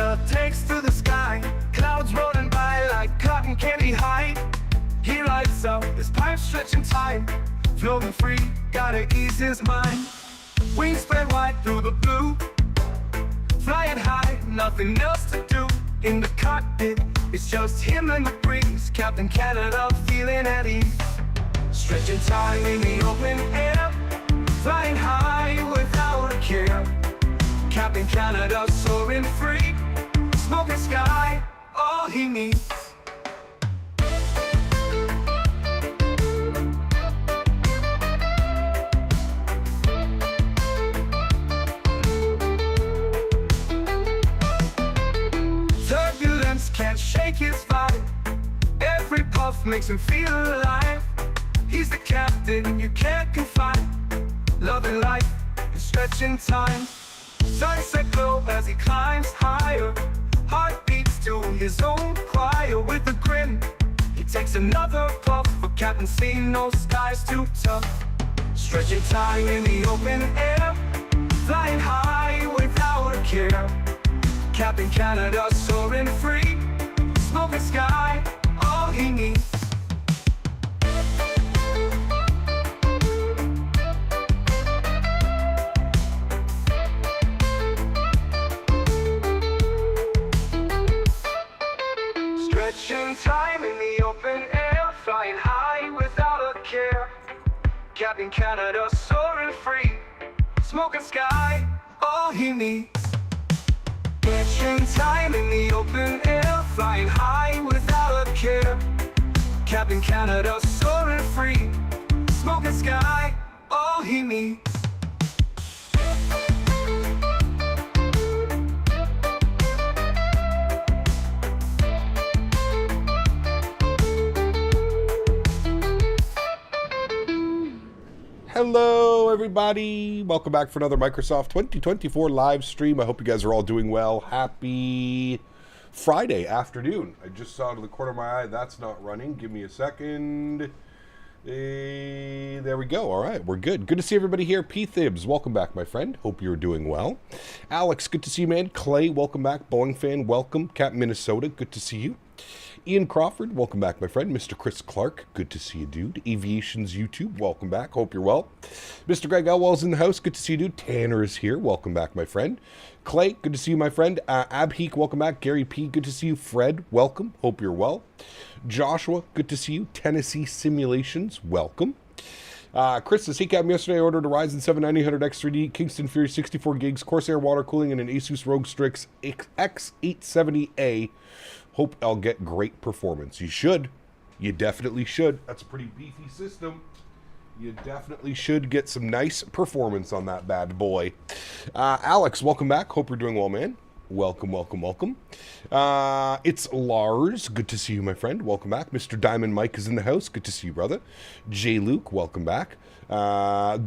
Canada takes to the sky. Clouds rolling by like cotton candy high. He lights up, his pipe stretching time. Floating free, gotta ease his mind. Wings spread wide through the blue. Flying high, nothing else to do. In the cockpit, it's just him and the breeze. Captain Canada feeling at ease. Stretching time in the open air. Flying high without a care. Captain Canada soaring free. Smoking sky, all he needs. Turbulence can't shake his vibe. Every puff makes him feel alive. He's the captain you can't confide. Loving life and stretching time. Sunset glow as he climbs higher. Heart beats to his own choir. With a grin, he takes another puff. For Captain C, no sky's too tough. Stretching time in the open air. Flying high without a care. Captain Canada soaring free. Smoking sky, all he needs. Stretching time in the open air. Flying high without a care. Captain Canada soaring free. Smoking sky, all he needs. Stretching time in the open air. Flying high without a care. Captain Canada soaring free. Smoking sky, all he needs. Hello everybody, welcome back for another Microsoft 2024 live stream. I hope you guys are all doing well. Happy Friday afternoon. I just saw out of the corner of my eye that's not running. Give me a second. There we go. All right, we're good. Good to see everybody here. P-Thibs, welcome back, my friend. Hope you're doing well. Alex, good to see you, man. Clay, welcome back. Boeing fan, welcome. Cap Minnesota, good to see you. Ian Crawford, welcome back, my friend. Mr. Chris Clark, good to see you, dude. Aviations YouTube, welcome back. Hope you're well. Mr. Greg Elwell's in the house, good to see you, dude. Tanner is here, welcome back, my friend. Clay, good to see you, my friend. Abheek, welcome back. Gary P, good to see you. Fred, welcome. Hope you're well. Joshua, good to see you. Tennessee Simulations, welcome. Chris says, hey, Captain, yesterday I ordered a Ryzen 7 9000X3D, Kingston Fury 64 gigs, Corsair water cooling, and an Asus ROG Strix X870A. Hope I'll get great performance. You should. You definitely should. That's a pretty beefy system. You definitely should get some nice performance on that bad boy. Alex, welcome back. Hope you're doing well, man. Welcome, welcome, welcome. It's Lars. Good to see you, my friend. Welcome back. Mr. Diamond Mike is in the house. Good to see you, brother. J. Luke, welcome back.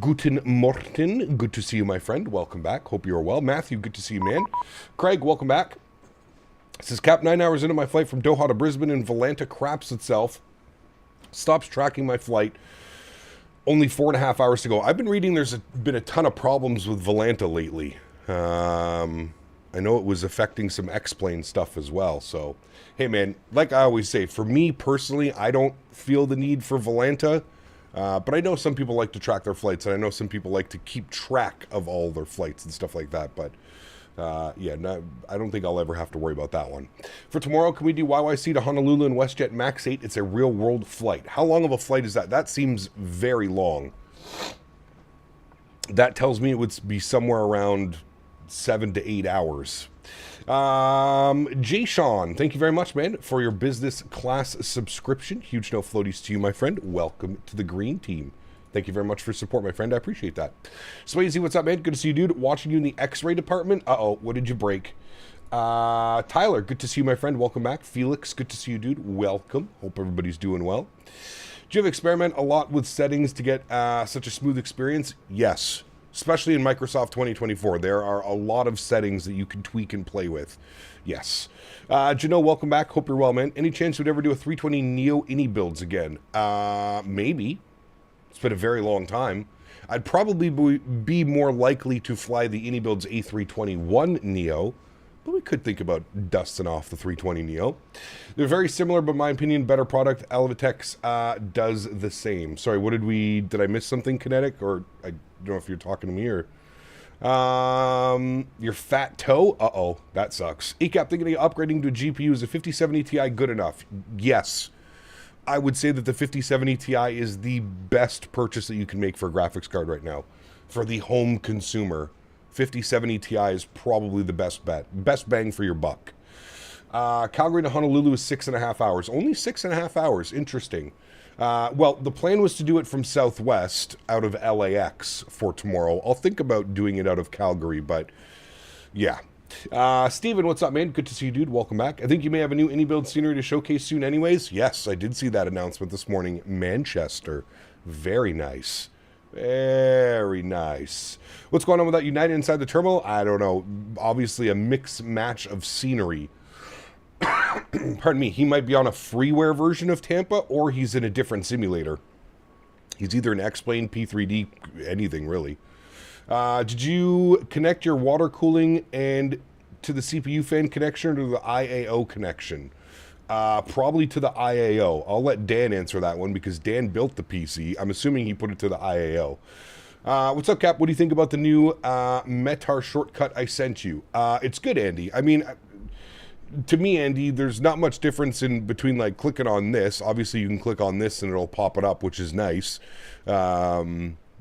Guten Morten. Good to see you, my friend. Welcome back. Hope you're well. Matthew, good to see you, man. Craig, welcome back. This is Cap 9 hours into my flight from Doha to Brisbane, and Volanta craps itself. Stops tracking my flight. Only 4.5 hours to go. I've been reading there's been a ton of problems with Volanta lately. I know it was affecting some X-Plane stuff as well. So, hey man, like I always say, for me personally, I don't feel the need for Volanta. But I know some people like to track their flights, and I know some people like to keep track of all their flights and stuff like that. But yeah, no, I don't think I'll ever have to worry about that one. For tomorrow, can we do YYC to Honolulu and WestJet MAX8? It's a real-world flight. How long of a flight is that? That seems very long. That tells me it would be somewhere around 7 to 8 hours. Jay Sean, thank you very much, man, for your business class subscription. Huge no floaties to you, my friend. Welcome to the green team. Thank you very much for support, my friend. I appreciate that. Swayze, what's up, man? Good to see you, dude. Watching you in the X-ray department. Uh-oh, what did you break? Tyler, good to see you, my friend. Welcome back. Felix, good to see you, dude. Welcome. Hope everybody's doing well. Do you have experiment a lot with settings to get such a smooth experience? Yes. Especially in Microsoft 2024. There are a lot of settings that you can tweak and play with. Yes. Jano, welcome back. Hope you're well, man. Any chance we'd ever do a 320 Neo Ini builds again? Maybe. It's been a very long time. I'd probably be more likely to fly the Ini builds A321 Neo but we could think about dusting off the 320neo. They're very similar, but in my opinion, better product. Alvatex does the same. Sorry, did I miss something, Kinetic? Or I don't know if you're talking to me or... your fat toe? Uh-oh, that sucks. ECAP, thinking of upgrading to a GPU. Is a 5070 Ti good enough? Yes. I would say that the 5070 Ti is the best purchase that you can make for a graphics card right now. For the home consumer, 5070 Ti is probably the best bet. Best bang for your buck. Calgary to Honolulu is 6.5 hours. Only 6.5 hours. Interesting. Well, the plan was to do it from Southwest out of LAX for tomorrow. I'll think about doing it out of Calgary, but yeah. Steven, what's up, man? Good to see you, dude. Welcome back. I think you may have a new indie-build scenery to showcase soon anyways. Yes, I did see that announcement this morning. Manchester. Very nice. Very nice. What's going on with that United inside the terminal? I don't know. Obviously a mix match of scenery. Pardon me. He might be on a freeware version of Tampa, or he's in a different simulator. He's either an X-Plane, P3D, anything really. Did you connect your water cooling and to the CPU fan connection or to the IAO connection? Probably to the IAO. I'll let Dan answer that one because Dan built the PC. I'm assuming he put it to the IAO. What's up, Cap? What do you think about the new Metar shortcut I sent you? It's good, Andy. I mean, to me, Andy, there's not much difference in between like clicking on this. Obviously, you can click on this and it'll pop it up, which is nice.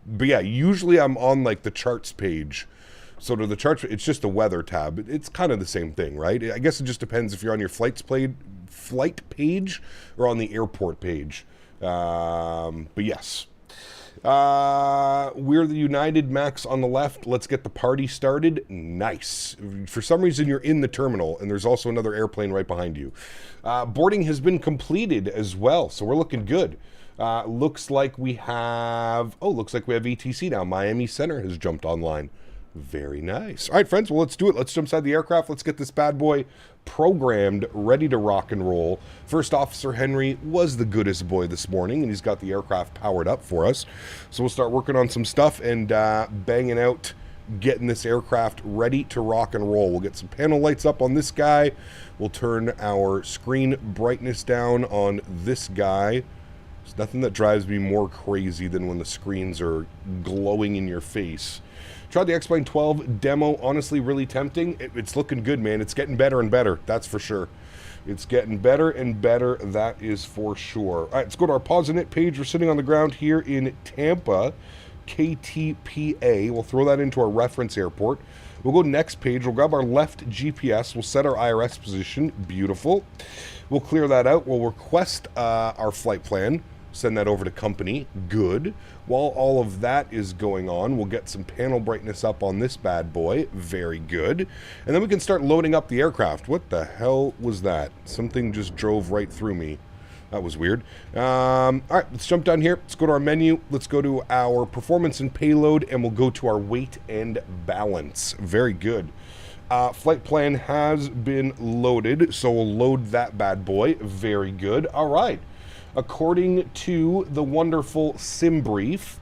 But yeah, usually I'm on like the charts page. So to the charts, it's just the weather tab. It's kind of the same thing, right? I guess it just depends if you're on your flight page or on the airport page. But yes. We're the United Max on the left. Let's get the party started. Nice. For some reason, you're in the terminal, and there's also another airplane right behind you. Boarding has been completed as well, so we're looking good. Looks like we have ATC now. Miami Center has jumped online. Very nice. All right, friends, well, let's do it. Let's jump inside the aircraft. Let's get this bad boy programmed, ready to rock and roll. First Officer Henry was the goodest boy this morning, and he's got the aircraft powered up for us. So we'll start working on some stuff and banging out, getting this aircraft ready to rock and roll. We'll get some panel lights up on this guy. We'll turn our screen brightness down on this guy. There's nothing that drives me more crazy than when the screens are glowing in your face. Tried the X-Plane 12 demo, honestly really tempting. It's looking good, man. It's getting better and better, that's for sure. It's getting better and better, that is for sure. All right, let's go to our Pause and It page. We're sitting on the ground here in Tampa, KTPA. We'll throw that into our reference airport. We'll go next page. We'll grab our left GPS. We'll set our IRS position. Beautiful. We'll clear that out. We'll request our flight plan. Send that over to company. Good. While all of that is going on, we'll get some panel brightness up on this bad boy. Very good. And then we can start loading up the aircraft. What the hell was that? Something just drove right through me. That was weird. All right, let's jump down here. Let's go to our menu. Let's go to our performance and payload, and we'll go to our weight and balance. Very good. Flight plan has been loaded, so we'll load that bad boy. Very good. All right. According to the wonderful sim brief,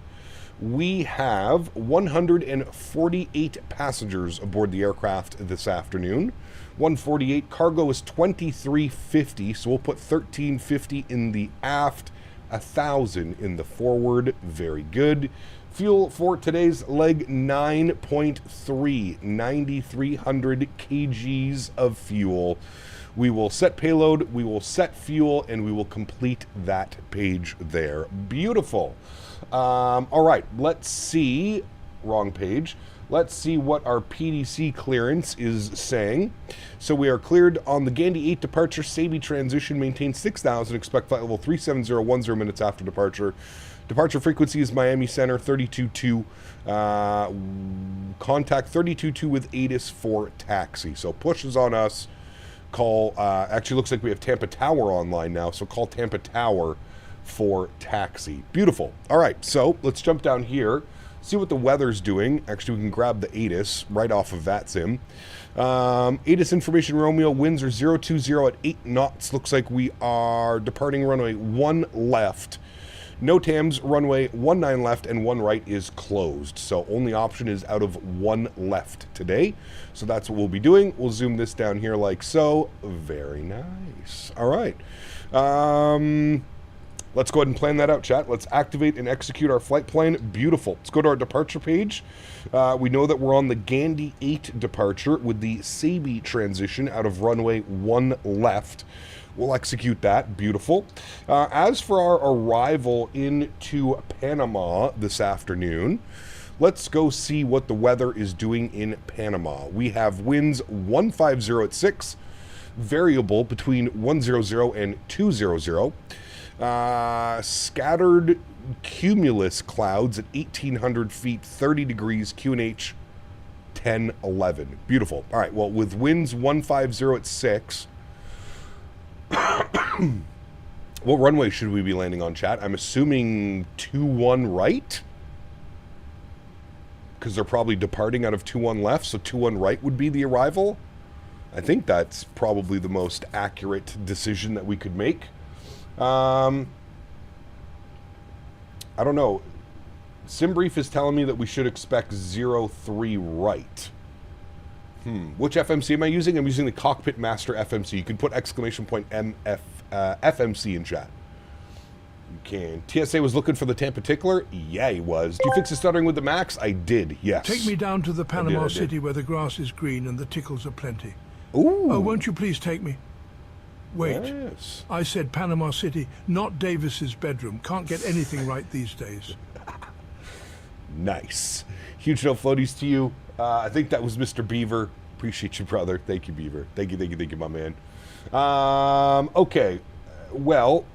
we have 148 passengers aboard the aircraft this afternoon. 148. Cargo is 2350, so we'll put 1350 in the aft, 1000 in the forward. Very good. Fuel for today's leg, 9.3, 9,300 kgs of fuel. We will set payload, we will set fuel, and we will complete that page there. Beautiful. All right, let's see. Wrong page. Let's see what our PDC clearance is saying. So we are cleared on the Gandhi 8 departure, Sabi transition, maintain 6,000, expect flight level 37010 minutes after departure. Departure frequency is Miami Center, 32.2. Contact 32.2 with ATIS for taxi. So push is on us. Call, actually looks like we have Tampa Tower online now, so call Tampa Tower for taxi. Beautiful. All right, so let's jump down here, see what the weather's doing. Actually, we can grab the ATIS right off of VATSIM. ATIS information, Romeo, winds are 020 at 8 knots. Looks like we are departing runway 1 left. No TAMs, runway 19 left and 1 right is closed. So only option is out of 1 left today. So that's what we'll be doing. We'll zoom this down here like so. Very nice. All right. Let's go ahead and plan that out, chat. Let's activate and execute our flight plan. Beautiful. Let's go to our departure page. We know that we're on the Gandhi 8 departure with the Sabi transition out of runway 1 left. We'll execute that. Beautiful. As for our arrival into Panama this afternoon, let's go see what the weather is doing in Panama. We have winds 150 at 6, variable between 100 and 200. Scattered cumulus clouds at 1,800 feet, 30 degrees, QNH 1011. Beautiful. All right, well, with winds 150 at 6, what runway should we be landing on, chat? I'm assuming 21 right? Because they're probably departing out of 21 left, so 21 right would be the arrival. I think that's probably the most accurate decision that we could make. I don't know. SimBrief is telling me that we should expect 03 right. Which FMC am I using? I'm using the Cockpit Master FMC. You can put exclamation point FMC in chat. You can. TSA was looking for the Tampa tickler? Yeah, he was. Did you fix the stuttering with the MAX? I did, yes. Take me down to the Panama City where the grass is green and the tickles are plenty. Ooh. Oh, won't you please take me? Wait, Yes. I said Panama City, not Davis's bedroom. Can't get anything right these days. Nice. Huge no floaties to you. I think that was Mr. Beaver. Appreciate you, brother. Thank you, Beaver. Thank you, my man. Okay. Well,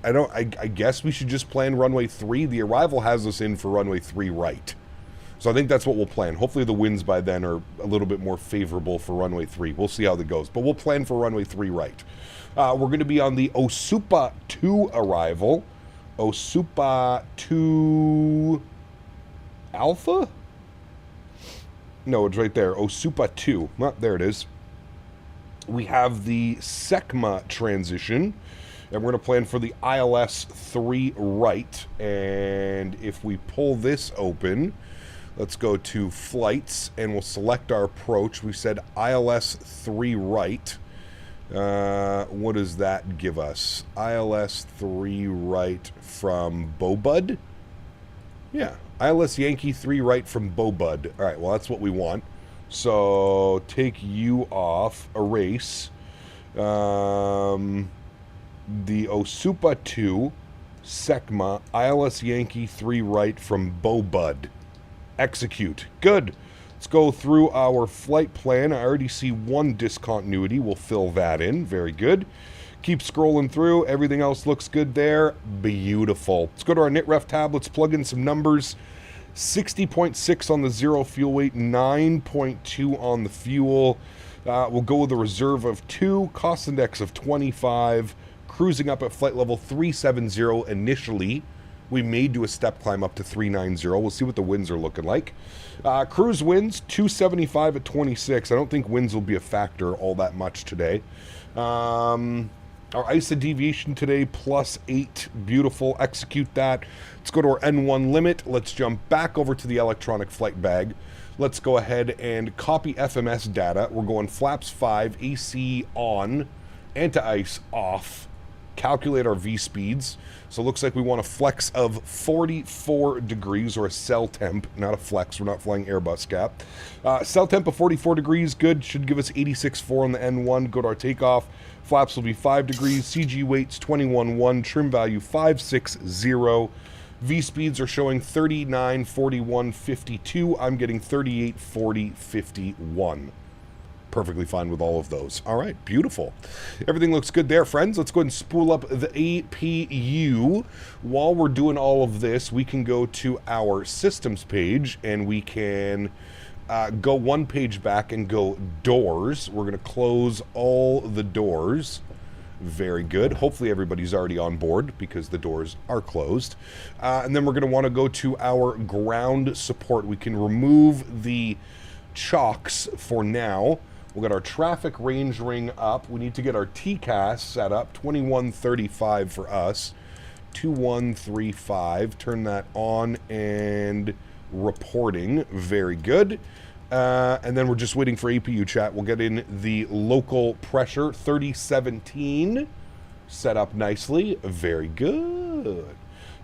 I guess we should just plan runway 3. The arrival has us in for runway 3 right. So I think that's what we'll plan. Hopefully the winds by then are a little bit more favorable for runway 3. We'll see how that goes. But we'll plan for runway 3 right. We're going to be on the Osupa 2 arrival. Osupa 2 Alpha? No, it's right there. Osupa 2. Oh, there it is. We have the SECMA transition. And we're going to plan for the ILS 3 right. And if we pull this open, let's go to flights and we'll select our approach. We said ILS 3 right. What does that give us? ILS 3 right from Bobud? Yeah, ILS Yankee 3 right from Bobud. All right, well, that's what we want. So take you off, erase. The Osupa 2, SECMA, ILS Yankee 3 right from Bobud. Execute. Good. Let's go through our flight plan. I already see one discontinuity. We'll fill that in. Very good. Keep scrolling through. Everything else looks good there. Beautiful. Let's go to our NitRef tab. Let's plug in some numbers. 60.6 on the zero fuel weight, 9.2 on the fuel. We'll go with a reserve of 2, cost index of 25, cruising up at flight level 370 initially. We may do a step climb up to 390. We'll see what the winds are looking like. Cruise winds, 275 at 26. I don't think winds will be a factor all that much today. Our ISA deviation today, +8. Beautiful. Execute that. Let's go to our N1 limit. Let's jump back over to the electronic flight bag. Let's go ahead and copy FMS data. We're going flaps 5, AC on, anti-ice off. Calculate our V speeds. So it looks like we want a flex of 44 degrees, or a cell temp, not a flex. We're not flying Airbus cap. Cell temp of 44 degrees, good. Should give us 86.4 on the N1. Go to our takeoff. Flaps will be 5 degrees. CG weights 21.1. Trim value 560. V speeds are showing 39, 41, 52. I'm getting 38, 40, 51. Perfectly fine with all of those. All right, beautiful. Everything looks good there, friends. Let's go ahead and spool up the APU. While we're doing all of this, we can go to our systems page and we can go one page back and go doors. We're going to close all the doors. Very good. Hopefully everybody's already on board because the doors are closed. And then we're going to want to go to our ground support. We can remove the chocks for now. We'll get our traffic range ring up. We need to get our TCAS set up, 2135 for us. 2135. Turn that on and reporting. Very good. And then we're just waiting for APU chat. We'll get in the local pressure. 3017. Set up nicely. Very good.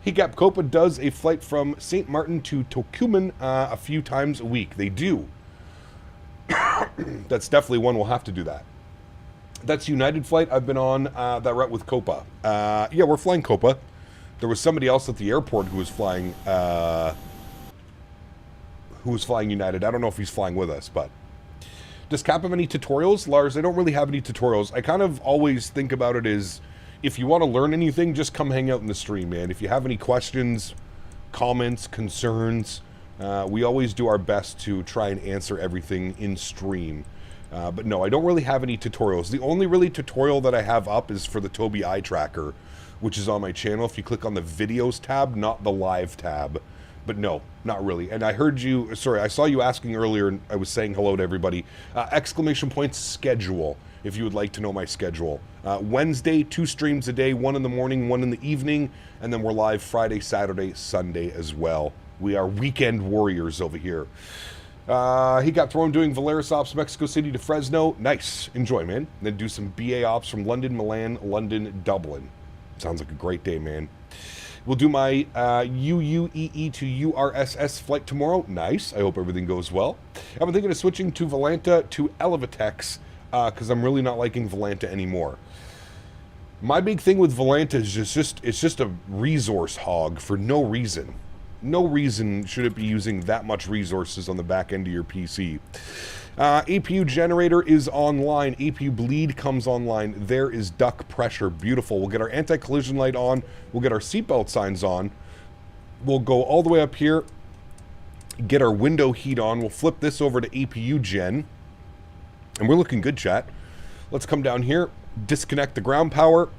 Hiccup Copa does a flight from St. Martin to Tocumen a few times a week. They do. That's definitely one we'll have to do that. That's United flight. I've been on that route with Copa. Yeah, we're flying Copa. There was somebody else at the airport who was flying United. I don't know if he's flying with us, but does Cap have any tutorials? Lars, I don't really have any tutorials. I kind of always think about it as, if you want to learn anything, just come hang out in the stream, man. If you have any questions, comments, concerns, we always do our best to try and answer everything in stream. But no, I don't really have any tutorials. The only really tutorial that I have up is for the Tobii eye tracker, which is on my channel. If you click on the videos tab, not the live tab. But no, not really. And I heard you, sorry, I saw you asking earlier, and I was saying hello to everybody. Exclamation point schedule, if you would like to know my schedule. Wednesday, 2 streams a day, 1 in the morning, 1 in the evening, and then we're live Friday, Saturday, Sunday as well. We are weekend warriors over here. He got thrown doing Valeris ops, Mexico City to Fresno. Nice. Enjoy, man. Then do some BA ops from London, Milan, London, Dublin. Sounds like a great day, man. We'll do my UUEE to URSS flight tomorrow. Nice. I hope everything goes well. I've been thinking of switching to Volanta to Elevatex because I'm really not liking Volanta anymore. My big thing with Volanta is it's just a resource hog for no reason. No reason should it be using that much resources on the back end of your PC. APU generator is online. APU bleed comes online. There is duct pressure. Beautiful. We'll get our anti-collision light on. We'll get our seatbelt signs on. We'll go all the way up here. Get our window heat on. We'll flip this over to APU gen. And we're looking good, chat. Let's come down here. Disconnect the ground power.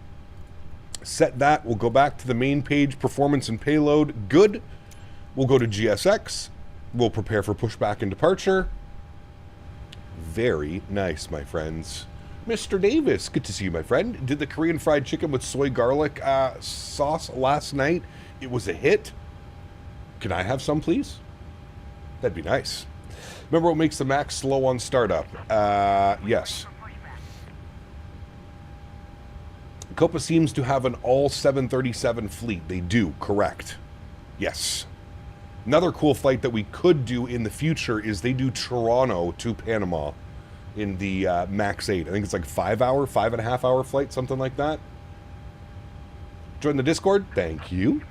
Set that. We'll go back to the main page. Performance and payload. Good. We'll go to GSX. We'll prepare for pushback and departure. Very nice, my friends. Mr. Davis, good to see you, my friend. Did the Korean fried chicken with soy garlic sauce last night. It was a hit. Can I have some, please? That'd be nice. Remember what makes the MAX slow on startup? Yes. Copa seems to have an all 737 fleet. They do, correct. Yes. Another cool flight that we could do in the future is they do Toronto to Panama in the MAX8. I think it's like 5.5 hour flight, something like that. Join the Discord. Thank you.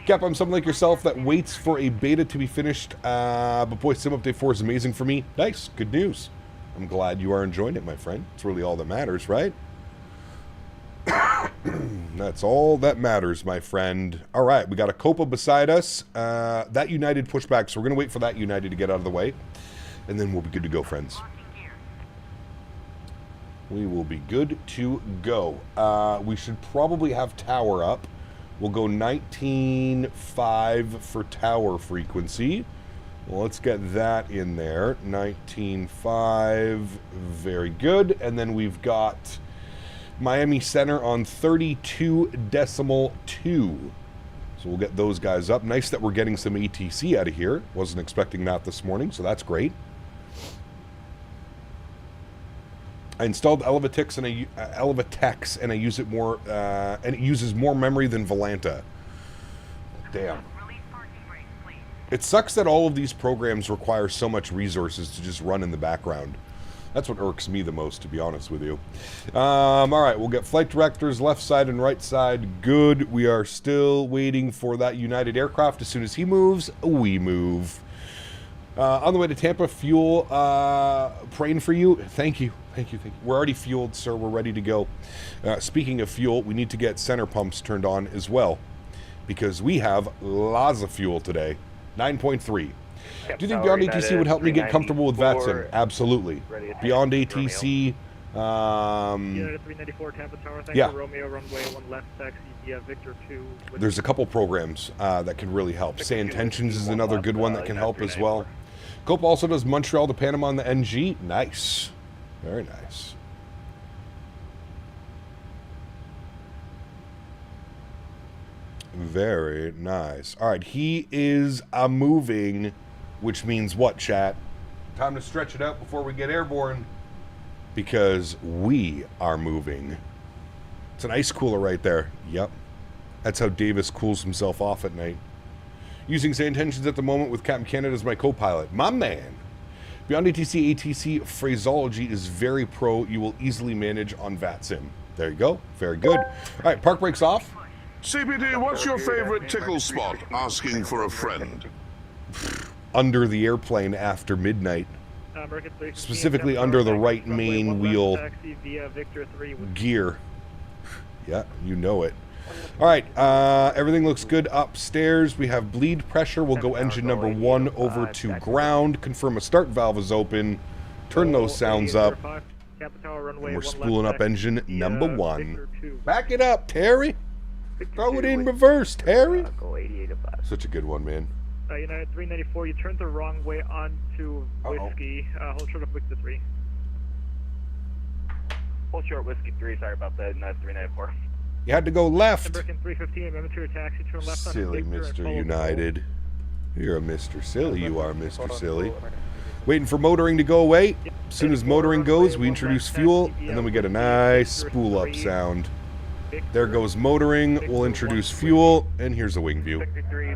Cap, I'm someone like yourself that waits for a beta to be finished, but boy, Sim Update 4 is amazing for me. Nice. Good news. I'm glad you are enjoying it, my friend. It's really all that matters, right? That's all that matters, my friend. All right, we got a Copa beside us. That United pushback, so we're going to wait for that United to get out of the way. And then we'll be good to go, friends. We will be good to go. We should probably have tower up. We'll go 19.5 for tower frequency. Well, let's get that in there. 19.5. Very good. And then we've got Miami Center on 32.2. So we'll get those guys up. Nice that we're getting some ATC out of here. Wasn't expecting that this morning, so that's great. I installed Elevatex and I use it more, and it uses more memory than Volanta. Damn. It sucks that all of these programs require so much resources to just run in the background. That's what irks me the most, to be honest with you. All right, we'll get flight directors left side and right side. Good. We are still waiting for that United aircraft. As soon as he moves, we move. On the way to Tampa, fuel, praying for you. Thank you. Thank you. Thank you. We're already fueled, sir. We're ready to go. Speaking of fuel, we need to get center pumps turned on as well, because we have lots of fuel today. 9.3. Yep, Do you think Beyond ATC would help me get comfortable with VATSIM? Absolutely. Beyond ATC. United 394 Tampa Tower. Thank Yeah. you. Romeo runway 1 left taxi. Victor 2. There's a couple programs that can really help. Say Intentions is another good one that can help as well. Copa also does Montreal to Panama on the NG. Nice. Very nice. Very nice. All right, he is moving, which means what, chat? Time to stretch it out before we get airborne, because we are moving. It's an ice cooler right there. Yep. That's how Davis cools himself off at night. Using same intentions at the moment with Captain Canada as my co-pilot. My man. Beyond ATC, ATC phraseology is very pro. You will easily manage on VATSIM. There you go. Very good. All right, park brakes off. CPD, what's your favorite tickle spot? Asking for a friend. Under the airplane after midnight. Specifically under the right main wheel gear. Yeah, you know it. All right, everything looks good upstairs. We have bleed pressure. We'll go engine number 1 over to ground. Confirm a start valve is open. Turn those sounds up. And we're spooling up engine number 1. Back it up, Terry. Throw it in reverse, Terry. Such a good one, man. United 394, you turned the wrong way onto Whiskey. Hold short of Victor 3. Hold short Whiskey 3, sorry about that, United 394. You had to go left. American 315, remember to your taxi, turn left on Silly Mr. United. You're a Mr. Silly, you are Mr. Silly. Waiting for motoring to go away. As soon as motoring goes, we introduce fuel, and then we get a nice spool up sound. There goes motoring, we'll introduce fuel, and here's the wing view. Victor 3,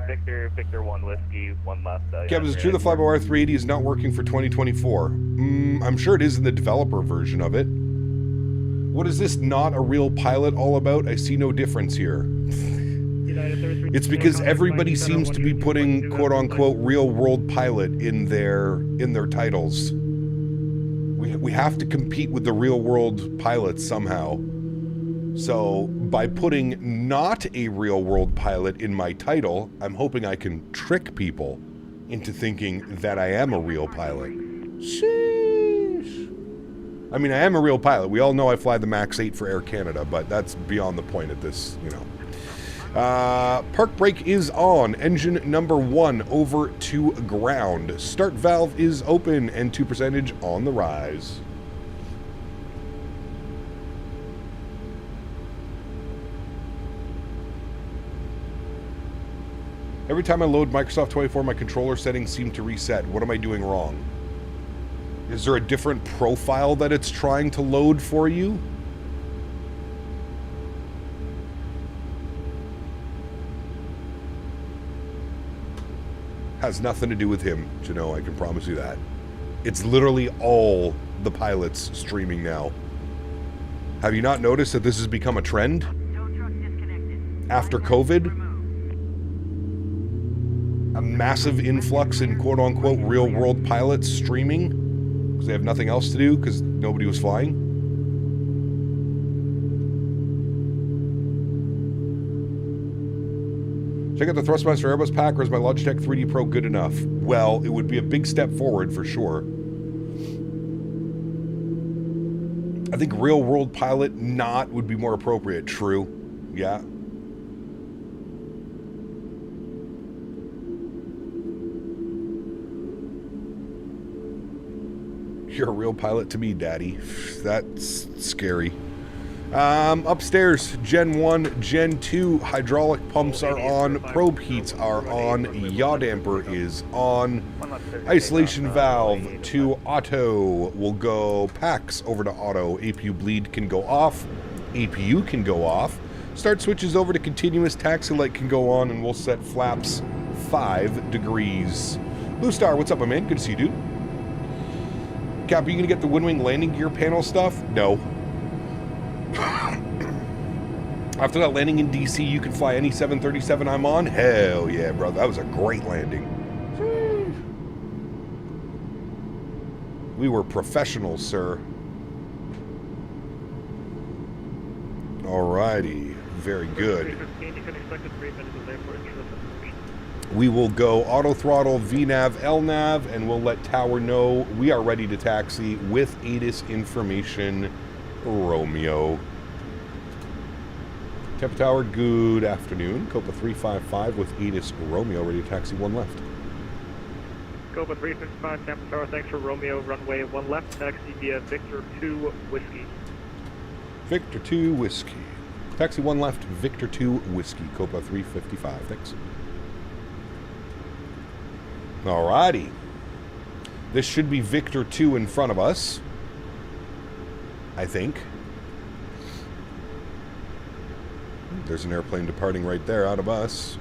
Victor 1 Whiskey, 1 left. Captain, is it true the Flyby 380 is not working for 2024? I'm sure it is in the developer version of it. What is this not a real pilot all about? I see no difference here. It's because everybody seems to be putting quote-unquote real-world pilot in their titles. We have to compete with the real-world pilots somehow. So, by putting not a real-world pilot in my title, I'm hoping I can trick people into thinking that I am a real pilot. Sheesh. I mean, I am a real pilot. We all know I fly the MAX8 for Air Canada, but that's beyond the point at this, you know. Park brake is on. Engine number 1 over to ground. Start valve is open and 2% on the rise. Every time I load Microsoft 24, my controller settings seem to reset. What am I doing wrong? Is there a different profile that it's trying to load for you? Has nothing to do with him, Jano, I can promise you that. It's literally all the pilots streaming now. Have you not noticed that this has become a trend? After COVID? A massive influx in quote-unquote real-world pilots streaming because they have nothing else to do because nobody was flying. Check out the Thrustmaster Airbus pack, or is my Logitech 3D Pro good enough? Well, it would be a big step forward for sure. I think real-world pilot not would be more appropriate. True. Yeah. You're a real pilot to me, Daddy. That's scary. Upstairs, Gen 1, Gen 2, hydraulic pumps are on, probe heats are on, yaw damper is on, isolation valve to auto will go, packs over to auto, APU bleed can go off, APU can go off, start switches over to continuous, taxi light can go on, and we'll set flaps 5 degrees. Blue Star, what's up, my man? Good to see you, dude. Cap, are you gonna get the Windwing landing gear panel stuff? No. After that landing in DC, you can fly any 737 I'm on? Hell yeah, brother. That was a great landing. We were professionals, sir. Alrighty. Very good. We will go auto throttle, VNAV, LNAV, and we'll let tower know we are ready to taxi with ATIS information, Romeo. Tampa Tower, good afternoon. Copa 355 with ATIS Romeo, ready to taxi 1 left. Copa 355, Tampa Tower, thanks for Romeo, runway 1 left, taxi via Victor 2 Whiskey. Victor 2 Whiskey. Taxi 1 left, Victor 2, Whiskey, Copa 355. Thanks. Alrighty. This should be Victor 2 in front of us. I think. There's an airplane departing right there out of us.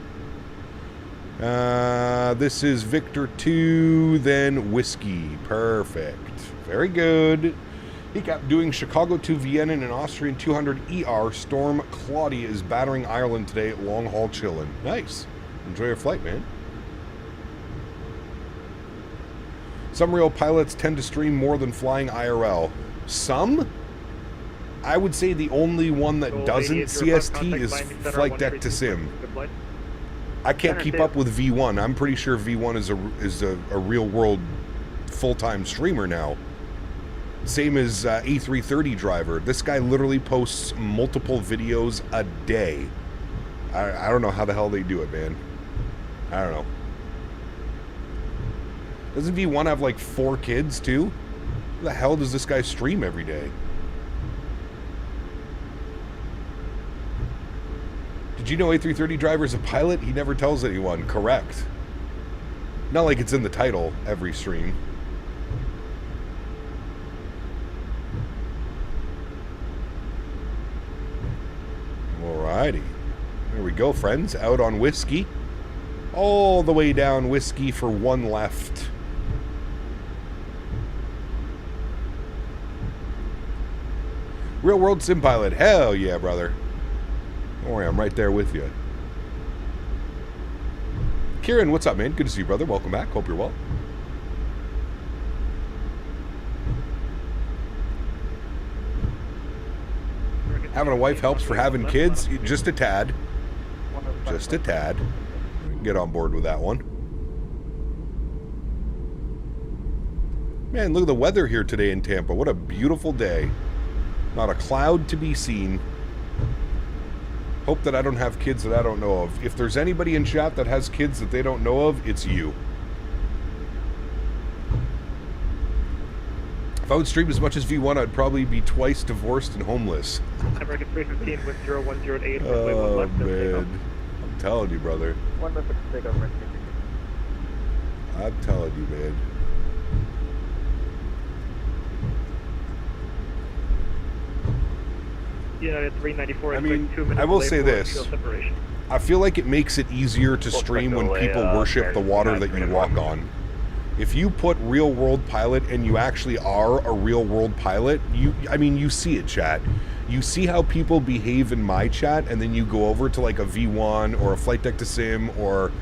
This is Victor 2, then Whiskey. Perfect. Very good. He kept doing Chicago to Vienna in an Austrian 200 ER. Storm Claudia is battering Ireland today. Long haul chillin'. Nice. Enjoy your flight, man. Some real pilots tend to stream more than flying IRL. Some? I would say the only one that doesn't CST is Flight Deck to Sim. I can't keep up with V1. I'm pretty sure V1 is a real world full-time streamer now. Same as A330 driver. This guy literally posts multiple videos a day. I don't know how the hell they do it, man. I don't know. Doesn't V1 have like 4 kids too? How the hell does this guy stream every day? Did you know A330 driver is a pilot? He never tells anyone. Correct. Not like it's in the title every stream. Alrighty. There we go, friends. Out on Whiskey. All the way down Whiskey for 1 left. Real world sim pilot. Hell yeah, brother. Don't worry, I'm right there with you. Kieran, what's up, man? Good to see you, brother. Welcome back. Hope you're well. Having a wife helps for having kids. Just a tad. Just a tad. Get on board with that one. Man, look at the weather here today in Tampa. What a beautiful day. Not a cloud to be seen. Hope that I don't have kids that I don't know of. If there's anybody in chat that has kids that they don't know of, it's you. If I would stream as much as V1, I'd probably be twice divorced and homeless. American 315 with 0108. Oh, man. I'm telling you, brother. One left for Takeoff. I'm telling you, man. United 394. I mean, I will say this. I feel like it makes it easier to stream when people worship the water that you walk on. If you put real world pilot and you actually are a real world pilot, I mean, you see it, chat. You see how people behave in my chat, and then you go over to like a V1 or a Flight Deck to Sim or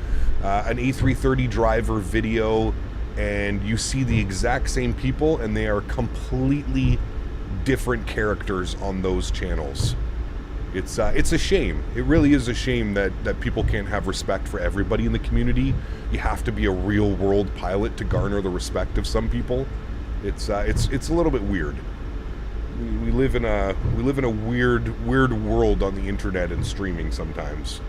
an A330 driver video, and you see the exact same people, and they are completely different characters on those channels. It's a shame. It really is a shame that people can't have respect for everybody in the community. You have to be a real world pilot to garner the respect of some people. It's a little bit weird. We live in a weird world on the internet and streaming sometimes.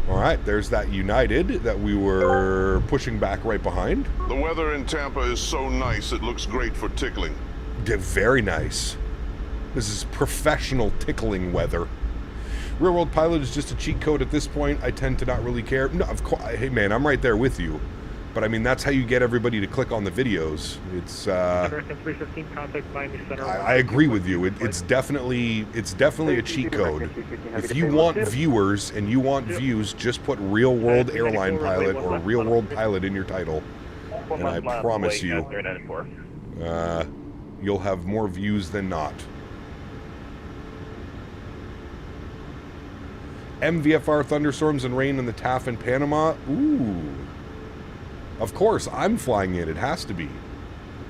Alright, there's that United that we were pushing back right behind. The weather in Tampa is so nice it looks great for tickling. Very nice. This is professional tickling weather. Real world pilot is just a cheat code at this point. I tend to not really care. No, of course. Hey man, I'm right there with you. But I mean, that's how you get everybody to click on the videos. It's American 315 contact Miami Center. I agree with you. It's definitely a cheat code. If you want viewers and you want views, just put real world airline pilot or real world pilot in your title, and I promise you, you'll have more views than not. MVFR thunderstorms and rain in the TAF in Panama. Ooh. Of course, I'm flying it. It has to be.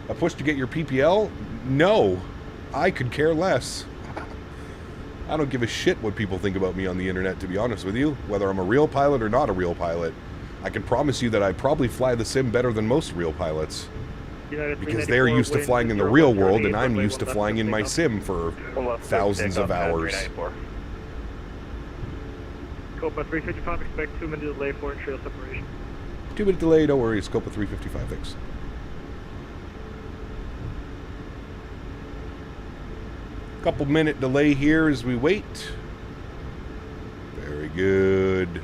A push to get your PPL? No. I could care less. I don't give a shit what people think about me on the internet, to be honest with you. Whether I'm a real pilot or not a real pilot. I can promise you that I probably fly the sim better than most real pilots. Because they're used to flying in the real world, and I'm used to flying in my sim for thousands of hours. Copa 355, expect 2 minute delay for trail separation. 2-minute delay, don't worry, it's Copa 355, thanks. Couple minute delay here as we wait. Very good.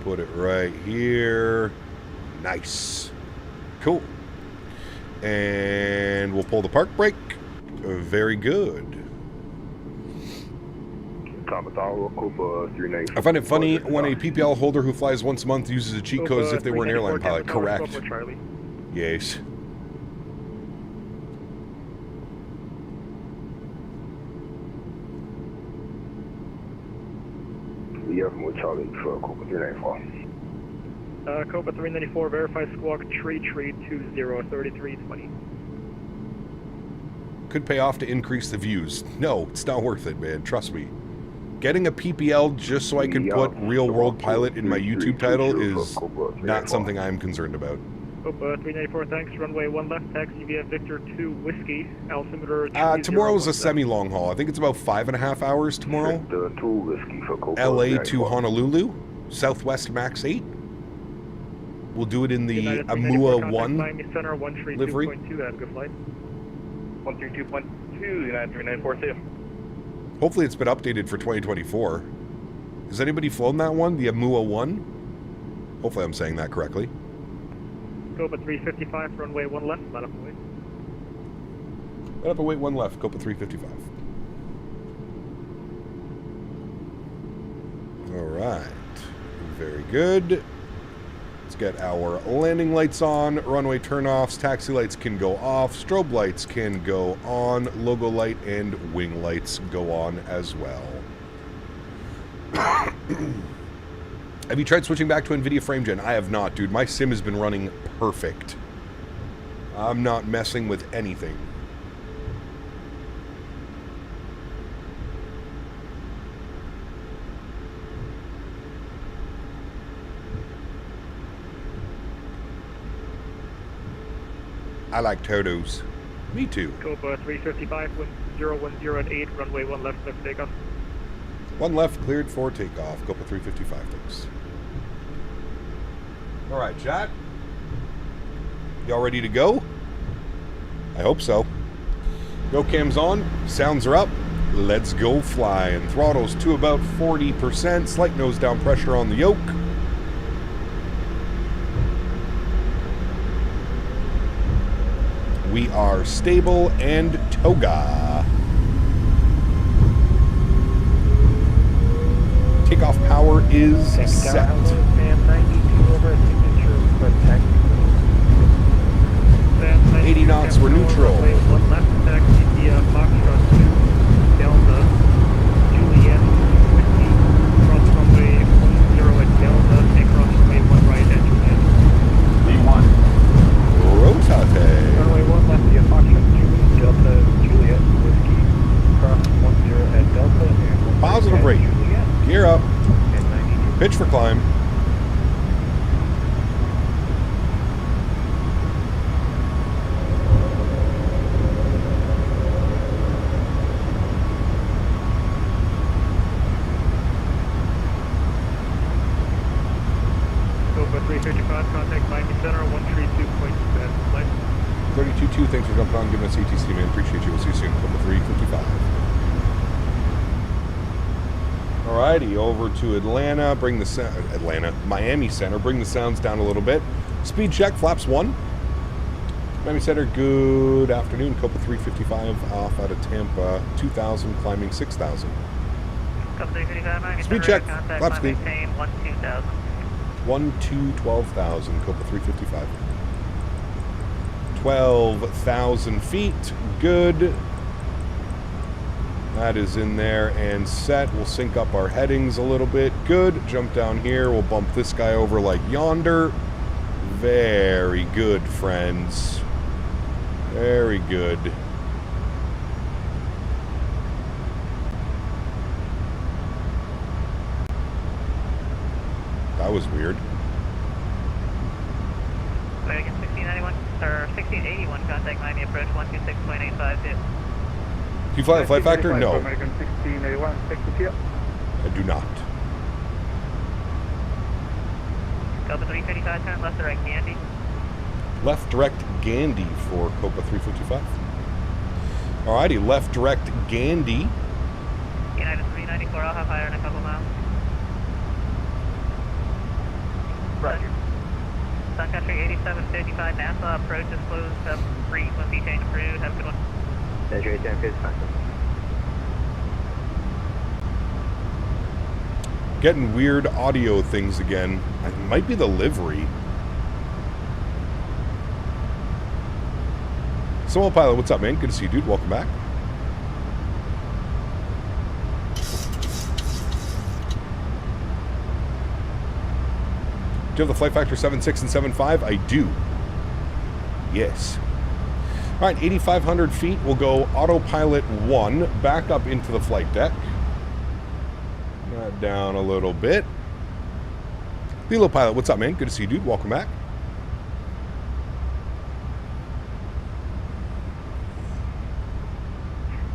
Put it right here. Nice. Cool. And we'll pull the park brake. Very good. I find it funny when a PPL holder who flies once a month uses a cheat code as if they were an airline pilot. Correct. Yes. Yeah, from Charlie for Copa 394. Copa 394, verify squawk tree 203320. Could pay off to increase the views. No, it's not worth it, man. Trust me. Getting a PPL just so I can put Real World Pilot in my YouTube title is not something I'm concerned about. Copa 394, thanks. Runway 1 left, taxi via Victor 2 Whiskey. Altimeter. Tomorrow's a semi-long haul. I think it's about 5.5 hours tomorrow. LA to Honolulu, Southwest MAX8. We'll do it in the AMUA 1 livery. 132.2, United 394, see you. Hopefully it's been updated for 2024. Has anybody flown that one, the AMUA 1? Hopefully I'm saying that correctly. Copa 355, runway 1 left, let up away. Let up away 1 left, Copa 355. Alright, very good. Let's get our landing lights on, runway turnoffs, taxi lights can go off, strobe lights can go on, logo light and wing lights go on as well. Have you tried switching back to NVIDIA FrameGen? I have not, dude. My sim has been running perfect. I'm not messing with anything. I like turtles. Me too. Copa 355, 1010 at 8, runway 1 left, left takeoff. 1 left, cleared for takeoff. Copa 355, thanks. Alright, chat. Y'all ready to go? I hope so. Go cams on, sounds are up. Let's go flying. Throttles to about 40%, slight nose down pressure on the yoke. We are stable and toga. Takeoff power is set. 80 knots, we're neutral. 1 left, taxi via Foxtrot 2, Delta, Juliet, Whiskey, cross runway 10 at Delta, take cross runway 1 right at Juliet. V1. Rotate. Runway 1 left via Foxtrot 2, Delta, Juliet, Whiskey, cross 10 at Delta, and Positive rate. Gear up. Pitch for climb. Copa 355, contact Miami Center, 132.2 flight. 32.2, thanks for jumping on, giving us ATC, man. Appreciate you. We'll see you soon. Copa 355. Alrighty, over to Atlanta. Bring the Miami Center. Bring the sounds down a little bit. Speed check, flaps 1. Miami Center, good afternoon. Copa 355 off out of Tampa. 2,000, climbing 6,000. Copa 355, Miami Speed Center, check, contact flaps clean. 12,000. 12,000, Copa 355. 12,000 feet, good. That is in there and set. We'll sync up our headings a little bit. Good. Jump down here. We'll bump this guy over like yonder. Very good, friends. Very good. That was weird. Flight again, 1691, or 1681, contact Miami approach 126.852. Do you fly the flight factor? No. American 1681, take the tip. I do not. Copa 355, turn left direct Gandy. Left direct Gandy for Copa 355. Alrighty, left direct Gandy. United 394, I'll have higher in a couple miles. Roger. Sun Country 8755, NASA approach is closed, frequency change approved, have a good one. Measure 81055. Getting weird audio things again. It might be the livery. Solo Pilot, what's up, man? Good to see you, dude. Welcome back. Do you have the flight factor 7.6 and 7.5? I do. Yes. All right, 8,500 feet. We'll go autopilot 1 back up into the flight deck. That down a little bit. Lilo Pilot, what's up, man? Good to see you, dude. Welcome back.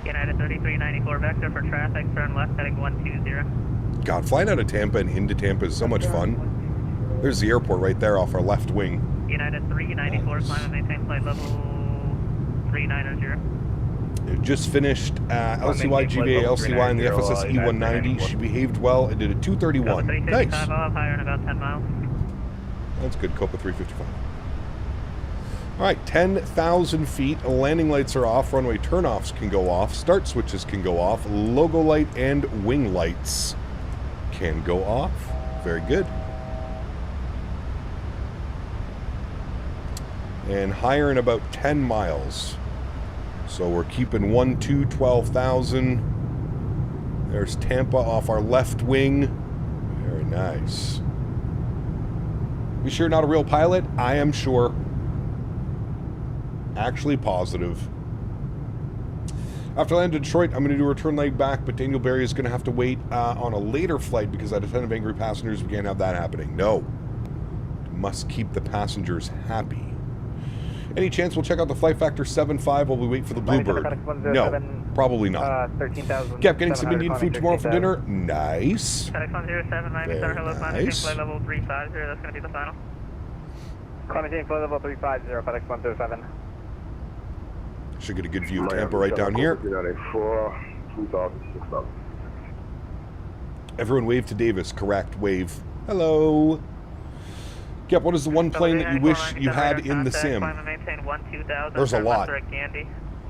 United 3394, vector for traffic, turn left heading 120. God, flying out of Tampa and into Tampa is so much fun. There's the airport right there off our left wing. United 394, Nice. climb and maintain flight level 390. It just finished LCY, GBA, LCY, and the FSS E190. She behaved well and did a 231. Copa 355, Nice. I'll have higher in about 10 miles. That's good, Copa 355. All right, 10,000 feet. Landing lights are off. Runway turnoffs can go off. Start switches can go off. Logo light and wing lights can go off. Very good. And higher in about 10 miles. So we're keeping 12,000. There's Tampa off our left wing. Very nice. You sure not a real pilot? I am sure. Actually positive. After landing in Detroit, I'm going to do a return leg back, but Daniel Barry is going to have to wait on a later flight because out of 10 of angry passengers, we can't have that happening. No. Must keep the passengers happy. Any chance we'll check out the flight factor 7.5 while we wait for the Bluebird? No, probably not. 13,000. Cap, getting some Indian food tomorrow for dinner? Nice. FedEx 107, Miami Star, hello, climb nice. flight level 350, that's going to be the final. Climbing flight level 350, FedEx 107. Should get a good view of Tampa right down here. 394, 2,000, 6,000. Everyone wave to Davis. Correct. Wave. Hello. Yep, what is the one plane that you wish you had in the sim? There's a lot.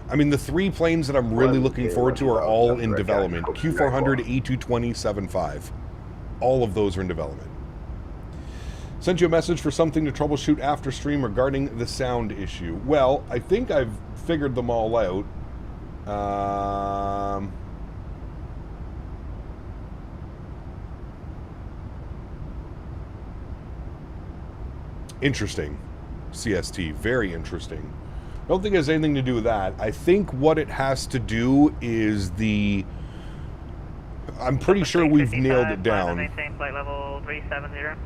I mean, the 3 planes that I'm really looking forward to are all in development. Q400, A220, 75. All of those are in development. Sent you a message for something to troubleshoot after stream regarding the sound issue. Well, I think I've figured them all out. Interesting. CST. Very interesting. I don't think it has anything to do with that. I think what it has to do is the... I'm pretty sure we've nailed it down. Maintain flight level 370.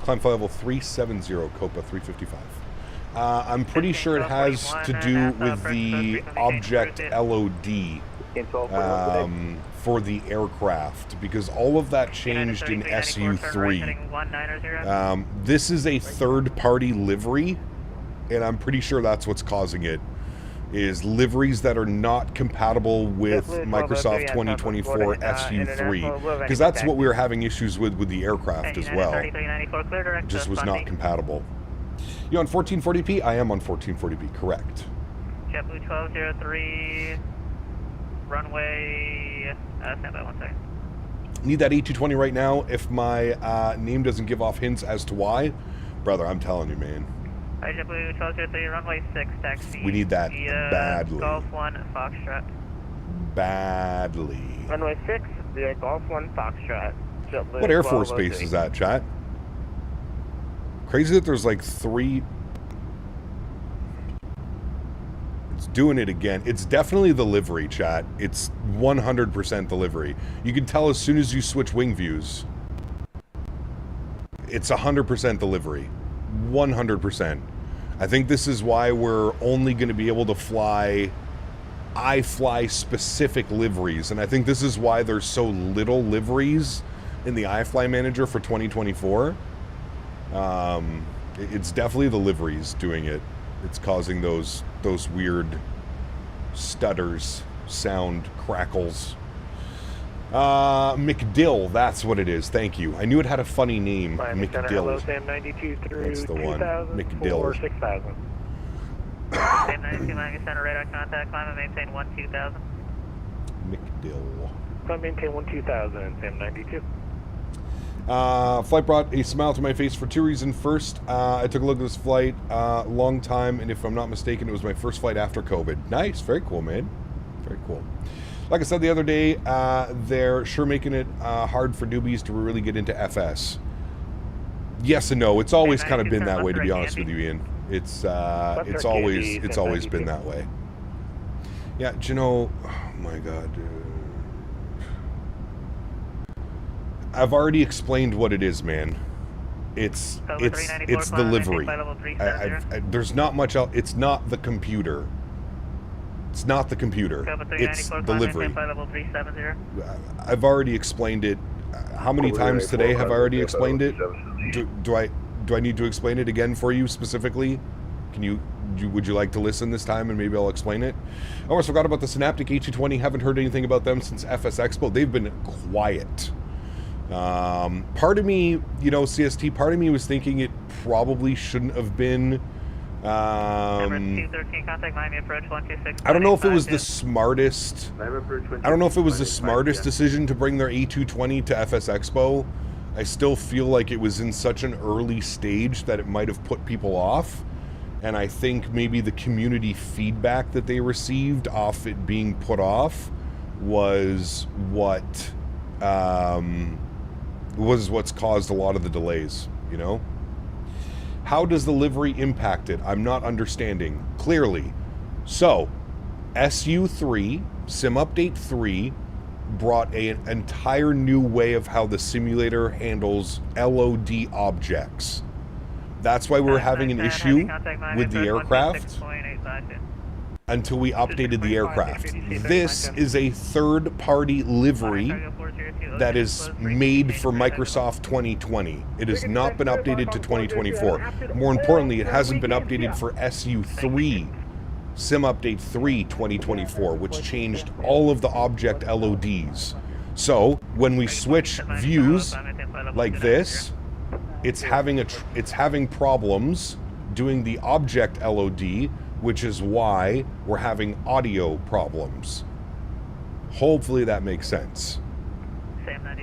Climb flight level 370, Copa 355. I'm pretty sure it has to do with the object LOD for the aircraft, because all of that changed in SU3. This is a third-party livery, and I'm pretty sure that's what's causing it, is liveries that are not compatible with Microsoft 2024 SU3, because that's what we were having issues with the aircraft as well. It just was not compatible. You on 1440p? I am on 1440p, correct. JetBlue 1203, runway, stand by 1 second. Need that A220 right now. If my name doesn't give off hints as to why, brother, I'm telling you, man. JetBlue 1203, runway 6, taxi. We need that badly. Golf 1, Foxtrot. Badly. Runway 6, via Golf 1, Foxtrot. JetBlue What Air Force base is that, chat? Crazy that there's like 3... It's doing it again. It's definitely the livery, chat. It's 100% the livery. You can tell as soon as you switch wing views. It's 100% the livery. 100%. I think this is why we're only going to be able to fly iFly specific liveries. And I think this is why there's so little liveries in the iFly manager for 2024. It's definitely the liveries doing it. It's causing those weird stutters, sound crackles. McDill, that's what it is. Thank you. I knew it had a funny name. McDill. Sam 92 through That's the one. 2000 McDill. or 6000. Sam 92, Miami Center, radar contact, climb and maintain 12,000. McDill. Climb maintain 12000, Sam 92. Flight brought a smile to my face for two reasons. First, I took a look at this flight long time, and if I'm not mistaken, it was my first flight after COVID. Nice. Very cool, man. Very cool. Like I said the other day, they're sure making it hard for newbies to really get into FS. Yes and no. It's always kind of been that way, to be honest with you, Ian. It's always been that way. Yeah, do you know? Oh my God. I've already explained what it is, man. It's the livery. There's not much else. It's not the computer. It's not the computer. It's the livery. I've already explained it. How many times today have I already explained it? Do I need to explain it again for you specifically? Would you like to listen this time and maybe I'll explain it? I almost forgot about the Synaptic A220. Haven't heard anything about them since FS Expo. They've been quiet. Part of me, CST, part of me was thinking it probably shouldn't have been. I don't know if it was the smartest. I don't know if it was the smartest decision to bring their A220 to FS Expo. I still feel like it was in such an early stage that it might have put people off. And I think maybe the community feedback that they received off it being put off was what's caused a lot of the delays, How does the livery impact it? I'm not understanding clearly. So, SU3, Sim Update 3, brought an entire new way of how the simulator handles LOD objects. That's why we're having an issue with the aircraft until we updated the aircraft. This is a third-party livery that is made for Microsoft 2020. It has not been updated to 2024. More importantly, it hasn't been updated for SU3, Sim Update 3 2024, which changed all of the object LODs. So when we switch views like this, it's having problems doing the object LOD, which is why we're having audio problems. Hopefully that makes sense.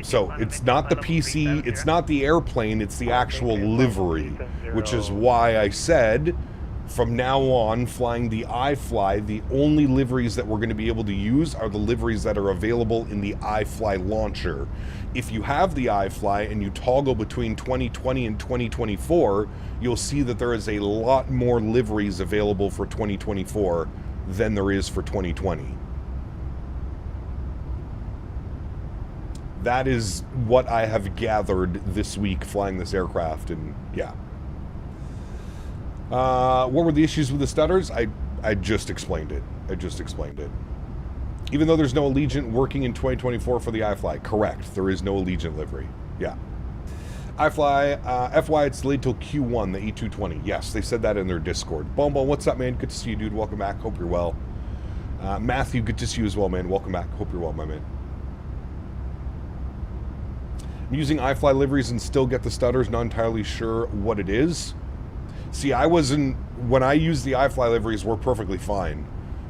So it's not the PC, it's not the airplane, it's the actual livery, which is why I said from now on, flying the iFly, the only liveries that we're going to be able to use are the liveries that are available in the iFly launcher. If you have the iFly and you toggle between 2020 and 2024, you'll see that there is a lot more liveries available for 2024 than there is for 2020. That is what I have gathered this week flying this aircraft, and yeah. What were the issues with the stutters? I just explained it. Even though there's no Allegiant working in 2024 for the iFly. Correct. There is no Allegiant livery. Yeah. iFly, FY, it's delayed till Q1, the E220. Yes, they said that in their Discord. Bombo, what's up, man? Good to see you, dude. Welcome back. Hope you're well. Matthew, good to see you as well, man. Welcome back. Hope you're well, my man. I'm using iFly liveries and still get the stutters. Not entirely sure what it is. See, when I used the iFly liveries, we're perfectly fine.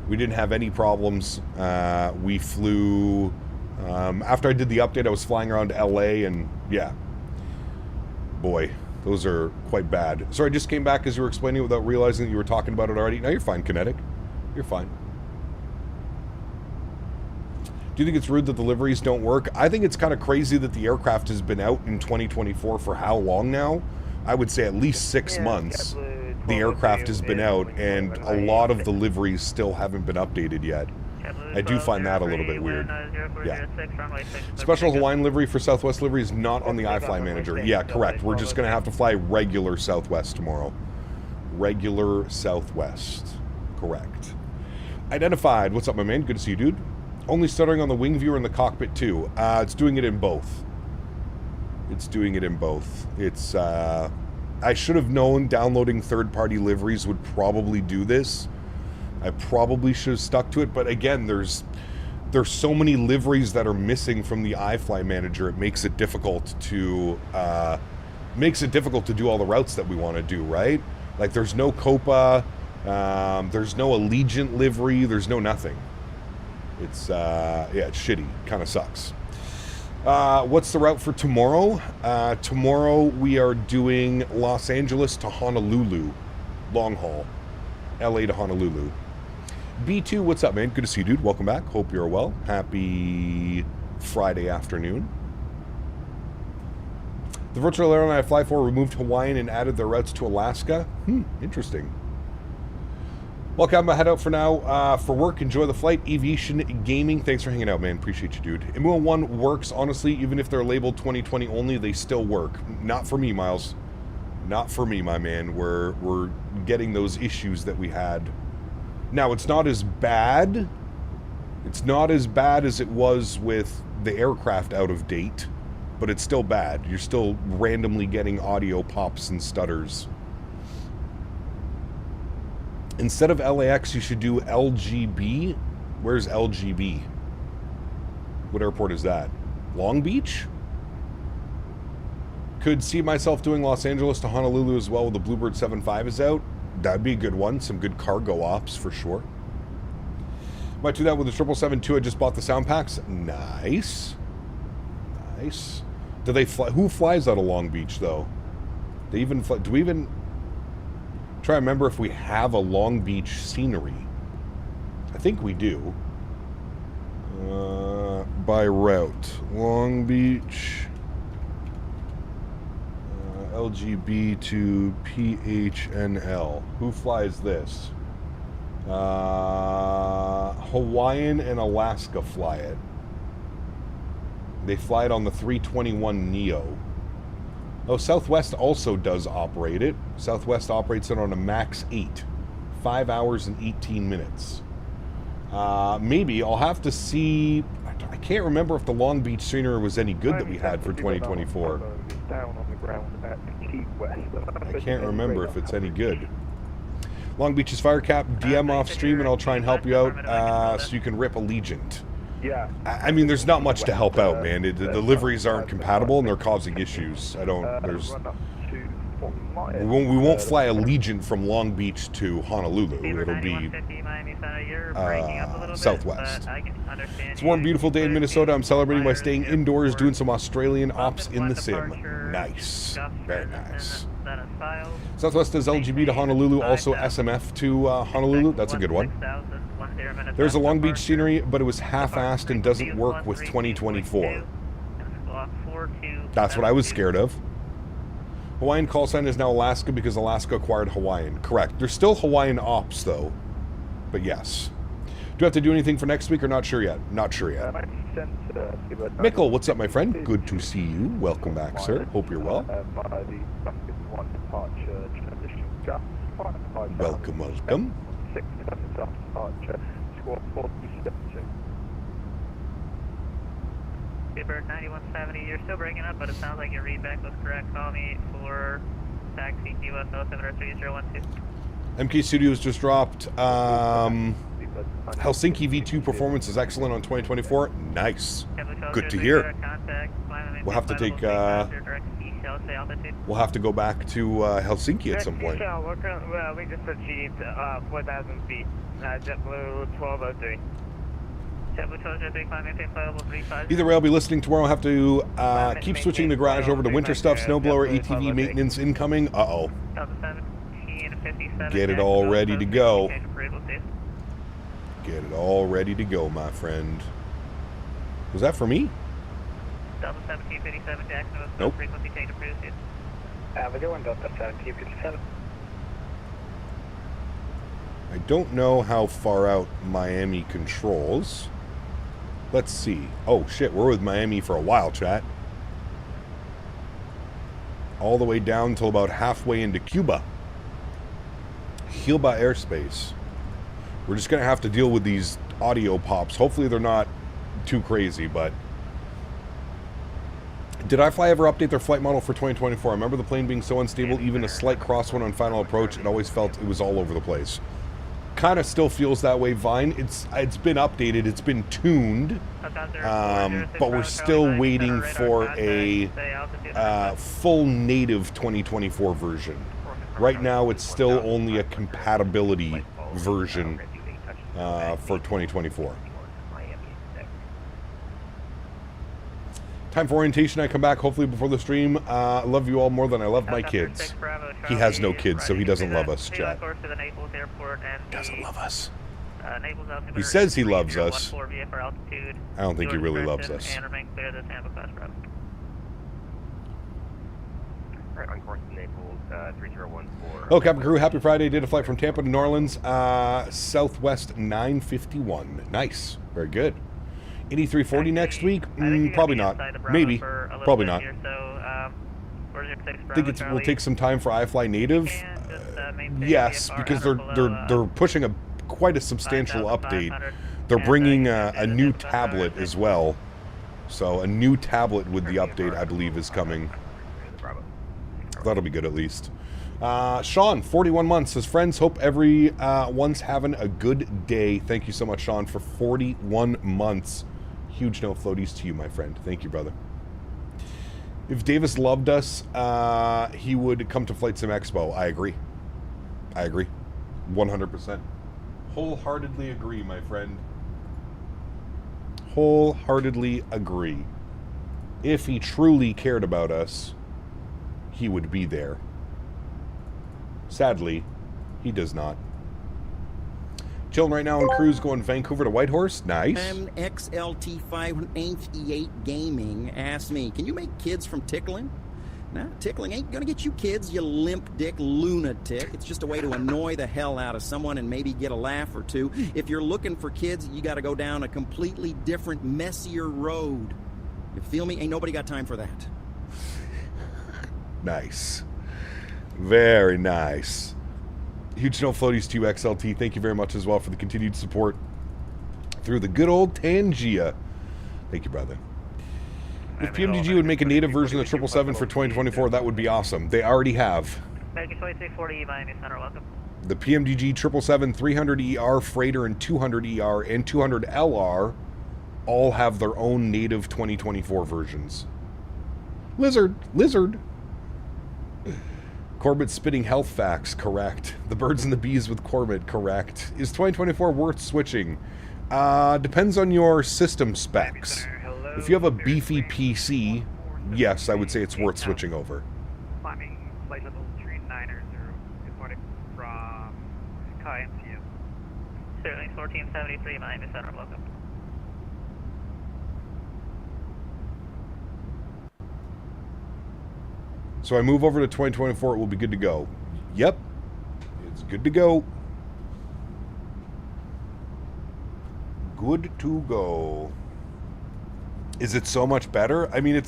We didn't have any problems. We flew, after I did the update, I was flying around to LA, and yeah. Boy, those are quite bad. Sorry, I just came back as you were explaining without realizing that you were talking about it already. No, you're fine, Kinetic. You're fine. Do you think it's rude that the liveries don't work? I think it's kind of crazy that the aircraft has been out in 2024 for how long now? I would say at least 6 months the aircraft has been out, and a lot of the liveries still haven't been updated yet. I do find that a little bit weird. Yeah. Special Hawaiian livery for Southwest livery is not on the iFly Manager. Yeah, correct. We're just going to have to fly regular Southwest tomorrow. Regular Southwest. Correct. Identified. What's up, my man? Good to see you, dude. Only stuttering on the wing viewer in the cockpit, too. It's doing it in both. It's doing it in both. It's, I should have known downloading third-party liveries would probably do this. I probably should have stuck to it, but again, there's so many liveries that are missing from the iFly manager. It makes it difficult to do all the routes that we want to do, right? Like there's no Copa, there's no Allegiant livery, there's no nothing. It's yeah, it's shitty. Kind of sucks. What's the route for tomorrow? Tomorrow we are doing Los Angeles to Honolulu, long haul, LA to Honolulu. B2, what's up, man? Good to see you, dude. Welcome back. Hope you're well. Happy Friday afternoon. The virtual airline I fly for removed Hawaiian and added their routes to Alaska. Interesting. Welcome. I'm gonna head out for now for work. Enjoy the flight. Aviation Gaming. Thanks for hanging out, man. Appreciate you, dude. MU1 works, honestly. Even if they're labeled 2020 only, they still work. Not for me, Miles. Not for me, my man. We're getting those issues that we had. Now, it's not as bad. It's not as bad as it was with the aircraft out of date, but it's still bad. You're still randomly getting audio pops and stutters. Instead of LAX, you should do LGB. Where's LGB? What airport is that? Long Beach? Could see myself doing Los Angeles to Honolulu as well with the Bluebird 75 is out. That'd be a good one. Some good cargo ops for sure. Might do that with the 777-2. I just bought the sound packs. Nice. Nice. Do they fly? Who flies out of Long Beach, though? They even fly, do we even... Try to remember if we have a Long Beach scenery. I think we do. By route. Long Beach... LGB to PHNL. Who flies this? Hawaiian and Alaska fly it. They fly it on the 321 Neo. Oh, Southwest also does operate it. Southwest operates it on a MAX8. 5 hours and 18 minutes. Maybe. I'll have to see. I can't remember if the Long Beach scenery was any good that we had for 2024. I can't remember if it's any good. Long Beach's fire cap, DM off stream, and I'll try and help you out so you can rip Allegiant. Yeah. I mean, there's not much to help out, man. The liveries aren't compatible, and they're causing issues. I don't. There's. We won't fly Allegiant from Long Beach to Honolulu. It'll be Southwest. It's a warm, beautiful day in Minnesota. I'm celebrating by staying indoors, doing some Australian ops in the sim. Nice. Very nice. Southwest does LGB to Honolulu, also SMF to Honolulu. That's a good one. There's a Long Beach scenery, but it was half-assed and doesn't work with 2024. That's what I was scared of. Hawaiian call sign is now Alaska because Alaska acquired Hawaiian. Correct. There's still Hawaiian ops, though. But yes. Do I have to do anything for next week or not sure yet? Not sure yet. Mikkel, what's up, my friend? Good to see you. Welcome back, sir. Hope you're well. Welcome, welcome. Bird 9170, you're still breaking up, but it sounds like your readback was correct. Call me for taxi US 073012. MK Studios just dropped. Helsinki V2 performance is excellent on 2024. Nice. Good to hear. We'll have to take. We'll have to go back to Helsinki at some point. We just achieved 4,000 feet. JetBlue 1203. Either way, I'll be listening tomorrow. I'll have to keep switching the garage over to winter stuff, snowblower, ATV maintenance incoming. Uh-oh. Get it all ready to go. Get it all ready to go, my friend. Was that for me? Nope. Have a good one, Delta 1757. I don't know how far out Miami controls. Let's see. Oh, shit, we're with Miami for a while, chat. All the way down till about halfway into Cuba. Cuba airspace. We're just going to have to deal with these audio pops. Hopefully they're not too crazy, but Did iFly ever update their flight model for 2024? I remember the plane being so unstable, even a slight crosswind on final approach, it always felt it was all over the place. Kind of still feels that way, Vine. It's been updated, it's been tuned, but we're still waiting for a full native 2024 version. Right now, it's still only a compatibility version for 2024. Time for orientation. I come back hopefully before the stream. I love you all more than I love my kids. He has no kids, so he doesn't love us, Chad. Doesn't love us. He says he loves us. I don't think he really loves us. Right on course to Naples, 3014. Oh, Captain Crew, happy Friday. Did a flight from Tampa to New Orleans. Southwest 951. Nice. Very good. 8340 next week? Probably not. Maybe. Probably not. I think it will take some time for iFly native. Yes, because they're pushing quite a substantial update. They're bringing a new tablet as well. So a new tablet with the update, I believe, is coming. That'll be good at least. Sean, 41 months, says, friends, hope everyone's having a good day. Thank you so much, Sean, for 41 months. Huge no floaties to you, my friend. Thank you, brother. If Davis loved us, he would come to Flight Sim Expo. I agree. I agree. 100%. Wholeheartedly agree, my friend. Wholeheartedly agree. If he truly cared about us, he would be there. Sadly, he does not. Chilling right now on cruise going Vancouver to Whitehorse. Nice. XLT508E8 Gaming asked me, can you make kids from tickling? Nah, tickling ain't gonna get you kids, you limp dick lunatic. It's just a way to annoy the hell out of someone and maybe get a laugh or two. If you're looking for kids, you gotta go down a completely different, messier road. You feel me? Ain't nobody got time for that. Nice. Very nice. Huge no floaties to you, XLT. Thank you very much as well for the continued support through the good old Tangia. Thank you, brother. If PMDG would make a native version of the 777 for 2024, that would be awesome. They already have. The PMDG 777, 300ER, Freighter, and 200ER, and 200LR all have their own native 2024 versions. Lizard. Corbett spitting health facts, correct. The birds and the bees with Corbett, correct. Is 2024 worth switching? Depends on your system specs. If you have a beefy PC, yes, I would say it's worth switching over. Climbing flight level 390, good morning from MSFS2024. Sterling 1473, Miami Center, welcome. So I move over to 2024, it will be good to go. Yep, it's good to go. Good to go. Is it so much better? I mean,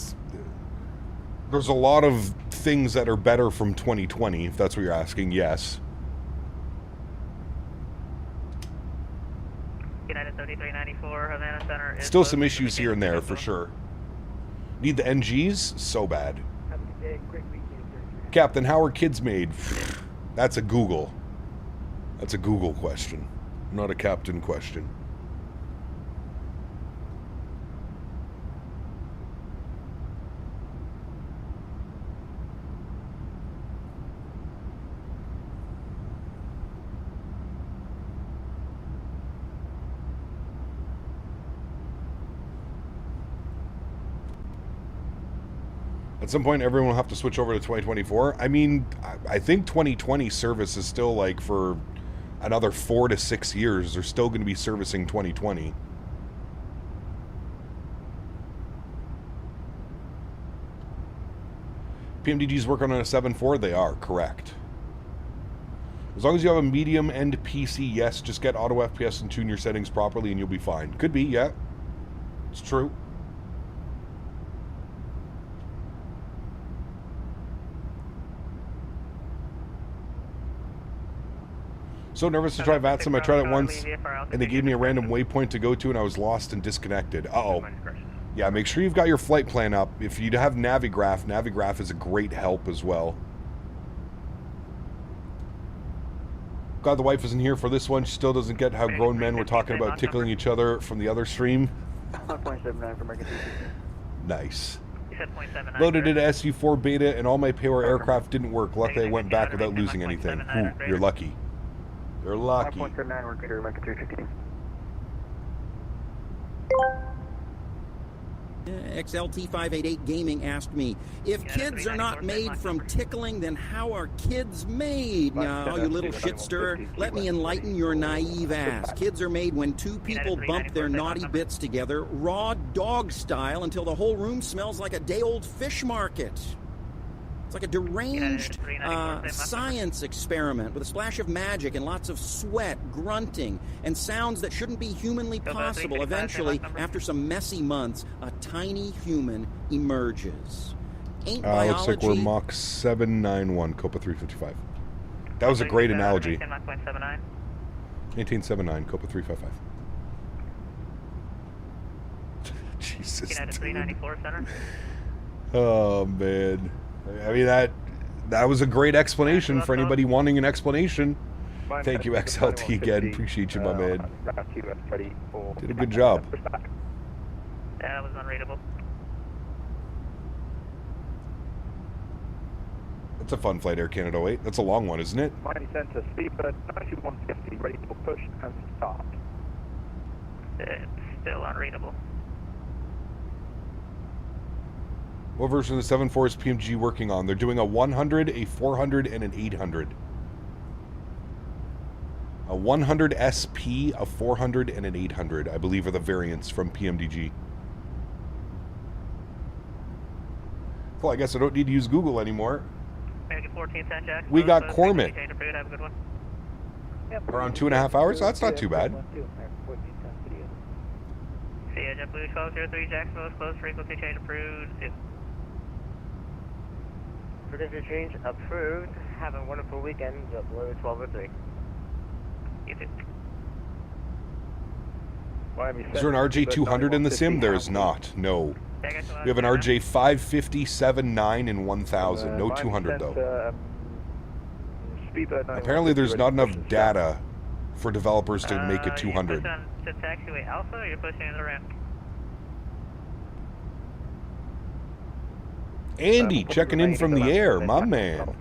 there's a lot of things that are better from 2020, if that's what you're asking, yes. United 3394, Havana Center. Still some issues here and there, for sure. Need the NGs? So bad. Captain, how are kids made? That's a Google. That's a Google question, not a Captain question. At some point, everyone will have to switch over to 2024. I mean, I think 2020 service is still like for another 4 to 6 years. They're still going to be servicing 2020. PMDG's working on a 7.4. They are, correct. As long as you have a medium end PC, yes, just get auto FPS and tune your settings properly and you'll be fine. Could be, yeah. It's true. So nervous to try VATSIM. I tried it once, and they gave me a random waypoint to go to, and I was lost and disconnected. Uh-oh. Yeah, make sure you've got your flight plan up. If you have Navigraph, Navigraph is a great help as well. Glad the wife isn't here for this one. She still doesn't get how grown men were talking about tickling each other from the other stream. 1.79 for American. Nice. You said 0.79. Loaded it SU-4 beta and all my payload aircraft didn't work. Luckily I went back without losing anything. Ooh, you're lucky. You're lucky. 1.79, we're clear, American 315. XLT588 Gaming asked me, if kids are not made from tickling, then how are kids made? Now, you little shit stirrer, let me enlighten your naive ass. Kids are made when two people bump their naughty bits together, raw dog style, until the whole room smells like a day-old fish market. It's like a deranged science experiment with a splash of magic and lots of sweat, grunting, and sounds that shouldn't be humanly possible. Eventually, after some messy months, a tiny human emerges. Ain't biology... Looks like we're Mach 791, Copa 355. That was a great analogy. 1879, Copa 355. Jesus. 394 center. Oh, man. I mean, that was a great explanation for anybody wanting an explanation. Thank you, XLT, again. Appreciate you, my man. Did a good job. Yeah, that was unreadable. That's a fun flight, Air Canada 08. That's a long one, isn't it? Mighty Center, Speedbird 9150, ready for push and start. It's still unreadable. What version of the 7.4 is PMG working on? They're doing a 100, a 400, and an 800. A 100 SP, a 400, and an 800, I believe, are the variants from PMDG. Well, I guess I don't need to use Google anymore. We got Cormit. Around 2.5 hours? That's not too bad. See ya, JetBlue 1203, Jacksonville is closed, frequency change approved. Frequency change approved. Have a wonderful weekend, JetBlue 1203. You too. Is there an RJ200 in the sim? There is not. No. We have an RJ 550, 7.9, and 1000. No 200 though. Apparently there's not enough data for developers to make it 200. You're pushing to taxiway Alpha, or you're pushing in the ramp? Andy, checking in from the air, my man.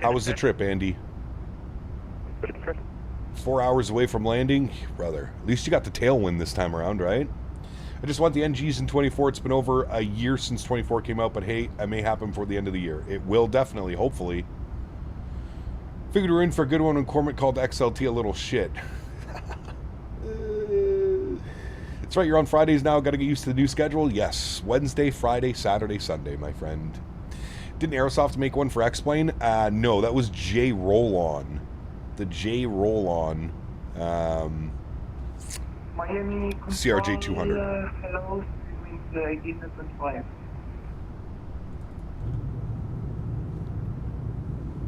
How was the trip, Andy? 4 hours away from landing? Brother, at least you got the tailwind this time around, right? I just want the NGs in 24. It's been over a year since 24 came out, but hey, it may happen before the end of the year. It will definitely, hopefully. Figured we're in for a good one when Cormit called XLT a little shit. That's right, you're on Fridays now. Got to get used to the new schedule. Yes, Wednesday, Friday, Saturday, Sunday, my friend. Didn't Aerosoft make one for X-Plane? No, that was J Roll-On. The J Roll-On. CRJ 200. Hello, with 1825.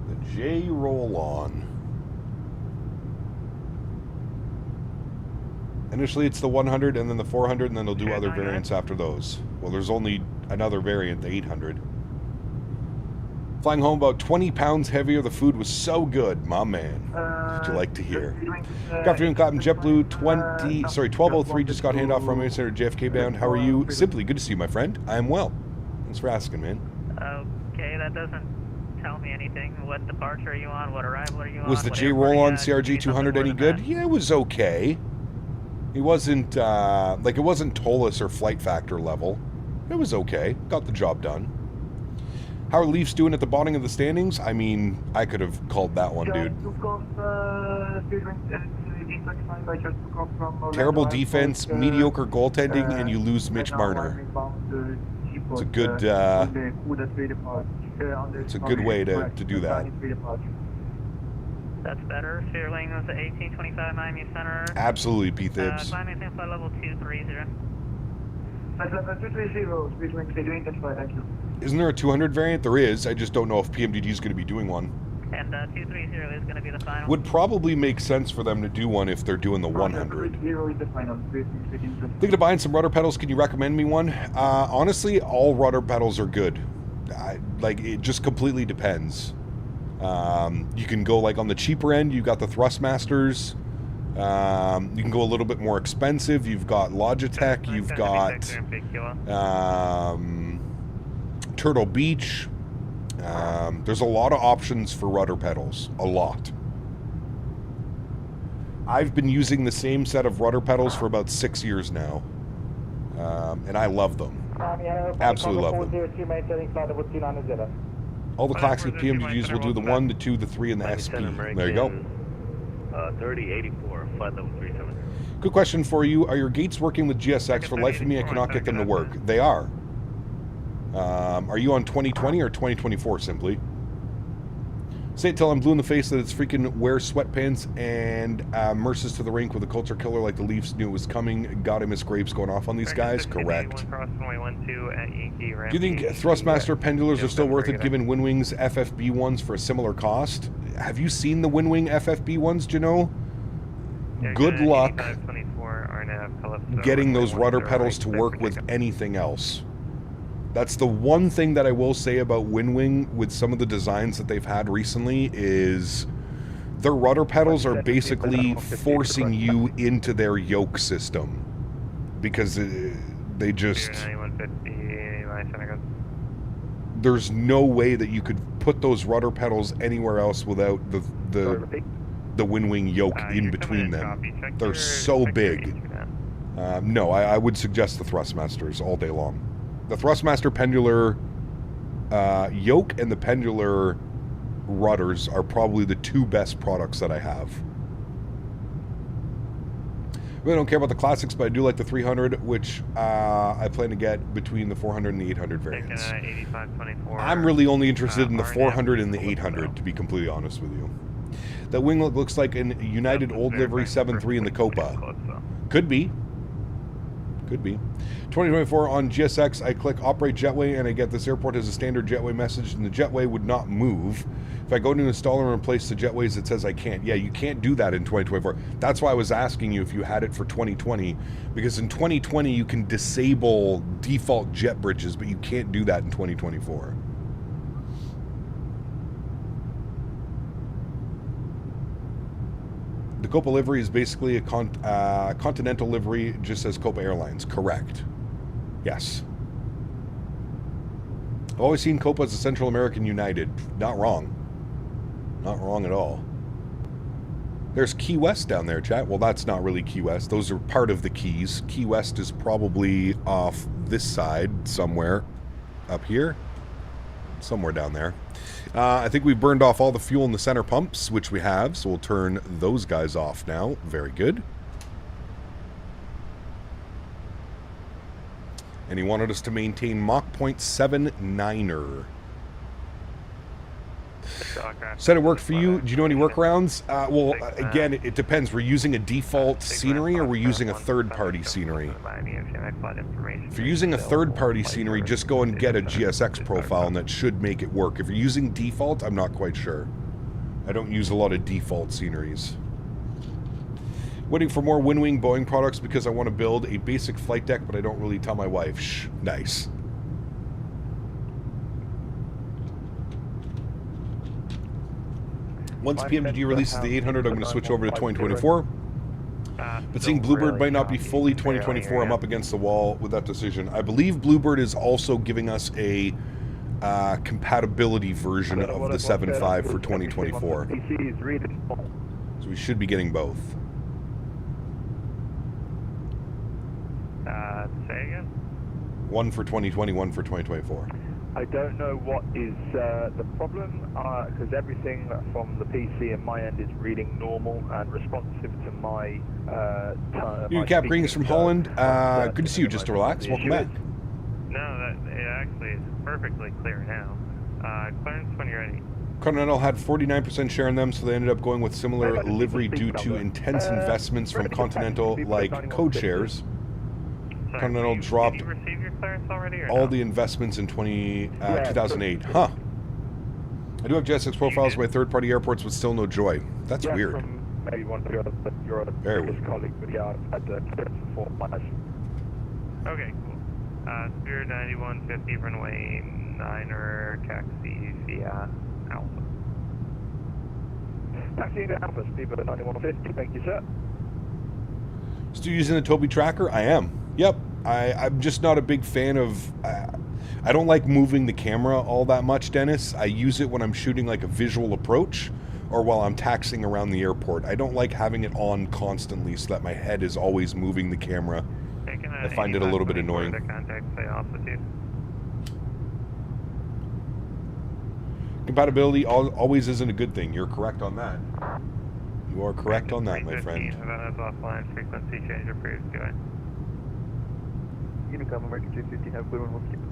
The J Roll-On. Initially it's the 100 and then the 400 and then they'll do other variants after those. Well, there's only another variant, the 800. Flying home about 20 pounds heavier. The food was so good, my man. What'd you like to hear? Good afternoon, Captain JetBlue 1203 just got handoff from Center JFK bound. How are you? Simply good to see you, my friend. I am well. Thanks for asking, man. Okay, that doesn't tell me anything. What departure are you on? What arrival are you on? Was the J Roll-On CRJ 200 any good? Yeah, it was okay. It wasn't, like, it wasn't Tollus or Flight Factor level. It was okay. Got the job done. How are Leafs doing at the bottom of the standings? I mean, I could have called that one, dude. Terrible defense, mediocre goaltending, and you lose Mitch Marner. It's a good, it's a good way to do that. That's better. Fearling was at 1825 Miami Center. Absolutely, P-Thibs. Climbing in flight level 230. Isn't there a 200 variant? There is. I just don't know if PMDG is going to be doing one. And 230 is going to be the final. Would probably make sense for them to do one if they're doing the 100. Thinking of buying some rudder pedals, can you recommend me one? Honestly, all rudder pedals are good. Like, it just completely depends. You can go like on the cheaper end, you've got the Thrustmasters. You can go a little bit more expensive. You've got Logitech, you've got Turtle Beach. There's a lot of options for rudder pedals. A lot. I've been using the same set of rudder pedals for about 6 years now. And I love them. Absolutely love them. All the classic PMDGs will do the 1, the 2, the 3, and the SP. There you go. 3084, flight level 37. Good question for you. Are your gates working with GSX? For the life of me, I cannot get them to work. They are. Are you on 2020 or 2024 simply? Say it till I'm blue in the face that it's freaking wear sweatpants and merces to the rink with a culture killer like the Leafs knew it was coming. Got him Miss Grapes going off on these guys? Correct. Do you think Thrustmaster pendulars are still worth it given Windwing's FFB ones for a similar cost? Have you seen the Windwing FFB ones, Jano? Good luck getting those rudder pedals to work with anything else. That's the one thing that I will say about Windwing with some of the designs that they've had recently is their rudder pedals are basically forcing you into their yoke system because they just... There's no way that you could put those rudder pedals anywhere else without the Windwing yoke in between them. They're so big. No, I would suggest the Thrustmasters all day long. The Thrustmaster pendular yoke and the pendular rudders are probably the two best products that I have. I really don't care about the classics, but I do like the 300, which I plan to get between the 400 and the 800 variants. I'm really only interested in the 400 and the 800, to be completely honest with you. That winglet looks like an United Old Livery 7.3 in the Copa. Could be. Could be. 2024 on GSX, I click Operate Jetway and I get this airport has a standard Jetway message and the Jetway would not move. If I go to install and replace the Jetways, it says I can't. Yeah, you can't do that in 2024. That's why I was asking you if you had it for 2020, because in 2020 you can disable default jet bridges, but you can't do that in 2024. The Copa livery is basically a continental livery, just says Copa Airlines. Correct. Yes. I've always seen Copa as a Central American United. Not wrong. Not wrong at all. There's Key West down there, chat. Well, that's not really Key West. Those are part of the Keys. Key West is probably off this side somewhere. Up here. Somewhere down there. I think we've burned off all the fuel in the center pumps, which we have, so we'll turn those guys off now. Very good. And he wanted us to maintain Mach 0.79er. Said it worked for you. Do you know any workarounds? Well, again, it depends. We're using a default scenery or we're using a third-party scenery. If you're using a third-party scenery, just go and get a GSX profile and that should make it work. If you're using default, I'm not quite sure. I don't use a lot of default sceneries. Waiting for more Windwing Boeing products because I want to build a basic flight deck, but I don't really tell my wife. Shh, nice. Once PMDG releases the 800, I'm going to switch over to 2024. But seeing Bluebird might not be fully 2024, I'm up against the wall with that decision. I believe Bluebird is also giving us a compatibility version of the 7.5 for 2024. So we should be getting both. Say again? One for 2020, one for 2024. I don't know what is the problem, because everything from the PC and my end is reading normal and responsive to my You Cap greetings from Holland. Good to see you, just to relax. Welcome back. No, it actually is perfectly clear now. Clarence, when you're ready. Continental had 49% share in them, so they ended up going with similar livery due to intense investments from Continental, like code shares. Continental dropped Did you receive your clearance already or all no? the investments in 2008. Huh. I do have JSX profiles with my third-party airports with still no joy. That's Yeah, weird. from maybe one of your Very previous weird. colleague, but yeah, I've had clearance for 4 miles. Okay, cool. Spirit 9150, runway 9er, taxi via Alpha. Taxi to Alpha, Spirit 9150, thank you, sir. Still using the Toby tracker? I am. Yep. I'm just not a big fan of... I don't like moving the camera all that much, Dennis. I use it when I'm shooting like a visual approach or while I'm taxiing around the airport. I don't like having it on constantly so that my head is always moving the camera. I find it a little bit annoying. Compatibility always isn't a good thing. You're correct on that. You are correct on that, my friend. Offline frequency change approved. Go ahead. Unicom American 250, have clear one.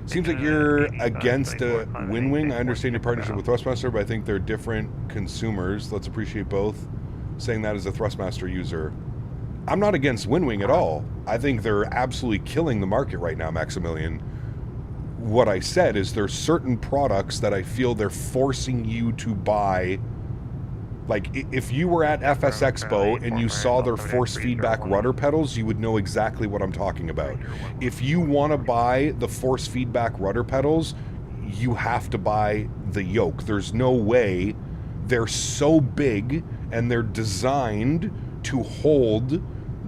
Seems like you're against a WinWing. I understand your partnership with Thrustmaster, but I think they're different consumers. Let's appreciate both. Saying that as a Thrustmaster user. I'm not against WinWing at all. I think they're absolutely killing the market right now, Maximilian. What I said is there's certain products that I feel they're forcing you to buy. Like, if you were at FS Expo and you saw their force feedback rudder pedals, you would know exactly what I'm talking about. If you want to buy the force feedback rudder pedals, you have to buy the yoke. There's no way. They're so big and they're designed to hold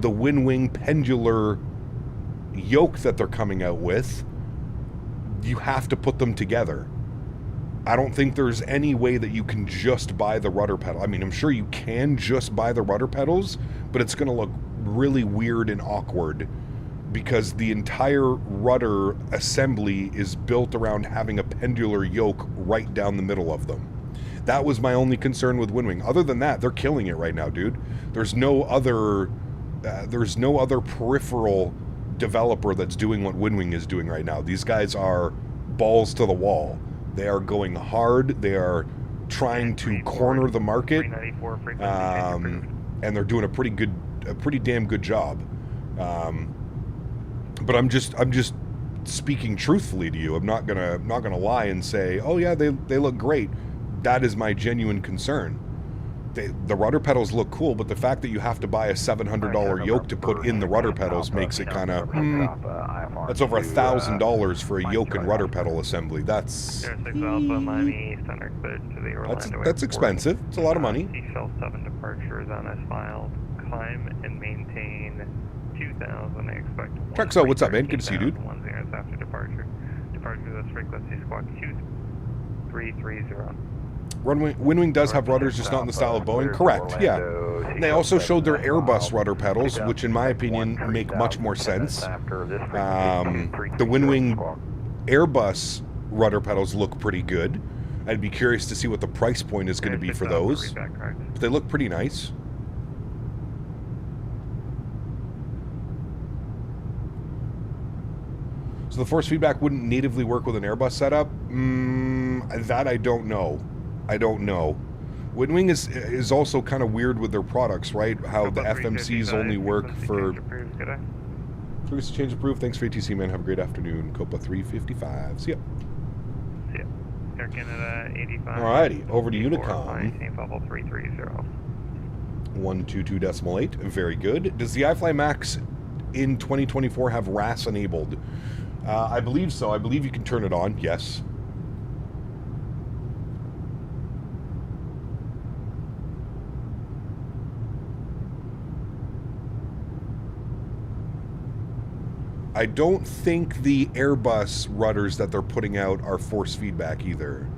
the WinWing pendular yoke that they're coming out with. You have to put them together. I don't think there's any way that you can just buy the rudder pedal. I mean, I'm sure you can just buy the rudder pedals, but it's going to look really weird and awkward because the entire rudder assembly is built around having a pendular yoke right down the middle of them. That was my only concern with WinWing. Other than that, they're killing it right now, dude. There's no other peripheral developer that's doing what WinWing is doing right now. These guys are balls to the wall. They are going hard. They are trying to corner the market, and they're doing a pretty damn good job. But I'm just speaking truthfully to you. I'm not gonna lie and say, oh yeah, they look great. That is my genuine concern. The rudder pedals look cool, but the fact that you have to buy a $700 yoke to put in the rudder pedals makes it kind of that's over $1,000 for a yoke and rudder pedal assembly. That's expensive. It's a lot of money. Shell 7 departures on as filed. Climb and maintain 2,000. I expect. Trexo, what's up, man? Good to see you, dude. 10 after departure. Departure that's frequency squawk 2330. WinWing does have rudders, just not in the style of Boeing. Correct, yeah. And they also showed their Airbus rudder pedals, which in my opinion make much more sense. The WinWing Airbus rudder pedals look pretty good. I'd be curious to see what the price point is going to be for those. But they look pretty nice. So the force feedback wouldn't natively work with an Airbus setup? That I don't know. I don't know. WinWing is also kind of weird with their products, right? How the FMCs only work for... Frequency change approved. Thanks for ATC, man. Have a great afternoon. Copa 355. See ya. See ya. Air Canada 85. Alrighty, over to Unicom. Same bubble 330. 122.8. Very good. Does the iFly Max in 2024 have RAS enabled? I believe so. I believe you can turn it on. Yes. I don't think the Airbus rudders that they're putting out are force feedback either.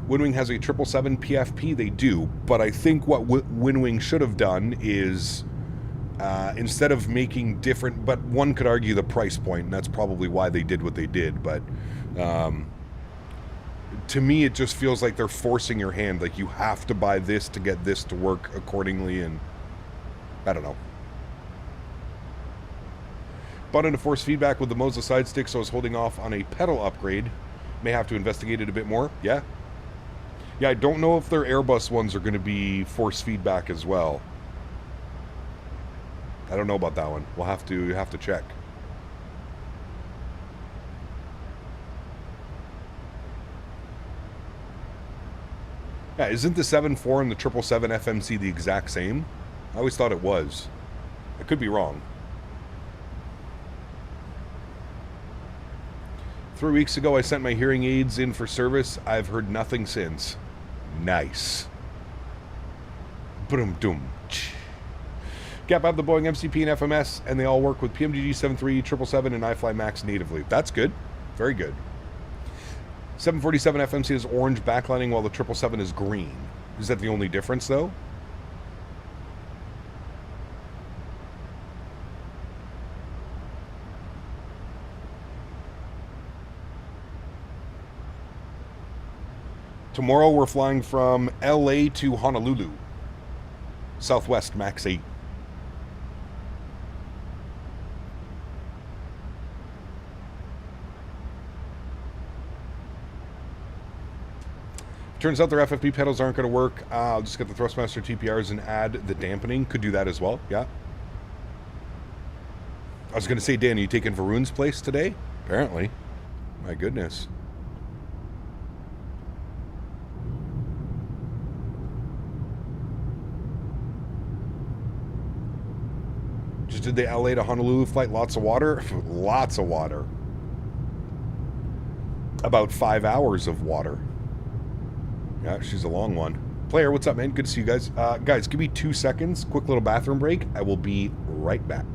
WinWing has a 777 PFP, they do, but I think what WinWing should have done is, instead of making different, but one could argue the price point, and that's probably why they did what they did, but to me it just feels like they're forcing your hand, like you have to buy this to get this to work accordingly, and I don't know. Bought into force feedback with the Moza side stick, so I was holding off on a pedal upgrade. May have to investigate it a bit more. Yeah. Yeah, I don't know if their Airbus ones are going to be force feedback as well. I don't know about that one. We'll have to check. Yeah, isn't the 7.4 and the 777 FMC the exact same? I always thought it was. I could be wrong. 3 weeks ago, I sent my hearing aids in for service. I've heard nothing since. Nice. Boom-doom. Gap out the Boeing MCP and FMS, and they all work with PMDG 73, 777, and iFly MAX natively. That's good. Very good. 747 FMC is orange backlining while the 777 is green. Is that the only difference, though? Tomorrow we're flying from LA to Honolulu. Southwest MAX8. Turns out their FFP pedals aren't going to work. I'll just get the Thrustmaster TPRs and add the dampening. Could do that as well, yeah. I was going to say, Dan, are you taking Varun's place today? Apparently. My goodness. Just did the LA to Honolulu flight. Lots of water? Lots of water. About 5 hours of water. Yeah, she's a long one. Player, what's up, man? Good to see you guys. Guys, give me 2 seconds. Quick little bathroom break. I will be right back.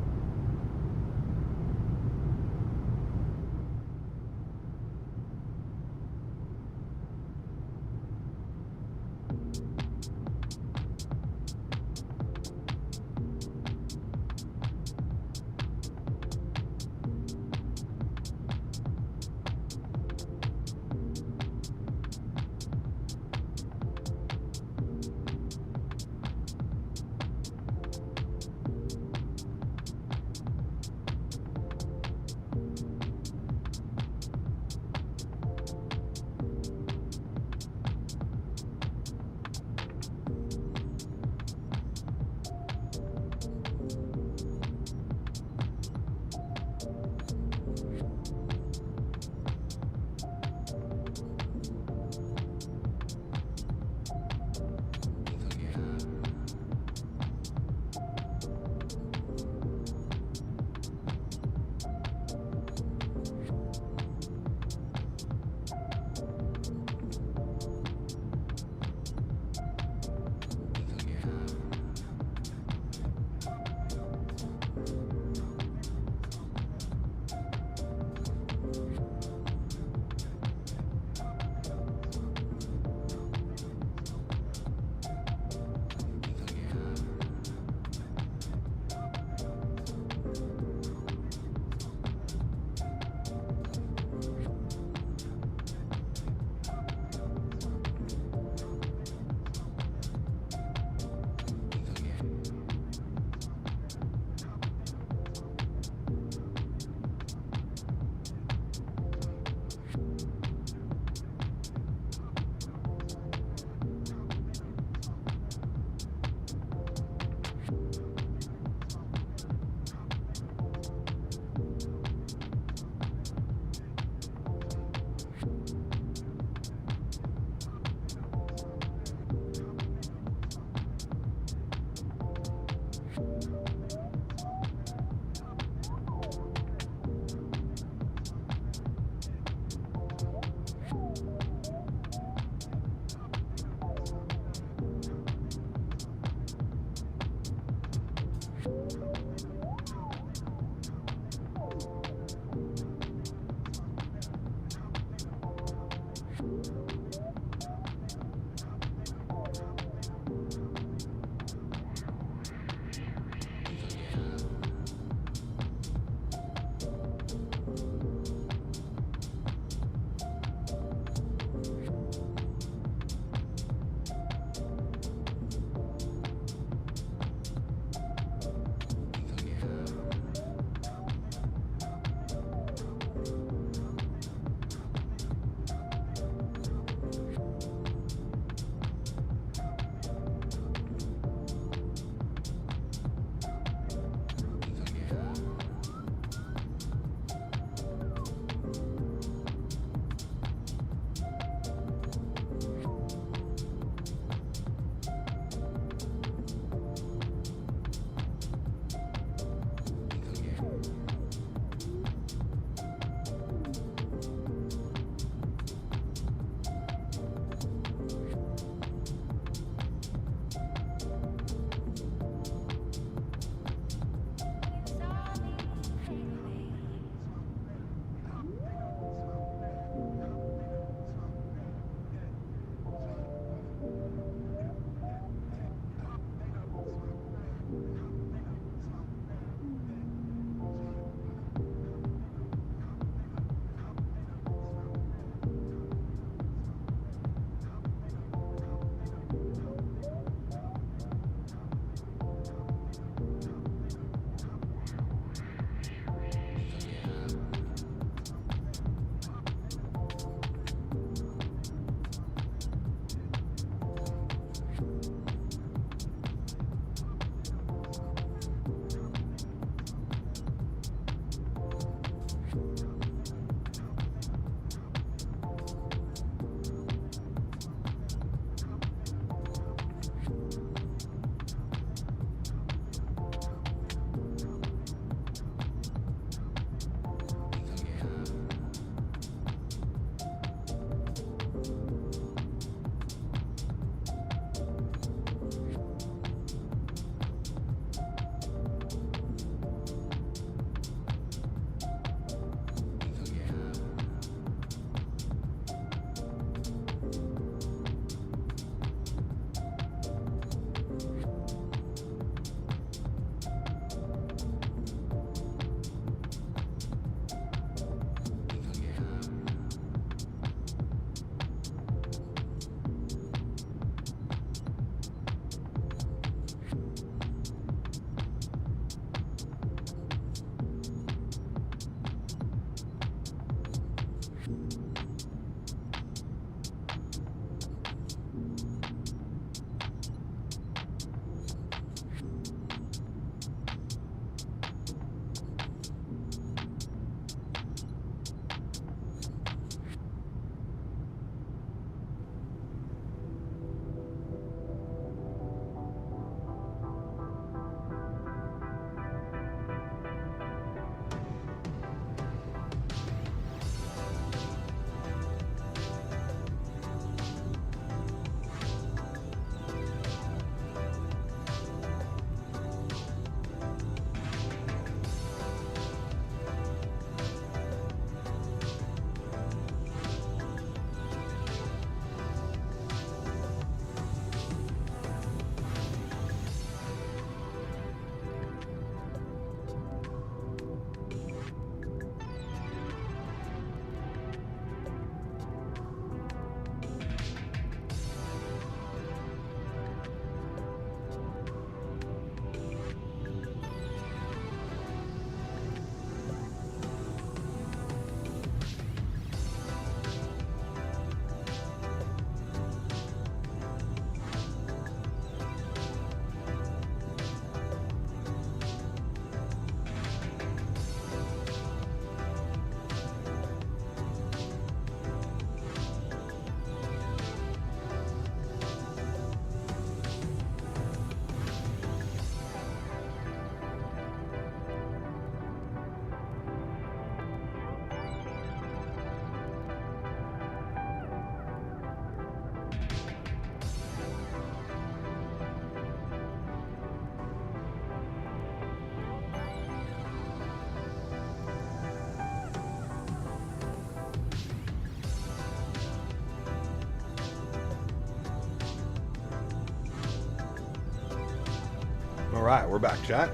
All right, we're back, chat.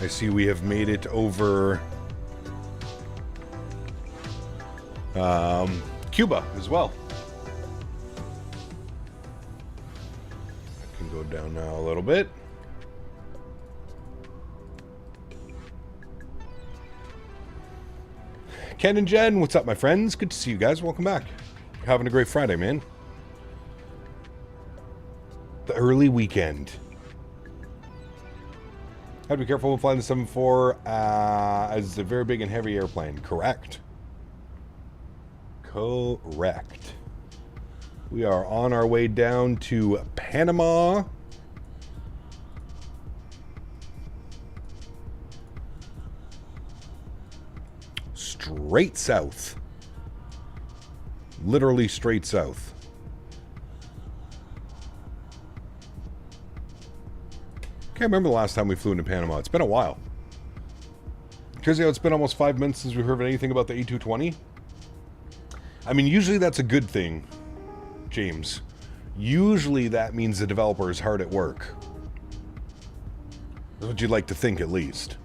I see we have made it over Cuba as well. I can go down now a little bit. Ken and Jen, what's up, my friends? Good to see you guys. Welcome back. Having a great Friday, man. The early weekend. Have to be careful when flying the 747 as a very big and heavy airplane. Correct. Correct. We are on our way down to Panama. Straight south. Literally straight south. Can't remember the last time we flew into Panama. It's been a while. Because, you know, it's been almost 5 months since we've heard anything about the A220. I mean, usually that's a good thing, James. Usually that means the developer is hard at work. That's what you'd like to think, at least.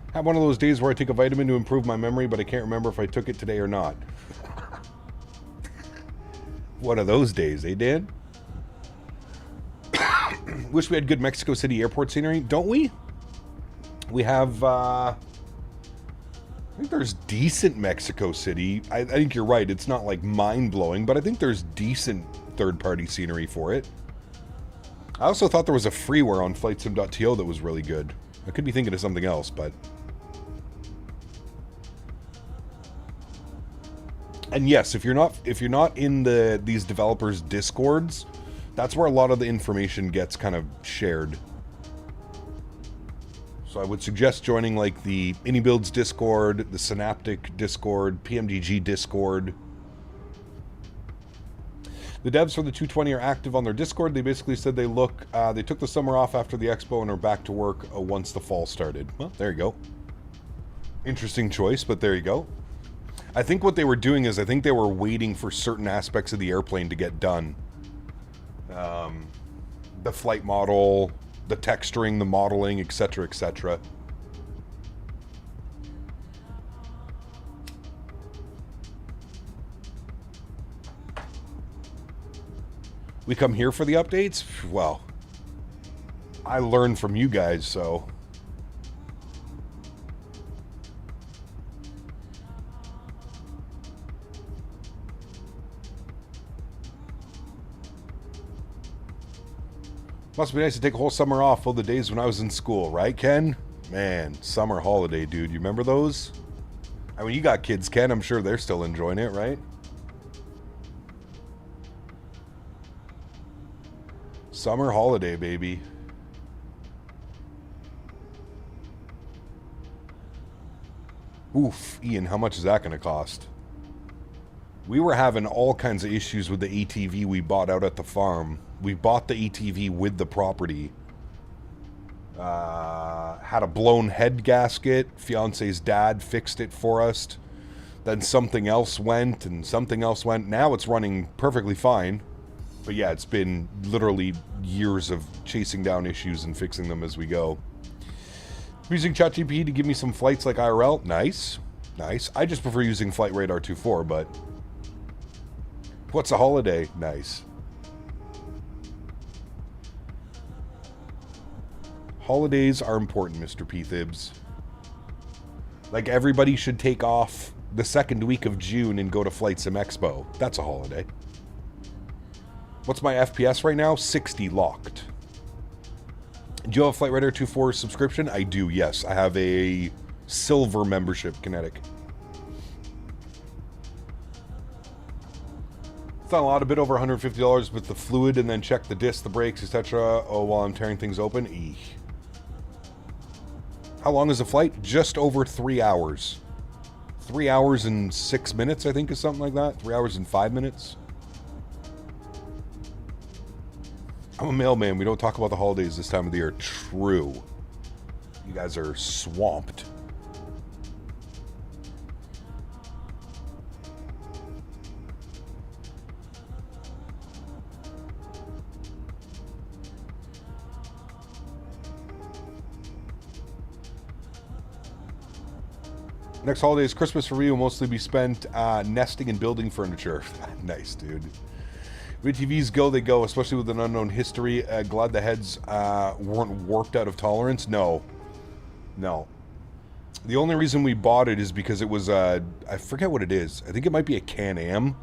I have one of those days where I take a vitamin to improve my memory, but I can't remember if I took it today or not. One of those days, eh, Dan? Wish we had good Mexico City airport scenery, don't we? We have, I think there's decent Mexico City. I think you're right, it's not like mind-blowing, but I think there's decent third-party scenery for it. I also thought there was a freeware on FlightSim.to that was really good. I could be thinking of something else, but... And yes, if you're not in these developers' discords, that's where a lot of the information gets kind of shared. So I would suggest joining like the AnyBuilds Discord, the Synaptic Discord, PMDG Discord. The devs for the 220 are active on their Discord. They basically said they took the summer off after the expo and are back to work once the fall started. Well, there you go. Interesting choice, but there you go. I think what they were doing is I think they were waiting for certain aspects of the airplane to get done. The flight model, the texturing, the modeling, etc., etc. We come here for the updates? Well, I learn from you guys, so... Must be nice to take a whole summer off for the days when I was in school, right, Ken? Man, summer holiday, dude. You remember those? I mean, you got kids, Ken. I'm sure they're still enjoying it, right? Summer holiday, baby. Oof, Ian, how much is that going to cost? We were having all kinds of issues with the ATV we bought out at the farm. We bought the ATV with the property. Had a blown head gasket. Fiance's dad fixed it for us. Then something else went, and something else went. Now it's running perfectly fine. But yeah, it's been literally years of chasing down issues and fixing them as we go. I'm using ChatGPT to give me some flights like IRL. Nice. Nice. I just prefer using Flight Radar 2.4, but... What's a holiday? Nice. Holidays are important, Mr. P-Thibs. Like, everybody should take off the second week of June and go to Flight Sim Expo. That's a holiday. What's my FPS right now? 60 locked. Do you have a Flight Radar 2.4 subscription? I do, yes. I have a silver membership, Kinetic. It's not a lot, a bit over $150 with the fluid, and then check the disc, the brakes, etc. Oh, while I'm tearing things open. Eesh. How long is the flight? Just over 3 hours. 3 hours and 6 minutes, I think, is something like that. 3 hours and 5 minutes. I'm a mailman. We don't talk about the holidays this time of the year. True. You guys are swamped. Next holiday is Christmas for me. Will mostly be spent nesting and building furniture. Nice, dude. VTVs go, they go, especially with an unknown history. Glad the heads weren't warped out of tolerance. No. No. The only reason we bought it is because it was, I forget what it is. I think it might be a Can-Am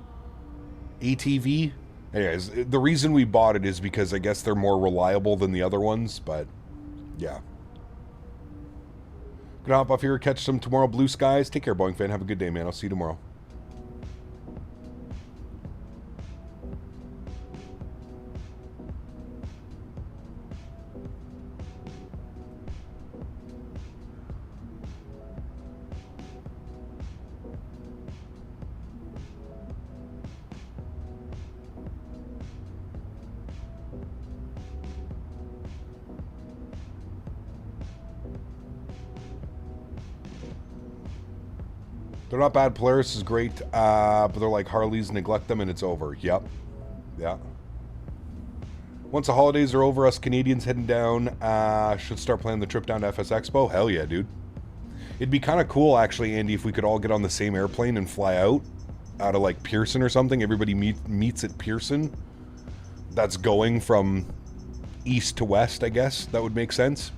ATV. Anyways, the reason we bought it is because I guess they're more reliable than the other ones, but yeah. Gonna hop off here, catch some tomorrow blue skies. Take care, Boeing fan. Have a good day, man. I'll see you tomorrow. They're not bad. Polaris is great, but they're like Harleys, neglect them and it's over. Yep. Yeah. Once the holidays are over, us Canadians heading down, should start planning the trip down to FS Expo. Hell yeah, dude. It'd be kind of cool, actually, Andy, if we could all get on the same airplane and fly out of, like, Pearson or something. Everybody meets at Pearson. That's going from east to west, I guess. That would make sense.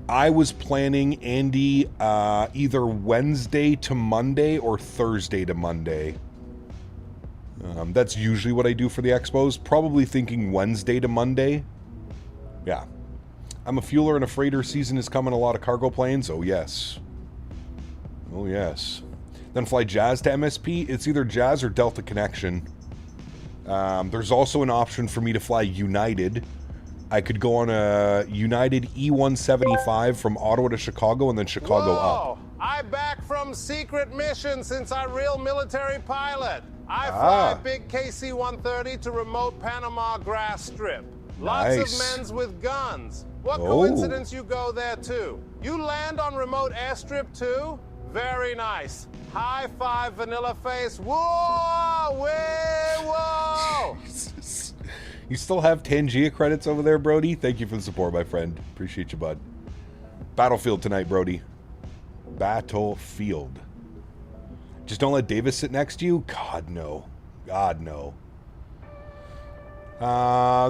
I was planning, Andy, either Wednesday to Monday or Thursday to Monday. That's usually what I do for the expos. Probably thinking Wednesday to Monday. Yeah. I'm a fueler and a freighter. Season is coming. A lot of cargo planes. Oh, yes. Oh, yes. Then fly Jazz to MSP. It's either Jazz or Delta Connection. There's also an option for me to fly United. I could go on a United E175 from Ottawa to Chicago and then Chicago up. I back from secret mission since I'm real military pilot. I fly big KC-130 to remote Panama grass strip. Lots of men's with guns. What coincidence you go there too? You land on remote airstrip too? Very nice. High five, vanilla face. Whoa! Way, whoa! You still have Tangia credits over there, Brody? Thank you for the support, my friend. Appreciate you, bud. Battlefield tonight, Brody. Battlefield. Just don't let Davis sit next to you? God, no. God, no.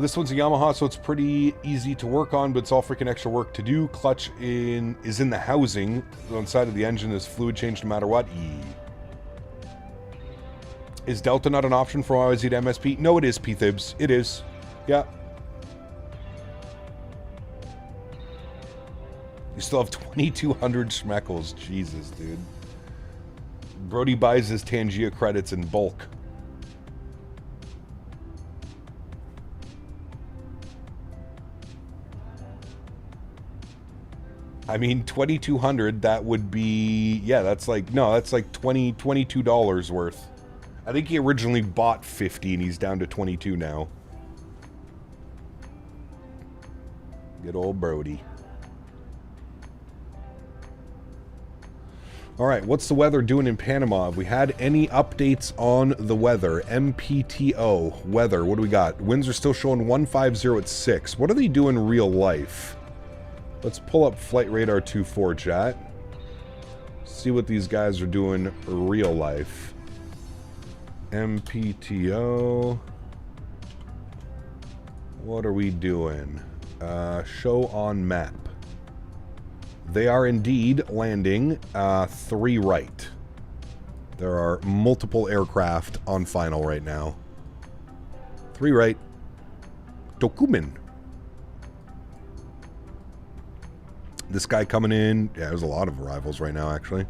This one's a Yamaha, so it's pretty easy to work on, but it's all freaking extra work to do. Clutch is in the housing. On the side of the engine is fluid change no matter what. Is Delta not an option for YYZ to MSP? No, it is, P-Thibs. It is. Yeah. You still have 2,200 schmeckles. Jesus, dude. Brody buys his Tangia credits in bulk. I mean, 2,200, that would be... Yeah, that's like... No, that's like $22 worth. I think he originally bought 50 and he's down to 22 now. Good old Brody. Alright, what's the weather doing in Panama? Have we had any updates on the weather? MPTO, weather, what do we got? Winds are still showing 150 at 6. What are they doing in real life? Let's pull up Flight Radar 24, chat. See what these guys are doing real life. MPTO. What are we doing? Show on map. They are indeed landing 3 right. There are multiple aircraft on final right now. 3 right. Dokumen. This guy coming in. Yeah, there's a lot of arrivals right now, actually.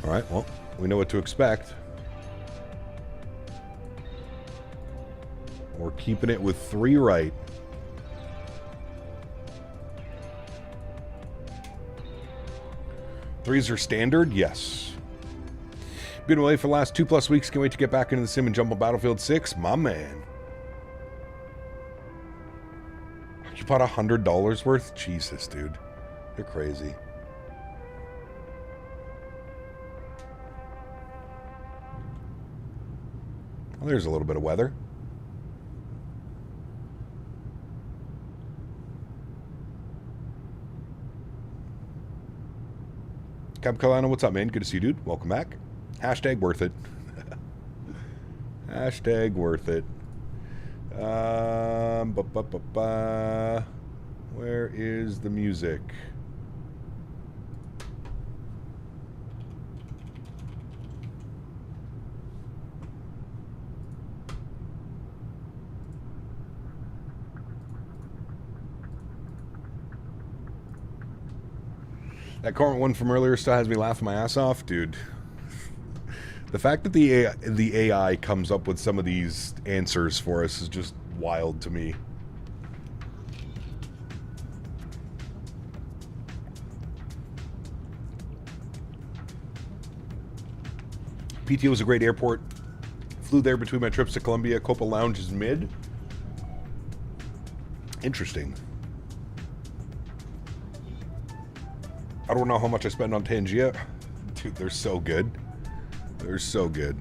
Alright, well, we know what to expect. We're keeping it with 3 right. Threes are standard? Yes. Been away for the last 2+ weeks. Can't wait to get back into the sim and jump on Battlefield 6. My man. You bought $100 worth? Jesus, dude. You're crazy. Well, there's a little bit of weather. Cap Carolina, what's up, man? Good to see you, dude. Welcome back. Hashtag worth it. Hashtag worth it. Where is the music? That current one from earlier still has me laughing my ass off, dude. The fact that the AI comes up with some of these answers for us is just wild to me. PTO is a great airport. Flew there between my trips to Colombia. Copa Lounge is mid. Interesting. I don't know how much I spend on Tangia. Dude, they're so good. They're so good.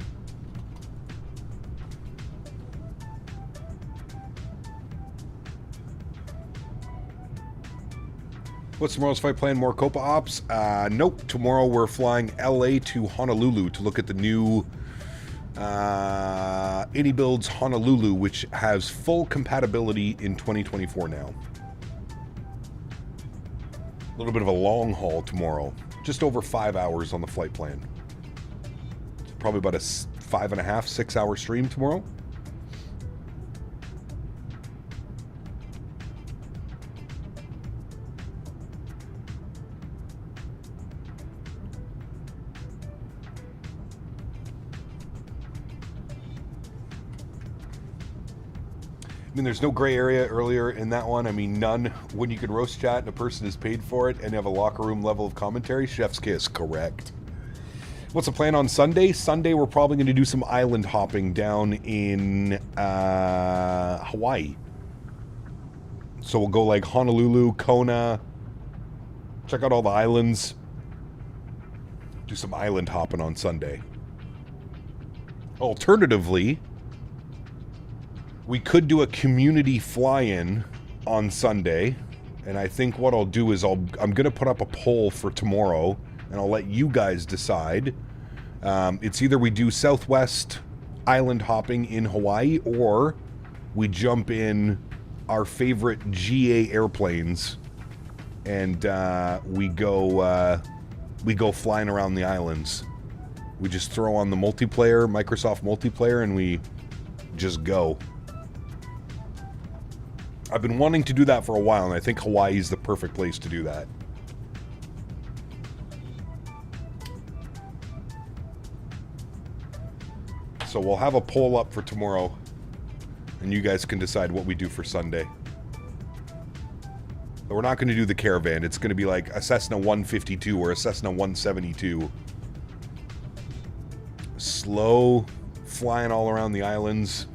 What's tomorrow's flight plan? More Copa ops? Nope. Tomorrow we're flying LA to Honolulu to look at the new AnyBuilds Honolulu, which has full compatibility in 2024 now. A little bit of a long haul tomorrow. Just over 5 hours on the flight plan. Probably about a 5.5, 6 hour stream tomorrow. I mean, there's no gray area earlier in that one. I mean, none. When you can roast chat and a person is paid for it and have a locker room level of commentary, chef's kiss, correct. What's the plan on Sunday? Sunday, we're probably going to do some island hopping down in Hawaii. So we'll go like Honolulu, Kona, check out all the islands, do some island hopping on Sunday. Alternatively, we could do a community fly-in on Sunday, and I think what I'll do is I'm going to put up a poll for tomorrow, and I'll let you guys decide. It's either we do Southwest island hopping in Hawaii, or we jump in our favorite GA airplanes, and we go flying around the islands. We just throw on the multiplayer, Microsoft multiplayer, and we just go. I've been wanting to do that for a while, and I think Hawaii is the perfect place to do that. So we'll have a poll up for tomorrow, and you guys can decide what we do for Sunday. But we're not going to do the Caravan. It's going to be like a Cessna 152 or a Cessna 172. Slow, flying all around the islands.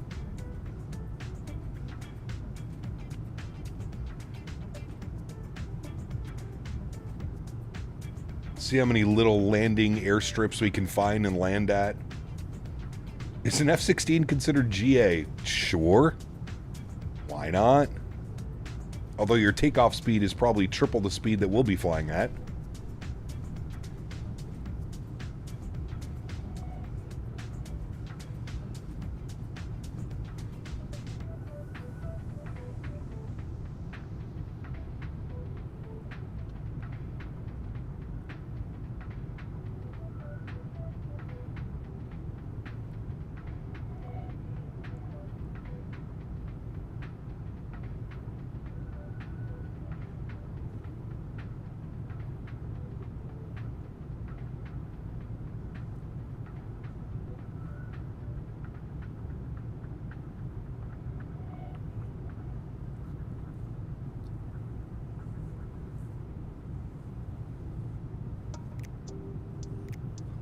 See how many little landing airstrips we can find and land at. Is an F-16 considered GA? Sure. Why not? Although your takeoff speed is probably triple the speed that we'll be flying at.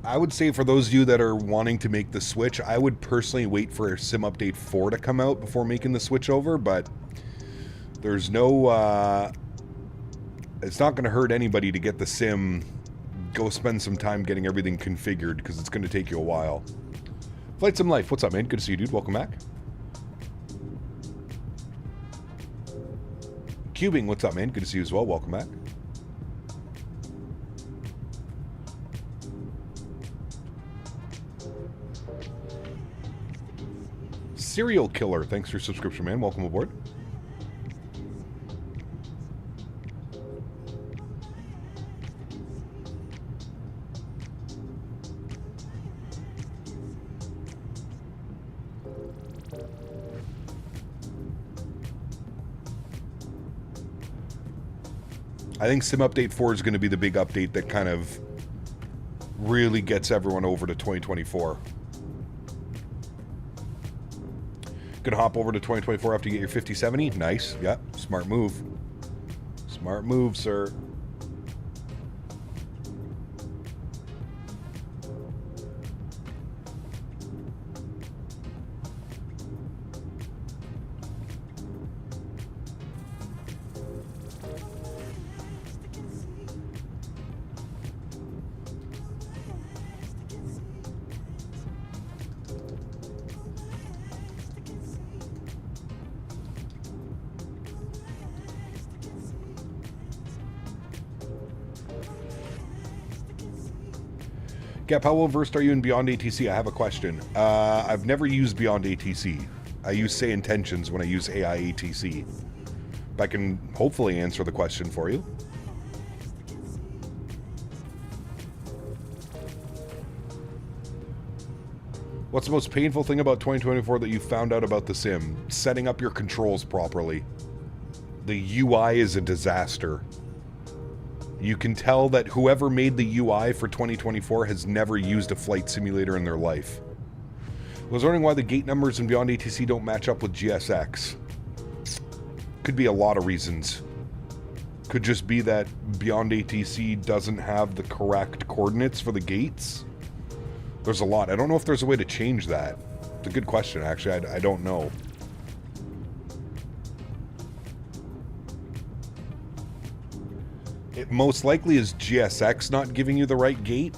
I would say for those of you that are wanting to make the switch, I would personally wait for Sim Update 4 to come out before making the switch over, but There's no, it's not going to hurt anybody to get the sim, go spend some time getting everything configured, because it's going to take you a while. Flight Sim Life, what's up, man? Good to see you, dude. Welcome back. Cubing, what's up, man? Good to see you as well. Welcome back. Serial Killer, thanks for your subscription, man. Welcome aboard. I think Sim Update 4 is going to be the big update that kind of really gets everyone over to 2024. Gonna hop over to 2024 after you get your 5070. Nice. Yep. Smart move. Smart move, sir. Gap, how well versed are you in Beyond ATC? I have a question. I've never used Beyond ATC. I use Say Intentions when I use AI ATC. But I can hopefully answer the question for you. What's the most painful thing about 2024 that you found out about the sim? Setting up your controls properly. The UI is a disaster. You can tell that whoever made the UI for 2024 has never used a flight simulator in their life. I was wondering why the gate numbers in Beyond ATC don't match up with GSX. Could be a lot of reasons. Could just be that Beyond ATC doesn't have the correct coordinates for the gates. There's a lot. I don't know if there's a way to change that. It's a good question, actually. I don't know. It most likely is GSX not giving you the right gate.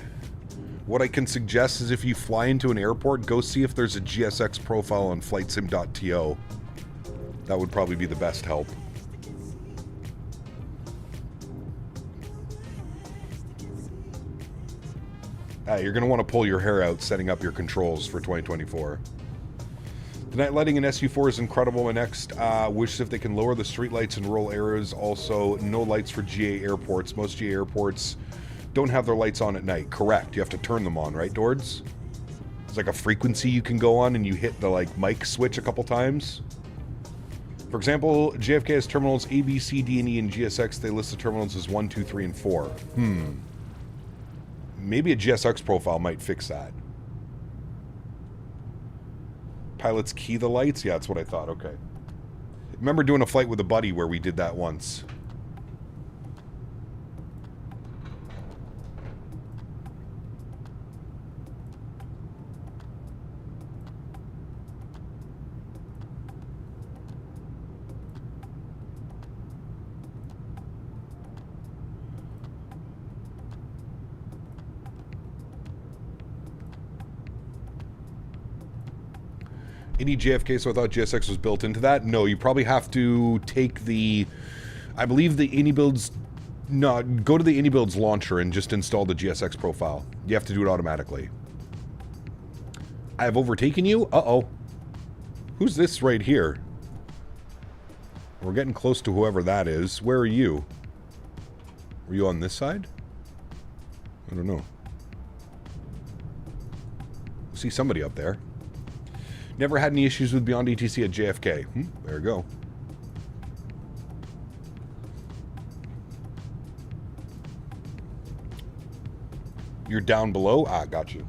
What I can suggest is if you fly into an airport, go see if there's a GSX profile on flightsim.to. That would probably be the best help. You're going to want to pull your hair out setting up your controls for 2024. The night lighting in SU4 is incredible. My next wish if they can lower the street lights in rural areas. Also, no lights for GA airports. Most GA airports don't have their lights on at night. Correct. You have to turn them on, right, Dords? It's like a frequency you can go on and you hit the mic switch a couple times. For example, JFK has terminals A, B, C, D, and E, and GSX. They list the terminals as 1, 2, 3, and 4. Maybe a GSX profile might fix that. Pilots key the lights? Yeah, that's what I thought. Okay. Remember doing a flight with a buddy where we did that once. Any JFK, so I thought GSX was built into that. No, you probably have to take the, I believe the AnyBuilds, no, go to the AnyBuilds launcher and just install the GSX profile. You have to do it automatically. I have overtaken you? Uh-oh. Who's this right here? We're getting close to whoever that is. Where are you? Were you on this side? I don't know. I see somebody up there. Never had any issues with Beyond ATC at JFK. There we go. You're down below? Ah, got you.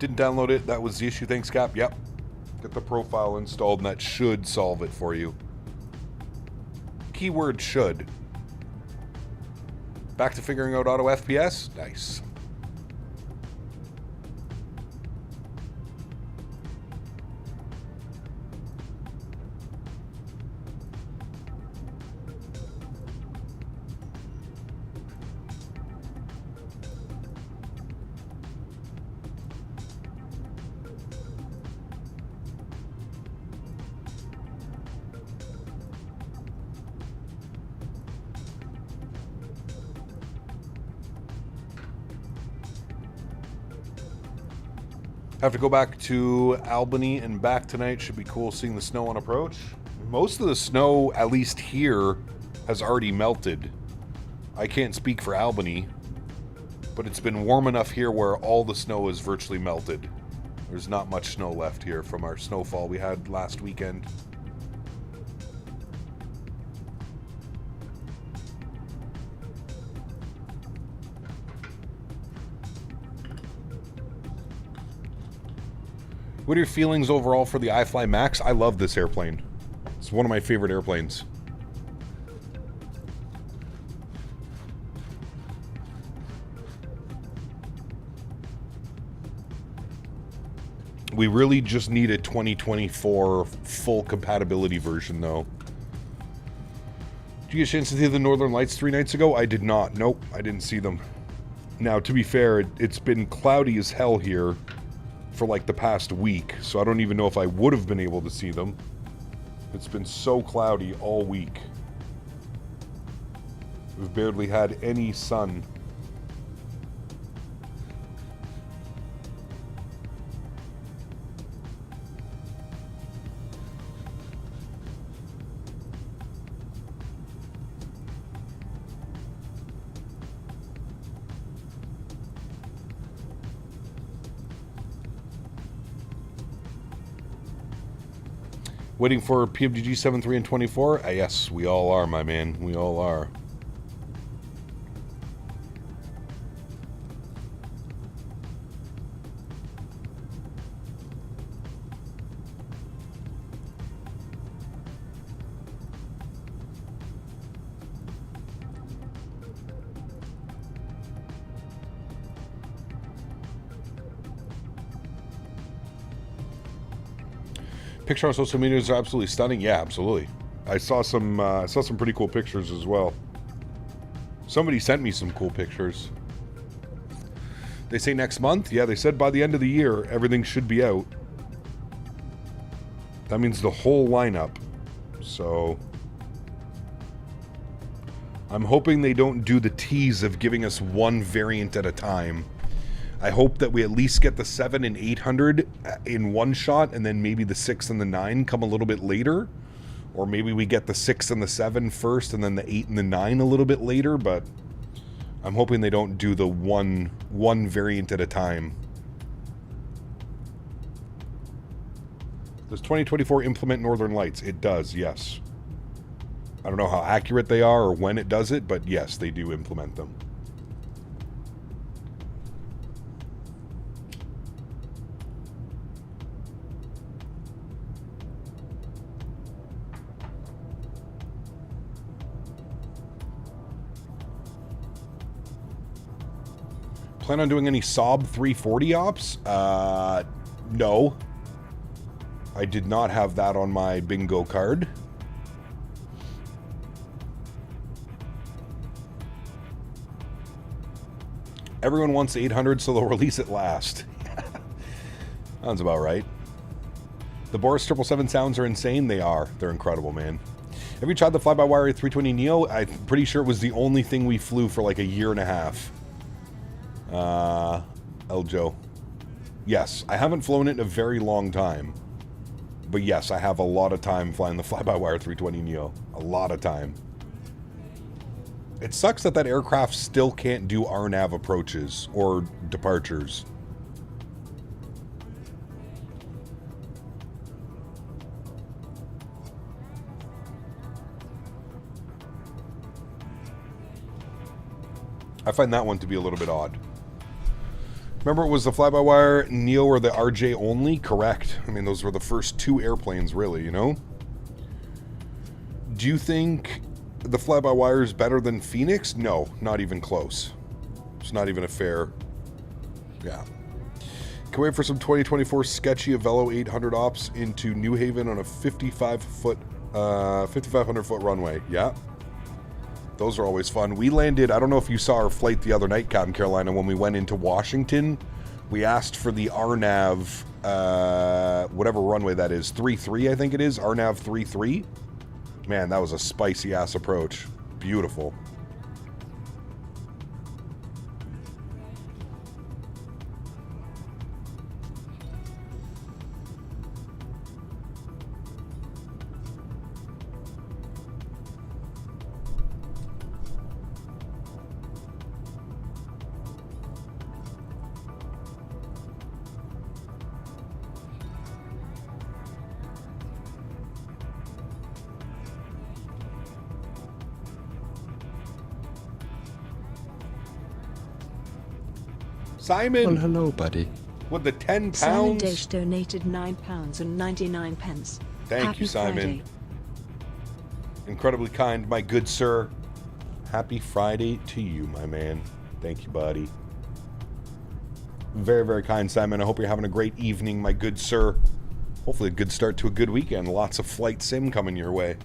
Didn't download it. That was the issue. Thanks, Cap. Yep. Get the profile installed, and that should solve it for you. Keyword should. Back to figuring out auto FPS? Nice. Have to go back to Albany and back tonight. Should be cool seeing the snow on approach. Most of the snow, at least here, has already melted. I can't speak for Albany, but it's been warm enough here where all the snow is virtually melted. There's not much snow left here from our snowfall we had last weekend. What are your feelings overall for the iFly MAX? I love this airplane. It's one of my favorite airplanes. We really just need a 2024 full compatibility version, though. Did you get a chance to see the Northern Lights 3 nights ago? I did not. Nope, I didn't see them. Now, to be fair, it's been cloudy as hell here for like the past week, so I don't even know if I would have been able to see them. It's been so cloudy all week. We've barely had any sun. Waiting for PFDG 73 and 24? Yes, we all are, my man. We all are. Picture on social media is absolutely stunning. Yeah, absolutely. I saw some pretty cool pictures as well. Somebody sent me some cool pictures. They say next month. Yeah, they said by the end of the year everything should be out. That means the whole lineup. So I'm hoping they don't do the tease of giving us one variant at a time. I hope that we at least get the 7 and 800 in one shot, and then maybe the 6 and the 9 come a little bit later. Or maybe we get the 6 and the 7 first, and then the 8 and the 9 a little bit later, but I'm hoping they don't do the one variant at a time. Does 2024 implement Northern Lights? It does, yes. I don't know how accurate they are or when it does it, but yes, they do implement them. Plan on doing any Saab 340 ops? No. I did not have that on my bingo card. Everyone wants 800, so they'll release it last. Sounds about right. The Boris 777 sounds are insane. They are. They're incredible, man. Have you tried the fly-by-wire 320 Neo? I'm pretty sure it was the only thing we flew for like a year and a half. Eljo. Yes, I haven't flown it in a very long time. But yes, I have a lot of time flying the fly-by-wire 320 Neo. A lot of time. It sucks that that aircraft still can't do RNAV approaches or departures. I find that one to be a little bit odd. Remember it was the fly-by-wire, Neo, or the RJ only? Correct. I mean, those were the first 2 airplanes, really, you know? Do you think the fly-by-wire is better than Phoenix? No, not even close. It's not even a fair... Yeah. Can wait for some 2024 sketchy Avelo 800 ops into New Haven on a 5,500-foot runway. Yeah. Those are always fun. We landed, I don't know if you saw our flight the other night, Captain Carolina, when we went into Washington. We asked for the RNAV, whatever runway that is, 33, I think it is, RNAV 33. Man, that was a spicy-ass approach. Beautiful. Simon! Well, hello, buddy. With the 10 pounds? Simon Dash donated £9.99. Thank Happy you, Simon. Friday. Incredibly kind, my good sir. Happy Friday to you, my man. Thank you, buddy. Very, very kind, Simon. I hope you're having a great evening, my good sir. Hopefully a good start to a good weekend. Lots of flight sim coming your way.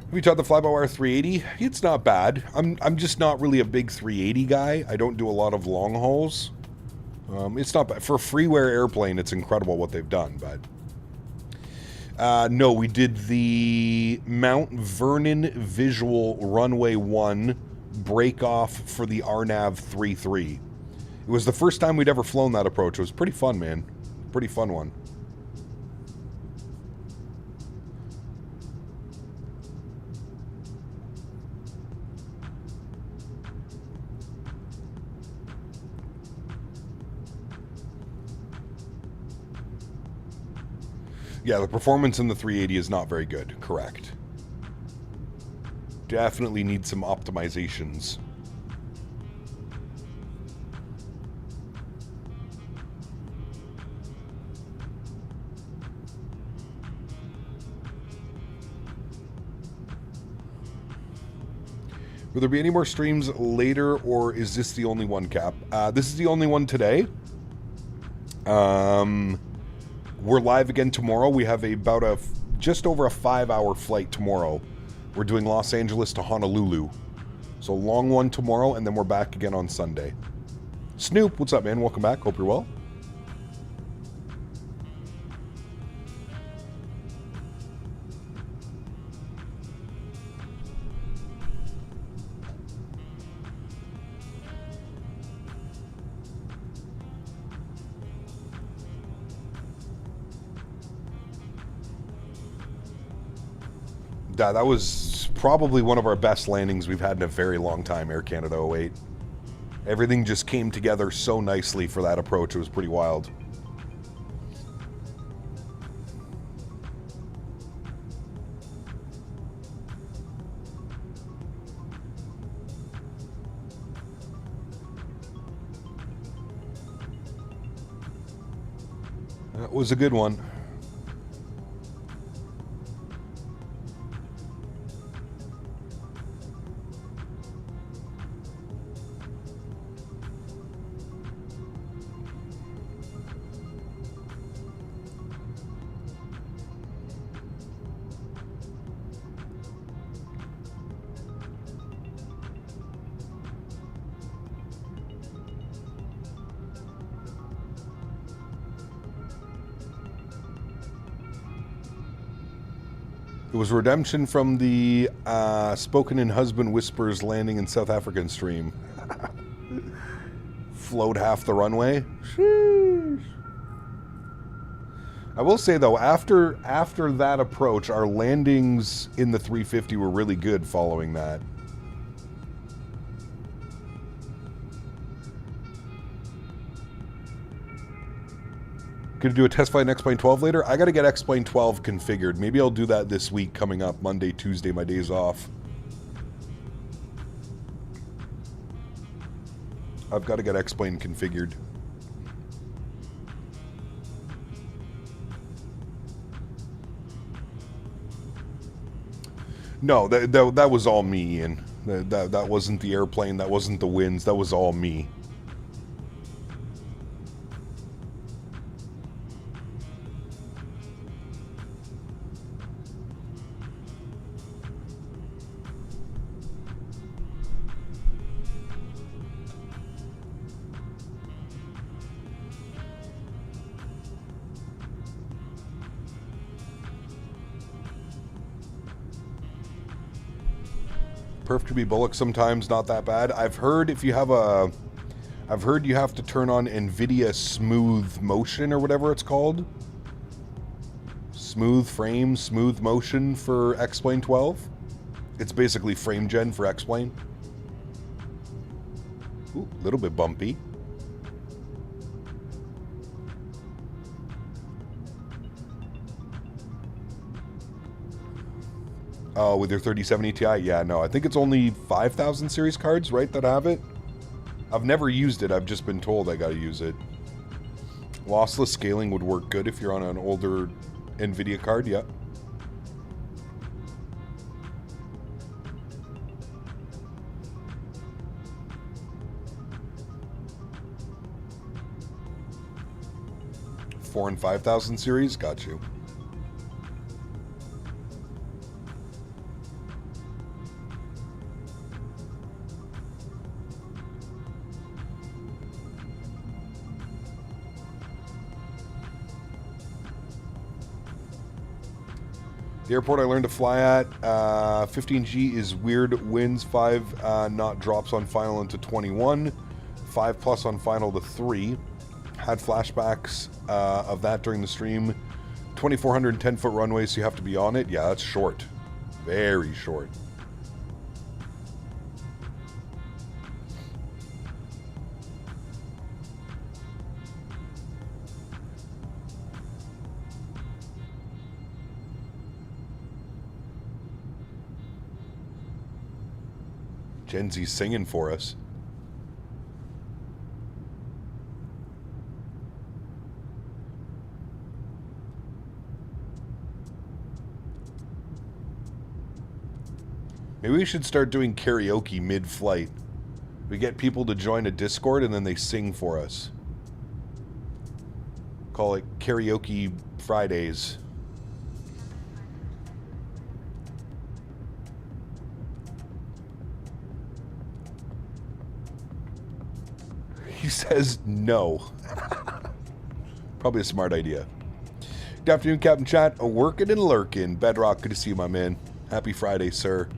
Have you taught the fly-by-wire 380? It's not bad. I'm just not really a big 380 guy. I don't do a lot of long hauls. It's not bad. For a freeware airplane, it's incredible what they've done, but... no, we did the Mount Vernon Visual Runway 1 break-off for the RNAV 33. It was the first time we'd ever flown that approach. It was pretty fun, man. Pretty fun one. Yeah, the performance in the 380 is not very good. Correct. Definitely need some optimizations. Will there be any more streams later, or is this the only one, Cap? This is the only one today. We're live again tomorrow. We have just over a 5-hour flight tomorrow. We're doing Los Angeles to Honolulu. So long one tomorrow, and then we're back again on Sunday. Snoop, what's up, man? Welcome back. Hope you're well. That was probably one of our best landings we've had in a very long time, Air Canada 08. Everything just came together so nicely for that approach. It was pretty wild. That was a good one. It was redemption from the Spoken in Husband Whispers landing in South African stream. Flowed half the runway. Sheesh. I will say though, after that approach, our landings in the 350 were really good following that. Gonna do a test flight in X-Plane 12 later? I gotta get X-Plane 12 configured. Maybe I'll do that this week coming up. Monday, Tuesday, my days off. I've got to get X-Plane configured. No, that was all me, Ian. That wasn't the airplane, that wasn't the winds, that was all me. Perf to be bullock sometimes, not that bad. I've heard if you have a... I've heard you have to turn on NVIDIA Smooth Motion or whatever it's called. Smooth Frame, Smooth Motion for X-Plane 12. It's basically frame gen for X-Plane. Ooh, a little bit bumpy. Oh, with your 3070 Ti? Yeah, no, I think it's only 5000 series cards, right, that have it? I've never used it, I've just been told I gotta use it. Lossless scaling would work good if you're on an older NVIDIA card, yeah. $4,000 and $5,000 series, got you. The airport I learned to fly at, 15G is weird, winds 5 knot drops on final into 21, 5 plus on final to 3. Had flashbacks of that during the stream. 2,410 foot runway, so you have to be on it. Yeah, that's short. Very short. Gen Z's singing for us. Maybe we should start doing karaoke mid-flight. We get people to join a Discord and then they sing for us. Call it Karaoke Fridays. He says no. Probably a smart idea. Good afternoon, Captain Chat. A working and lurking. Bedrock, good to see you, my man. Happy Friday, sir.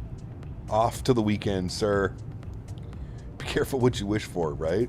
Off to the weekend, sir. Be careful what you wish for, right?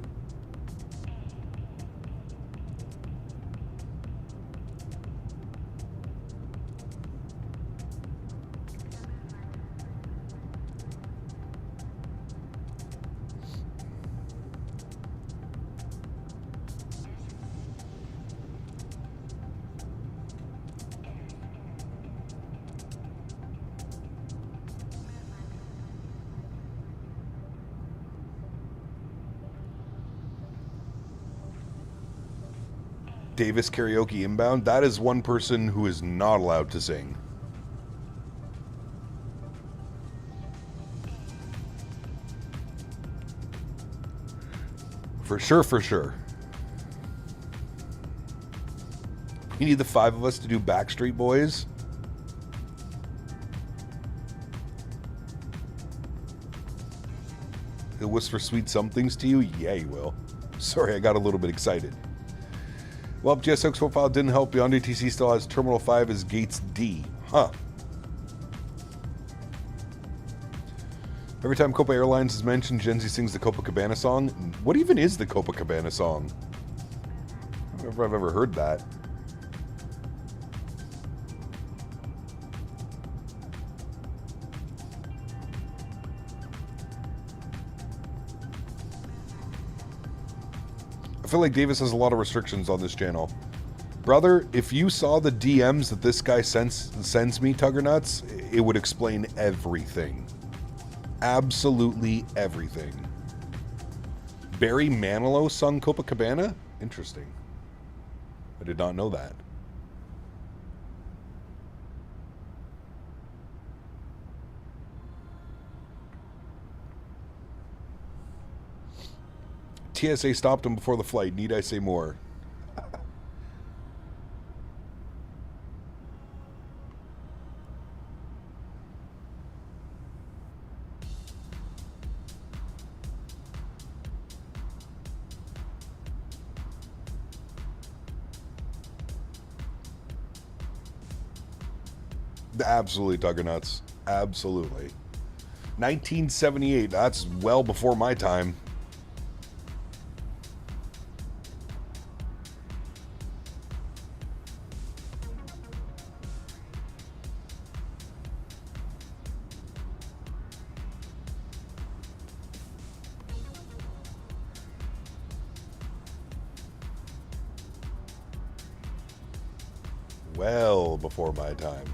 Davis karaoke inbound. That is one person who is not allowed to sing. For sure, for sure. You need the 5 of us to do Backstreet Boys. He'll whisper sweet somethings to you? Yeah, he will. Sorry, I got a little bit excited. Well, GSX profile didn't help. Beyond ATC still has Terminal 5 as Gates D. Huh. Every time Copa Airlines is mentioned, Gen Z sings the Copacabana song. What even is the Copacabana song? I don't know if I've ever heard that. I feel like Davis has a lot of restrictions on this channel. Brother, if you saw the DMs that this guy sends me, Tuggernuts, it would explain everything. Absolutely everything. Barry Manilow sung Copacabana? Interesting. I did not know that. TSA stopped him before the flight. Need I say more? Absolutely, Duggernuts. Absolutely. 1978. That's well before my time. Well before my time.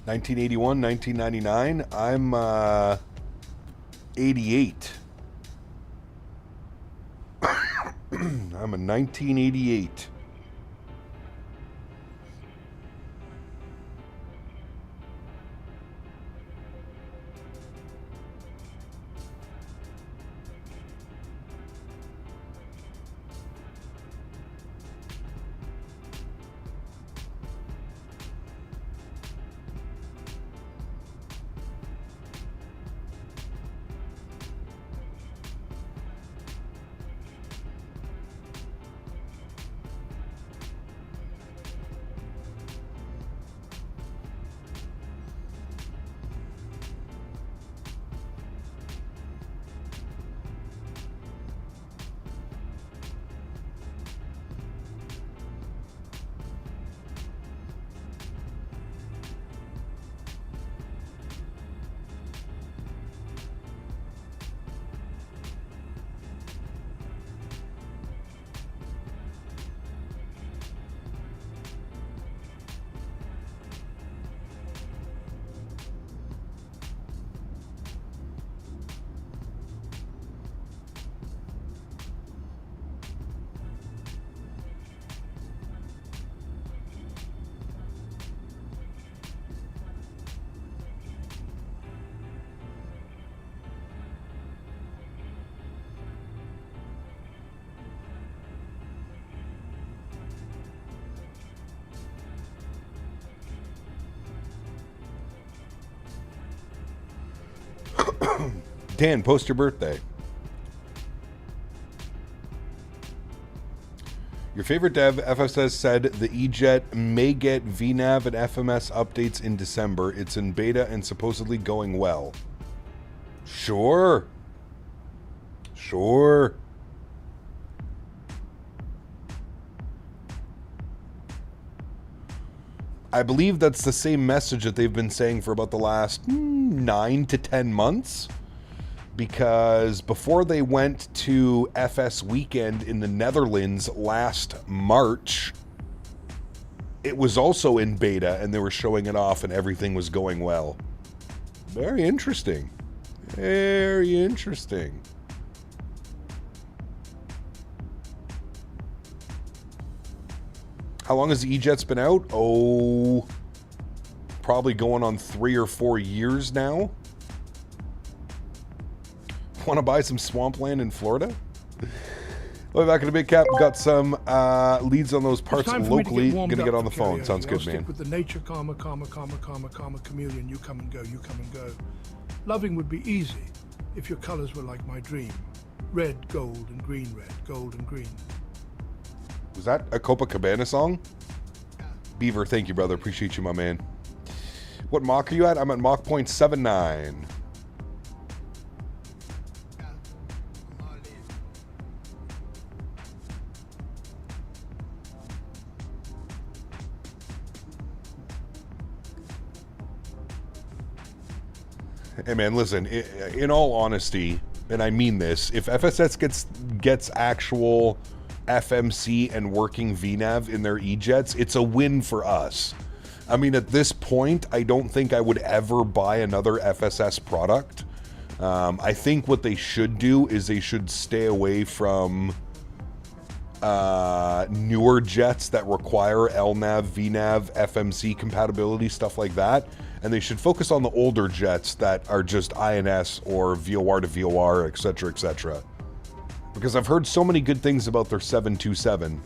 $1981, $1999. I'm 88. I'm a 1988. Dan, post your birthday. Your favorite dev, FSS, said the E-Jet may get VNAV and FMS updates in December. It's in beta and supposedly going well. Sure. Sure. I believe that's the same message that they've been saying for about the last 9 to 10 months. Because before they went to FS Weekend in the Netherlands last March, it was also in beta and they were showing it off and everything was going well. Very interesting. Very interesting. How long has the E-Jet's been out? Oh, probably going on 3 or 4 years now. Want to buy some swampland in Florida? We'll be back in a big cap. We've got some leads on those parts locally. Gonna get on the phone. Sounds good, man. With the nature, karma, chameleon. You come and go, you come and go. Loving would be easy if your colors were like my dream. Red, gold, and green. Red, gold, and green. Was that a Copacabana song? Beaver, thank you, brother. Appreciate you, my man. What Mach are you at? I'm at Mach 0.79. Hey man, listen, in all honesty, and I mean this, if FSS gets actual FMC and working VNAV in their E-Jets, it's a win for us. I mean, at this point, I don't think I would ever buy another FSS product. I think what they should do is they should stay away from newer jets that require LNAV, VNAV, FMC compatibility, stuff like that. And they should focus on the older jets that are just INS or VOR to VOR, etc., etc. Because I've heard so many good things about their 727.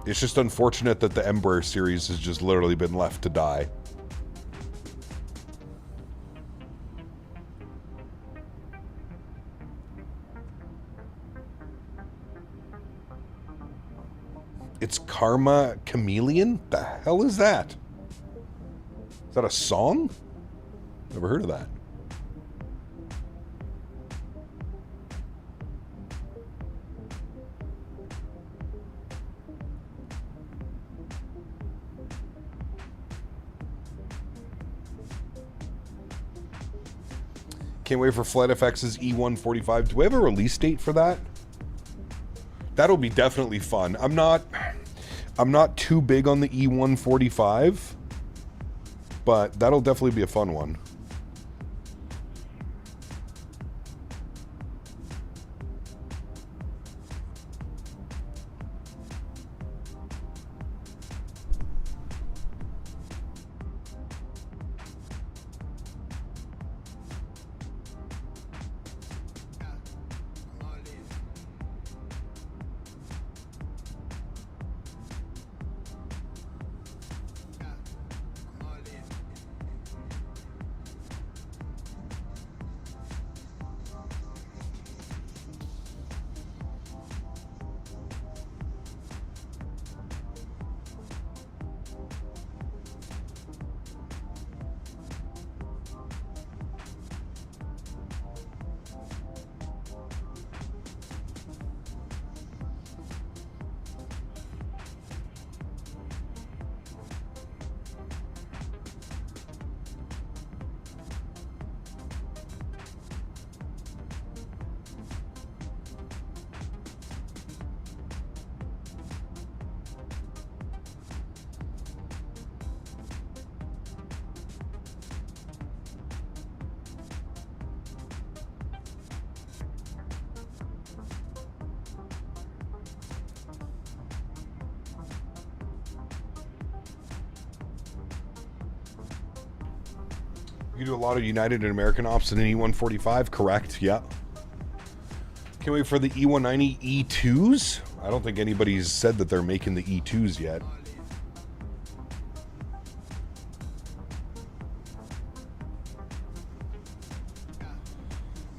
It's just unfortunate that the Embraer series has just literally been left to die. It's Karma Chameleon? The hell is that? Is that a song? Never heard of that. Can't wait for Flight FX's E145. Do we have a release date for that? That'll be definitely fun. I'm not too big on the E145. But that'll definitely be a fun one. You do a lot of United and American ops in an E145, correct? Yeah. Can't wait for the E190 E2s. I don't think anybody's said that they're making the E2s yet.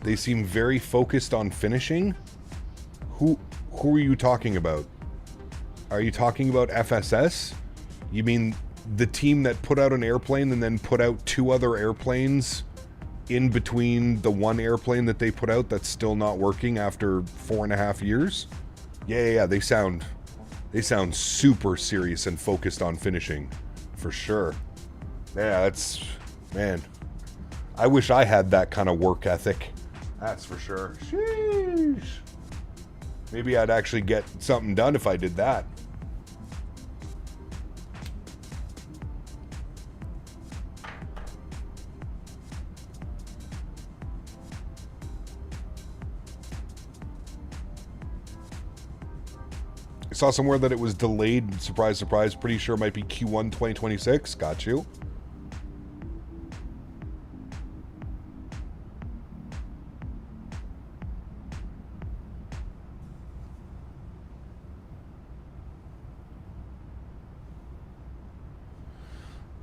They seem very focused on finishing. Who are you talking about? Are you talking about FSS? You mean the team that put out an airplane and then put out 2 other airplanes in between the one airplane that they put out that's still not working after 4.5 years? Yeah, they sound super serious and focused on finishing, for sure. Yeah, that's, man, I wish I had that kind of work ethic. That's for sure. Sheesh. Maybe I'd actually get something done if I did that. I saw somewhere that it was delayed. Surprise, surprise. Pretty sure it might be Q1 2026. Got you.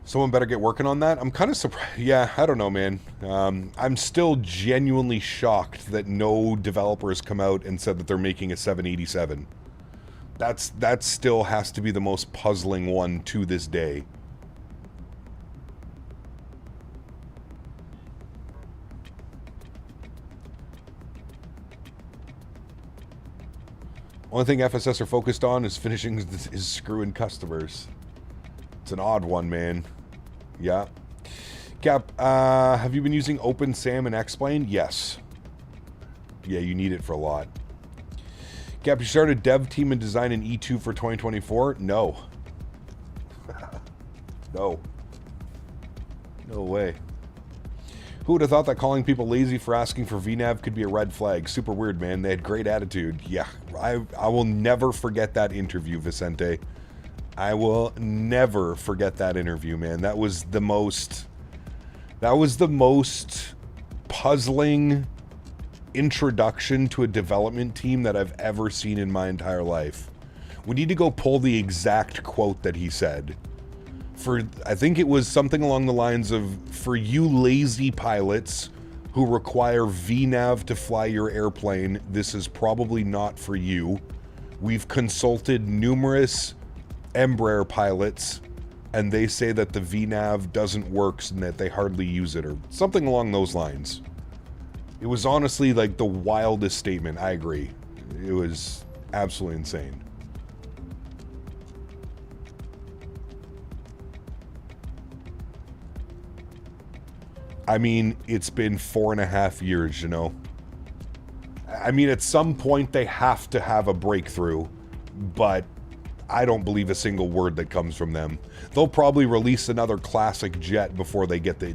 Someone better get working on that. I'm kind of surprised. Yeah, I don't know, man. I'm still genuinely shocked that no developer has come out and said that they're making a 787. That still has to be the most puzzling one to this day. Only thing FSS are focused on is finishing is screwing customers. It's an odd one, man. Yeah. Cap, have you been using OpenSAM and X-Plane? Yes. Yeah, you need it for a lot. Cap, you started a dev team and design an E2 for 2024? No. No. No way. Who would have thought that calling people lazy for asking for VNAV could be a red flag? Super weird, man. They had great attitude. Yeah, I will never forget that interview, Vicente. I will never forget that interview, man. That was the most puzzling introduction to a development team that I've ever seen in my entire life. We need to go pull the exact quote that he said. I think it was something along the lines of, for you lazy pilots who require VNAV to fly your airplane, this is probably not for you. We've consulted numerous Embraer pilots, and they say that the VNAV doesn't work and that they hardly use it, or something along those lines. It was honestly like the wildest statement. I agree. It was absolutely insane. I mean, it's been 4.5 years, you know. I mean, at some point they have to have a breakthrough, but I don't believe a single word that comes from them. They'll probably release another classic jet before they get the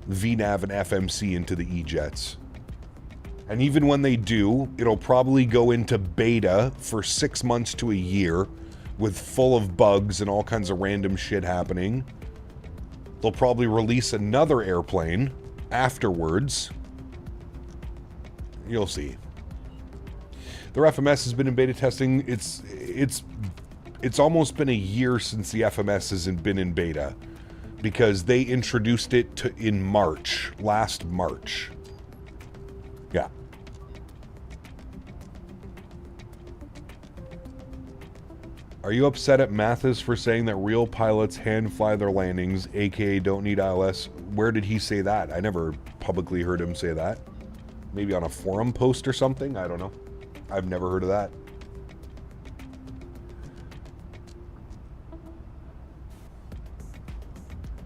VNAV and FMC into the E-jets. And even when they do, it'll probably go into beta for 6 months to a year with full of bugs and all kinds of random shit happening. They'll probably release another airplane afterwards. You'll see. Their FMS has been in beta testing. It's almost been a year since the FMS hasn't been in beta, because they introduced it in March, last March. Yeah. Are you upset at Mathis for saying that real pilots hand fly their landings, aka don't need ILS? Where did he say that? I never publicly heard him say that. Maybe on a forum post or something? I don't know. I've never heard of that.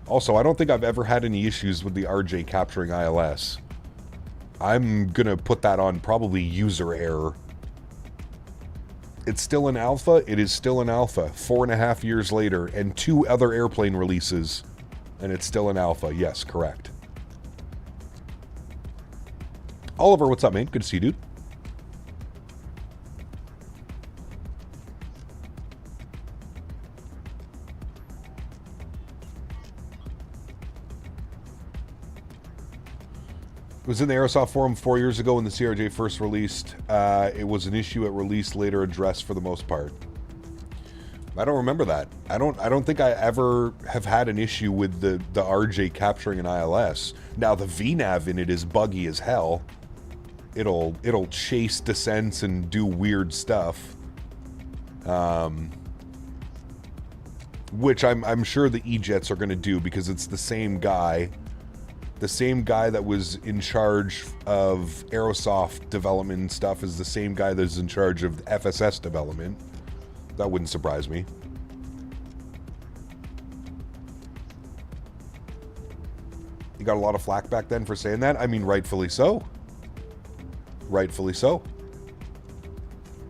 Also, I don't think I've ever had any issues with the RJ capturing ILS. I'm gonna put that on probably user error. It's still an alpha. It is still an alpha. 4.5 years later, and 2 other airplane releases, and it's still an alpha. Yes, correct. Oliver, what's up, man? Good to see you, dude. It was in the Aerosoft forum 4 years ago when the CRJ first released. It was an issue at release, later addressed for the most part. I don't remember that. I don't think I ever have had an issue with the RJ capturing an ILS. Now the VNAV in it is buggy as hell. It'll chase descents and do weird stuff. Which I'm sure the E-Jets are going to do because it's the same guy. The same guy that was in charge of Aerosoft development and stuff is the same guy that's in charge of FSS development. That wouldn't surprise me. You got a lot of flack back then for saying that? I mean, rightfully so. Rightfully so.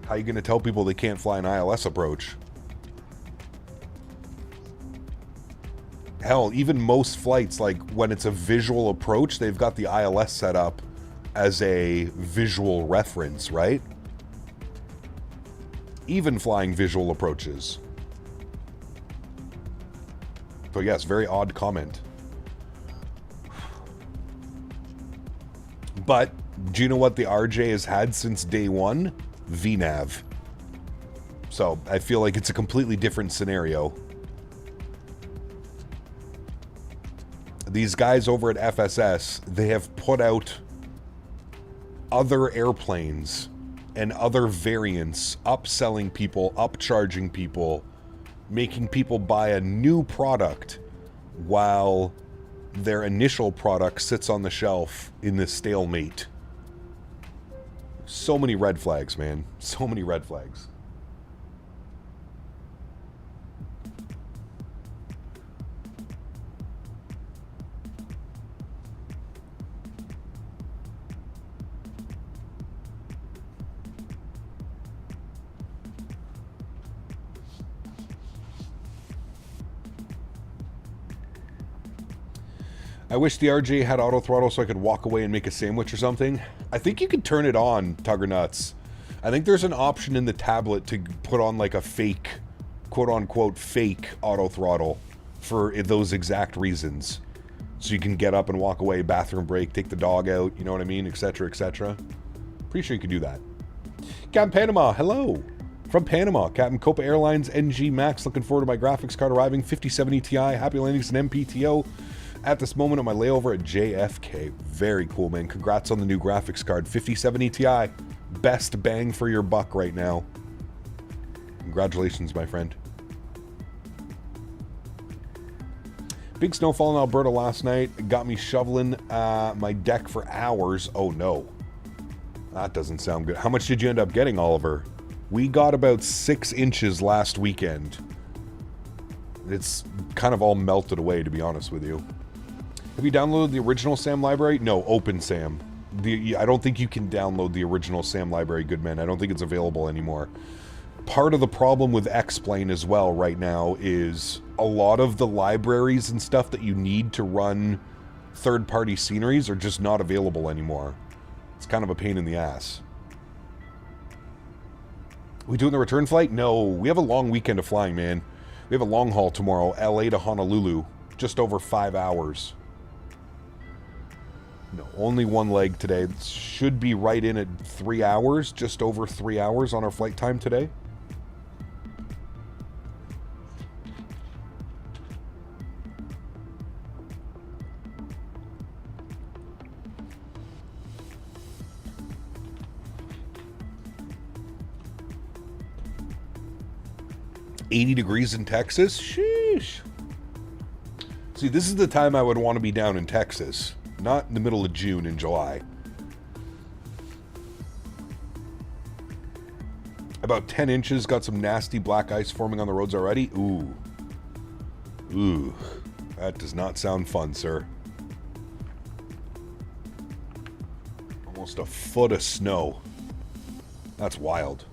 How are you going to tell people they can't fly an ILS approach? Hell, even most flights, like when it's a visual approach, they've got the ILS set up as a visual reference, right? Even flying visual approaches. So yes, very odd comment. But do you know what the RJ has had since day one? VNAV. So I feel like it's a completely different scenario. These guys over at FSS, they have put out other airplanes and other variants, upselling people, upcharging people, making people buy a new product while their initial product sits on the shelf in this stalemate. So many red flags, man. So many red flags. I wish the RJ had auto throttle so I could walk away and make a sandwich or something. I think you could turn it on, Tugger Nuts. I think there's an option in the tablet to put on like a fake, quote-unquote fake auto throttle for those exact reasons. So you can get up and walk away, bathroom break, take the dog out, you know what I mean, etc., etc. Pretty sure you could do that. Captain Panama, hello. From Panama, Captain Copa Airlines NG Max. Looking forward to my graphics card arriving. 5070 Ti, happy landings and MPTO. At this moment on my layover at JFK. Very cool, man. Congrats on the new graphics card. 5070 Ti. Best bang for your buck right now. Congratulations, my friend. Big snowfall in Alberta last night. It got me shoveling my deck for hours. Oh, no. That doesn't sound good. How much did you end up getting, Oliver? We got about 6 inches last weekend. It's kind of all melted away, to be honest with you. Have you downloaded the original SAM library? No, OpenSAM. I don't think you can download the original SAM library, good man. I don't think it's available anymore. Part of the problem with X-Plane as well right now is a lot of the libraries and stuff that you need to run third-party sceneries are just not available anymore. It's kind of a pain in the ass. We doing the return flight? No, we have a long weekend of flying, man. We have a long haul tomorrow, LA to Honolulu, just over 5 hours. No, only one leg today. Should be right in at 3 hours, just over 3 hours on our flight time today. $80 degrees in Texas? Sheesh. See, this is the time I would want to be down in Texas. Not in the middle of June and July. About 10 inches. Got some nasty black ice forming on the roads already. Ooh. Ooh. That does not sound fun, sir. Almost a foot of snow. That's wild.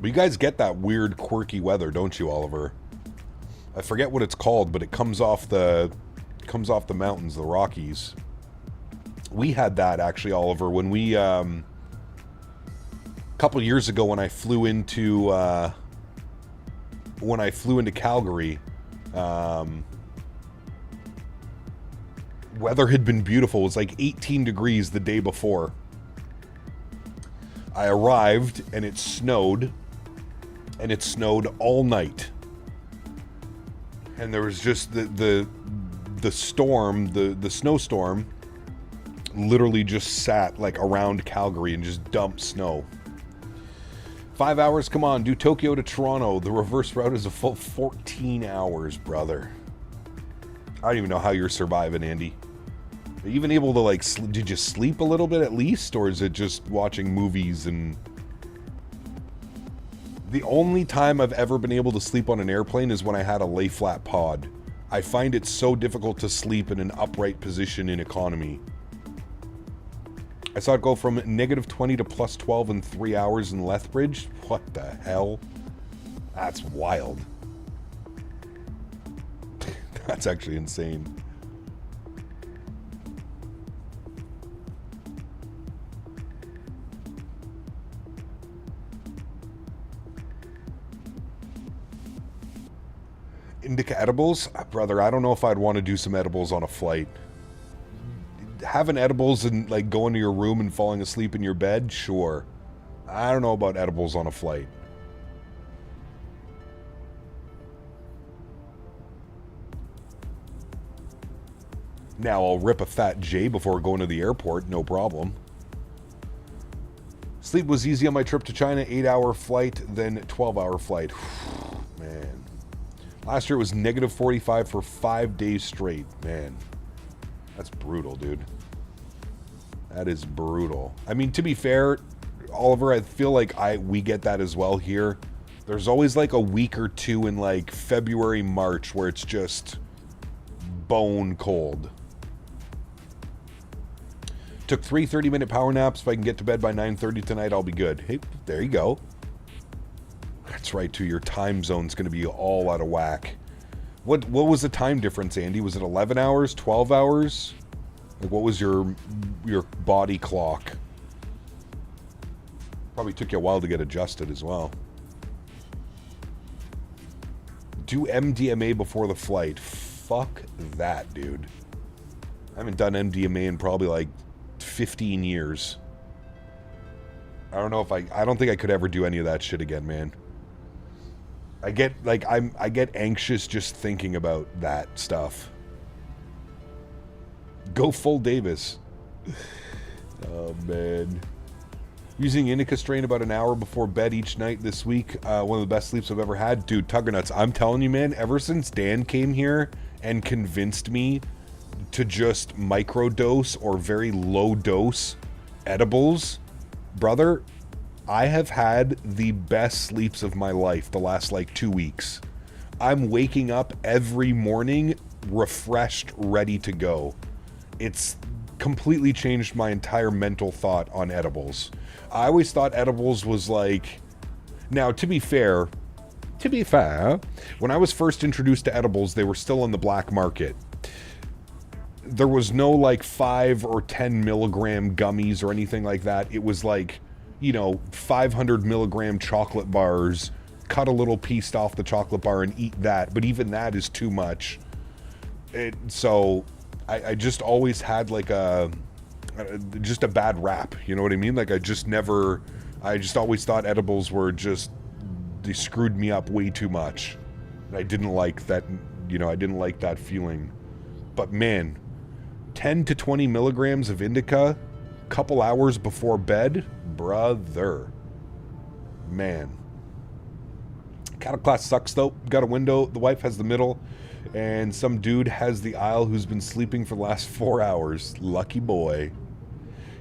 But you guys get that weird, quirky weather, don't you, Oliver? I forget what it's called, but it comes off the mountains, the Rockies. We had that actually, Oliver, when we a couple years ago when I flew into Calgary. Weather had been beautiful. It was like 18 degrees the day before. I arrived and it snowed. and it snowed all night. And there was just the storm, the snowstorm literally just sat like around Calgary and just dumped snow. 5 hours, come on, do Tokyo to Toronto. The reverse route is a full 14 hours, brother. I don't even know how you're surviving, Andy. Are you even able to, like, did you sleep a little bit at least? Or is it just watching movies and... The only time I've ever been able to sleep on an airplane is when I had a lay-flat pod. I find it so difficult to sleep in an upright position in economy. I saw it go from -20 to +12 in 3 hours in Lethbridge. What the hell? That's wild. That's actually insane. Indica edibles? Brother, I don't know if I'd want to do some edibles on a flight. Having edibles and like going to your room and falling asleep in your bed, sure. I don't know about edibles on a flight. Now I'll rip a fat J before going to the airport, no problem. Sleep was easy on my trip to China, 8-hour flight, then 12-hour flight. Man. Last year it was -45 for 5 days straight. Man. That's brutal, dude. That is brutal. I mean, to be fair, Oliver, I feel like we get that as well here. There's always like a week or two in like February, March where it's just bone cold. Took 3 30-minute power naps. If I can get to bed by 9:30 tonight, I'll be good. Hey, there you go. That's right, too. Your time zone's going to be all out of whack. What was the time difference, Andy? Was it 11 hours, 12 hours? Like, what was your body clock? Probably took you a while to get adjusted as well. Do MDMA before the flight. Fuck that, dude. I haven't done MDMA in probably like 15 years. I don't know if I don't think I could ever do any of that shit again, man. I get like I get anxious just thinking about that stuff. Go full Davis. Oh man. Using indica strain about an hour before bed each night this week. One of the best sleeps I've ever had. Dude, Tuggernuts, I'm telling you, man, ever since Dan came here and convinced me to just microdose or very low dose edibles, brother, I have had the best sleeps of my life the last like 2 weeks. I'm waking up every morning refreshed, ready to go. It's completely changed my entire mental thought on edibles. I always thought edibles was like... Now, to be fair, when I was first introduced to edibles, they were still on the black market. There was no like 5 or 10 milligram gummies or anything like that. It was like, you know, 500 milligram chocolate bars, cut a little piece off the chocolate bar and eat that. But even that is too much. So I just always had like just a bad rap. You know what I mean? Like I just always thought edibles were just, they screwed me up way too much. And I didn't like that, you know, I didn't like that feeling. But man, 10 to 20 milligrams of indica, couple hours before bed, brother. Man. Cattle class sucks though. Got a window, the wife has the middle, and some dude has the aisle who's been sleeping for the last 4 hours. Lucky boy.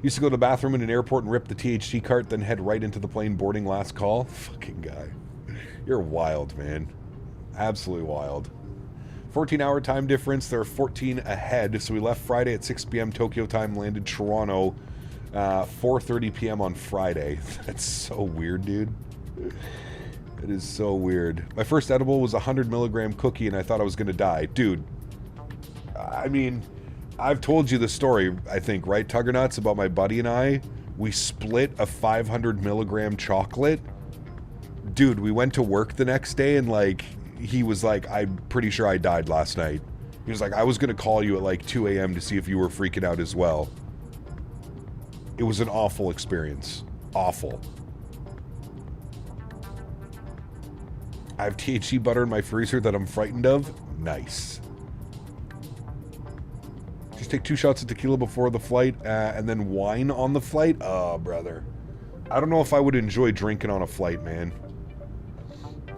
Used to go to the bathroom in an airport and rip the THC cart, then head right into the plane boarding last call. Fucking guy. You're wild, man. Absolutely wild. 14-hour time difference. There are 14 ahead. So we left Friday at 6 p.m. Tokyo time, landed Toronto 4:30 p.m. on Friday. That's so weird, dude. It is so weird. My first edible was a 100 milligram cookie and I thought I was going to die. Dude, I mean, I've told you the story, I think, right, Tuggernuts, about my buddy and I. We split a 500 milligram chocolate. Dude, we went to work the next day and like, he was like, I'm pretty sure I died last night. He was like, I was going to call you at like 2 a.m. to see if you were freaking out as well. It was an awful experience. Awful. I have THC butter in my freezer that I'm frightened of. Nice. Just take 2 shots of tequila before the flight and then wine on the flight. Oh, brother. I don't know if I would enjoy drinking on a flight, man.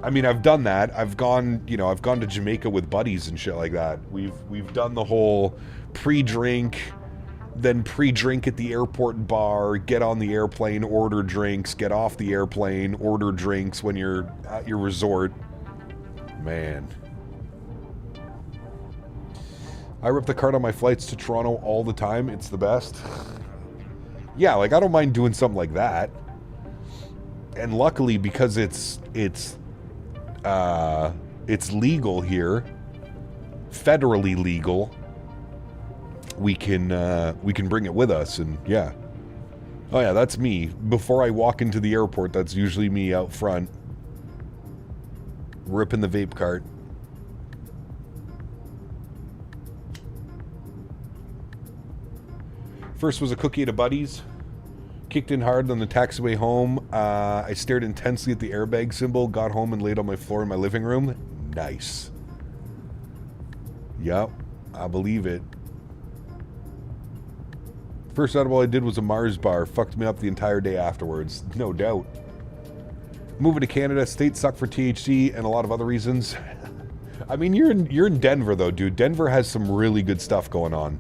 I mean, I've done that. I've gone, you know, I've gone to Jamaica with buddies and shit like that. We've done the whole pre-drink, then pre-drink at the airport bar, get on the airplane, order drinks, get off the airplane, order drinks when you're at your resort. Man. I rip the card on my flights to Toronto all the time. It's the best. Yeah, like, I don't mind doing something like that. And luckily, because it's legal here, federally legal, we can bring it with us, and yeah. Oh yeah, that's me. Before I walk into the airport, that's usually me out front, ripping the vape cart. First was a cookie at a buddy's. Kicked in hard on the taxiway home. I stared intensely at the airbag symbol, got home and laid on my floor in my living room. Nice. Yep, I believe it. First edible I did was a Mars bar. Fucked me up the entire day afterwards. No doubt. Moving to Canada, states suck for THC and a lot of other reasons. I mean, you're in Denver though, dude. Denver has some really good stuff going on.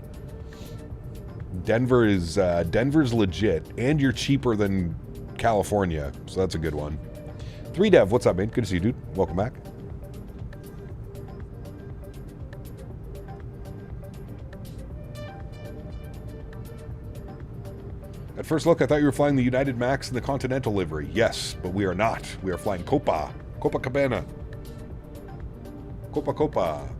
Denver's legit, and you're cheaper than California, so that's a good one. 3Dev, what's up, man? Good to see you, dude. Welcome back. At first look, I thought you were flying the United MAX in the Continental livery. Yes, but we are not. We are flying Copa. Copacabana. Copa. Copa.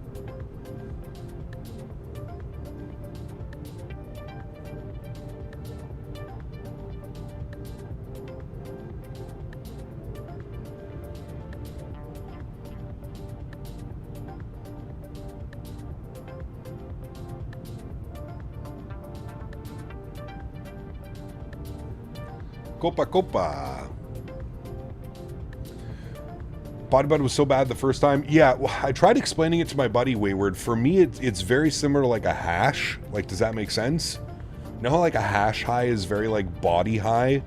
Body bud was so bad the first time. Yeah, well, I tried explaining it to my buddy Wayward. For me, it's very similar to like a hash. Like, does that make sense? You know how like a hash high is very like body high?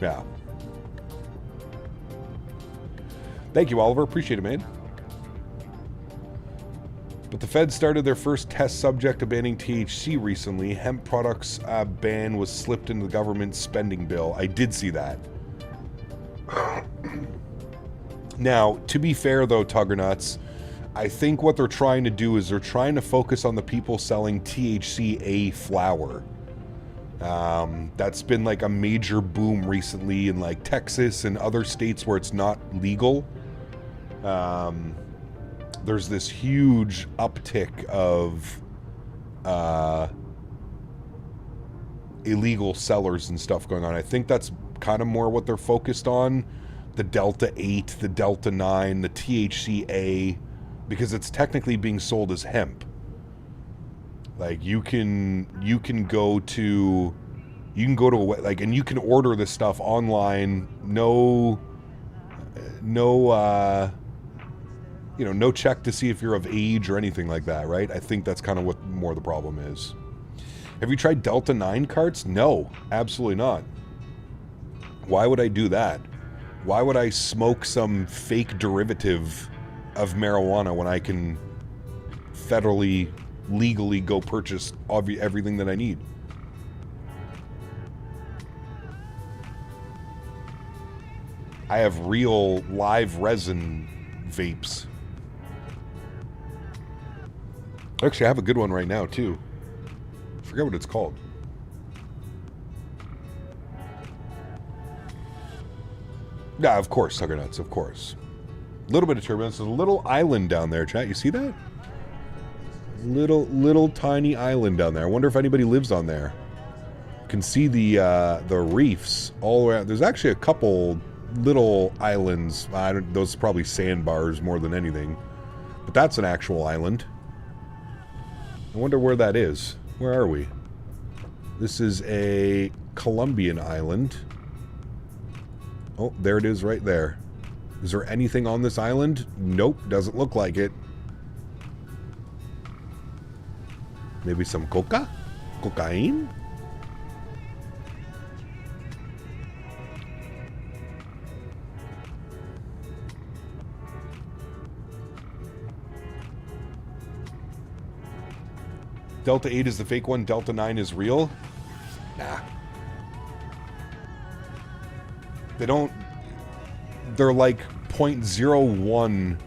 Yeah. Thank you, Oliver. Appreciate it, man. But the Fed started their first test subject to banning THC recently. Hemp products ban was slipped into the government spending bill. I did see that. Now, to be fair though, Tuggernuts, I think what they're trying to do is they're trying to focus on the people selling THCA flower. That's been like a major boom recently in like Texas and other states where it's not legal. There's this huge uptick of illegal sellers and stuff going on. I think that's kind of more what they're focused on. The Delta 8, the Delta 9, the THCA, because it's technically being sold as hemp. Like you can go to like, and you can order this stuff online. No check to see if you're of age or anything like that, right? I think that's kind of what more the problem is. Have you tried Delta 9 carts? No, absolutely not. Why would I do that? Why would I smoke some fake derivative of marijuana when I can federally, legally go purchase everything that I need? I have real live resin vapes. Actually, I have a good one right now, too. I forget what it's called. Yeah, of course, Sucker Nuts, of course. A little bit of turbulence. There's a little island down there, chat. You see that? Little tiny island down there. I wonder if anybody lives on there. You can see the reefs all around. There's actually a couple little islands. Those are probably sandbars more than anything. But that's an actual island. I wonder where that is. Where are we? This is a Colombian island. Oh, there it is right there. Is there anything on this island? Nope, doesn't look like it. Maybe some coca? Cocaine? Delta 8 is the fake one, Delta 9 is real? Nah. They don't... They're like 0.01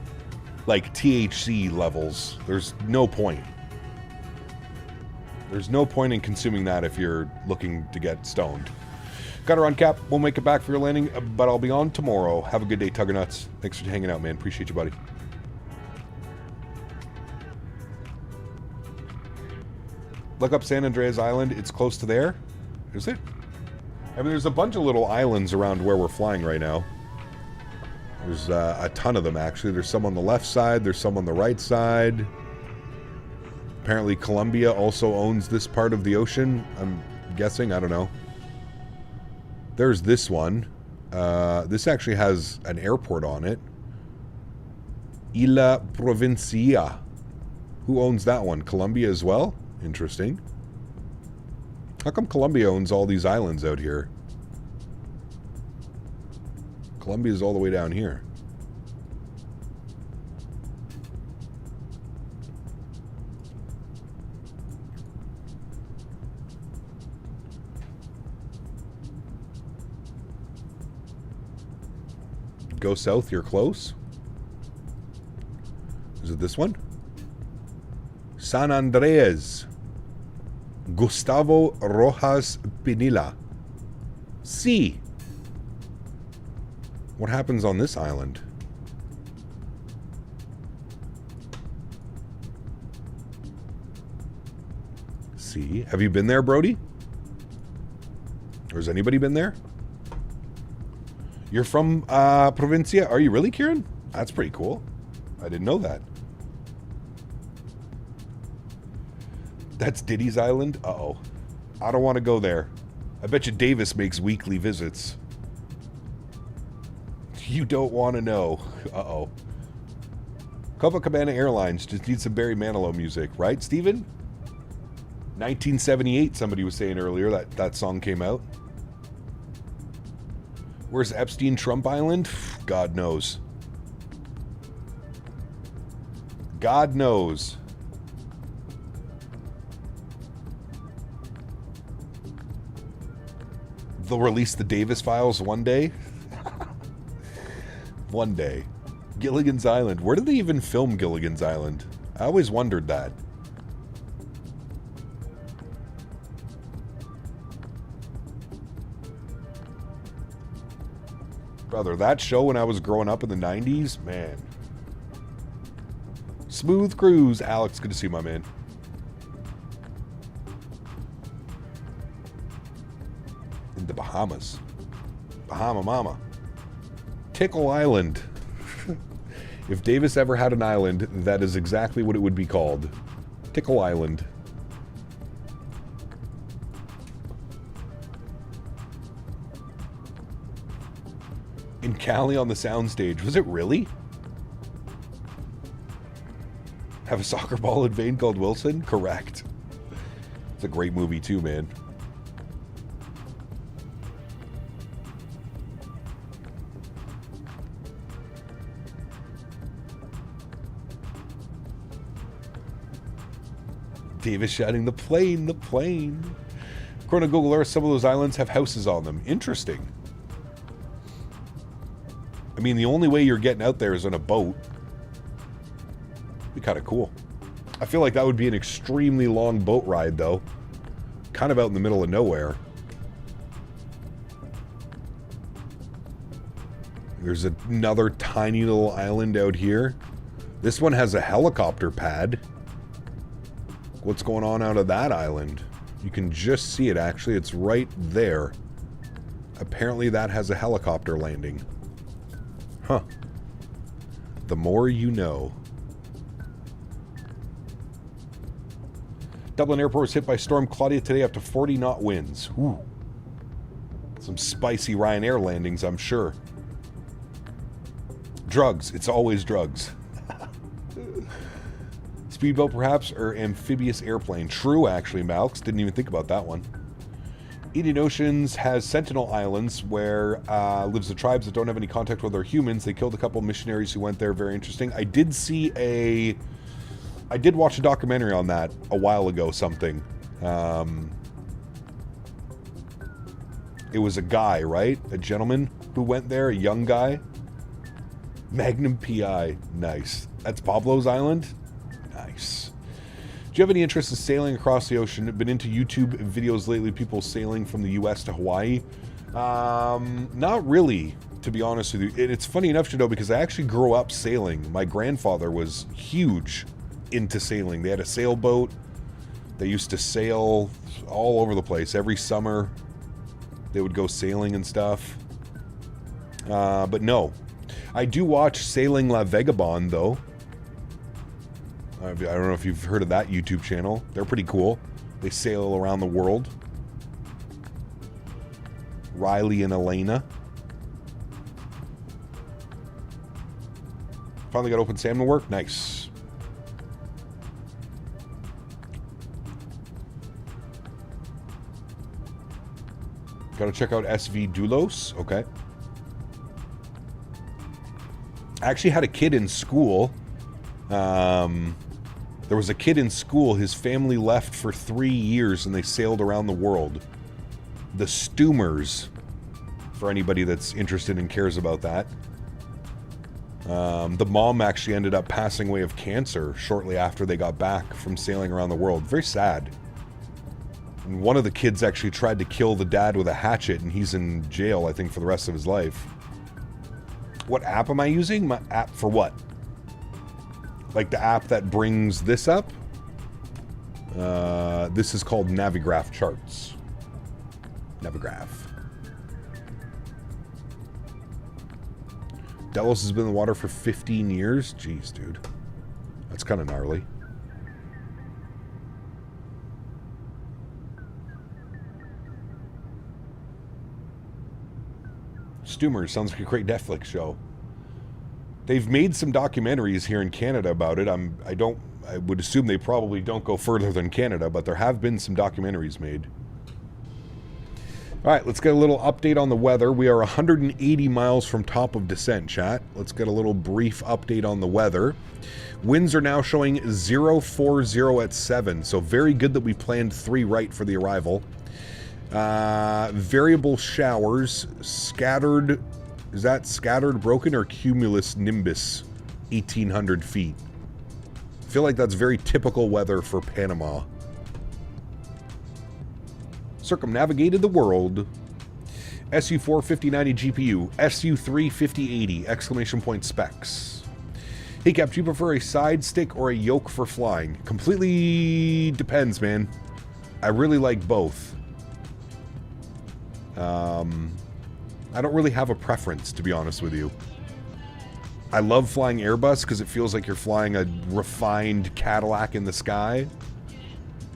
like THC levels. There's no point. There's no point in consuming that if you're looking to get stoned. Got her on cap. We'll make it back for your landing, but I'll be on tomorrow. Have a good day, Tuggernuts. Thanks for hanging out, man. Appreciate you, buddy. Look up San Andreas Island. It's close to there. Is it? I mean, there's a bunch of little islands around where we're flying right now. There's a ton of them, actually. There's some on the left side. There's some on the right side. Apparently, Colombia also owns this part of the ocean. I'm guessing. I don't know. There's this one. This actually has an airport on it. Isla Provincia. Who owns that one? Colombia as well? Interesting. How come Colombia owns all these islands out here? Colombia is all the way down here. Go south, you're close. Is it this one? San Andreas. Gustavo Rojas Pinilla. C. What happens on this island? C. Have you been there, Brody? Or has anybody been there? You're from Provincia? Are you really, Kieran? That's pretty cool. I didn't know that. That's Diddy's Island? Uh-oh. I don't want to go there. I bet you Davis makes weekly visits. You don't want to know. Uh-oh. Copacabana Airlines just needs some Barry Manilow music, right, Steven? 1978, somebody was saying earlier that song came out. Where's Epstein Trump Island? God knows. God knows. They'll release the Davis files one day. One day. Gilligan's Island. Where did they even film Gilligan's Island? I always wondered that. Brother, that show when I was growing up in the 90s, man. Smooth cruise. Alex, good to see you, my man. In the Bahamas. Bahama Mama. Tickle Island. If Davis ever had an island, that is exactly what it would be called. Tickle Island. In Cali on the soundstage. Was it really? Have a soccer ball in vain called Wilson? Correct. It's a great movie too, man. Davis shouting, the plane, the plane. According to Google Earth, some of those islands have houses on them. Interesting. I mean, the only way you're getting out there is on a boat. Be kind of cool. I feel like that would be an extremely long boat ride, though. Kind of out in the middle of nowhere. There's another tiny little island out here. This one has a helicopter pad. What's going on out of that island? You can just see it, actually. It's right there. Apparently that has a helicopter landing. Huh. The more you know. Dublin Airport was hit by Storm Claudia today, up to 40 knot winds. Ooh. Some spicy Ryanair landings, I'm sure. drugs. It's always drugs. Speedboat, perhaps, or amphibious airplane. True, actually, Malx. Didn't even think about that one. Indian Oceans has Sentinel Islands, where lives the tribes that don't have any contact with other humans. They killed a couple missionaries who went there. Very interesting. I did watch a documentary on that a while ago, something. It was a guy, right? A gentleman who went there, a young guy. Magnum PI. Nice. That's Pablo's Island? Nice. Do you have any interest in sailing across the ocean? Been into YouTube videos lately, people sailing from the US to Hawaii? Not really, to be honest with you. It's funny enough to know because I actually grew up sailing. My grandfather was huge into sailing. They had a sailboat. They used to sail all over the place. Every summer, they would go sailing and stuff. But no. I do watch Sailing La Vagabond, though. I don't know if you've heard of that YouTube channel. They're pretty cool. They sail around the world. Riley and Elena. Finally got open salmon work. Nice. Got to check out SV Doulos. Okay. I actually had a kid in school. There was a kid in school. His family left for 3 years and they sailed around the world. The Stoomers, for anybody that's interested and cares about that. The mom actually ended up passing away of cancer shortly after they got back from sailing around the world. Very sad. And one of the kids actually tried to kill the dad with a hatchet, and he's in jail, I think, for the rest of his life. What app am I using? My app for what? Like the app that brings this up? This is called Navigraph Charts. Navigraph. Delos has been in the water for 15 years? Jeez, dude. That's kind of gnarly. Stoomers sounds like a great Netflix show. They've made some documentaries here in Canada about it. I would assume they probably don't go further than Canada, but there have been some documentaries made. All right, let's get a little update on the weather. We are 180 miles from top of descent, chat. Let's get a little brief update on the weather. Winds are now showing 040 at 7, so very good that we planned 3 right for the arrival. Variable showers, scattered, is that scattered, broken, or cumulus nimbus, 1,800 feet? I feel like that's very typical weather for Panama. Circumnavigated the world. SU4 5090 GPU, SU3 5080, exclamation point specs. Hey Cap, do you prefer a side stick or a yoke for flying? Completely depends, man. I really like both. I don't really have a preference, to be honest with you. I love flying Airbus because it feels like you're flying a refined Cadillac in the sky.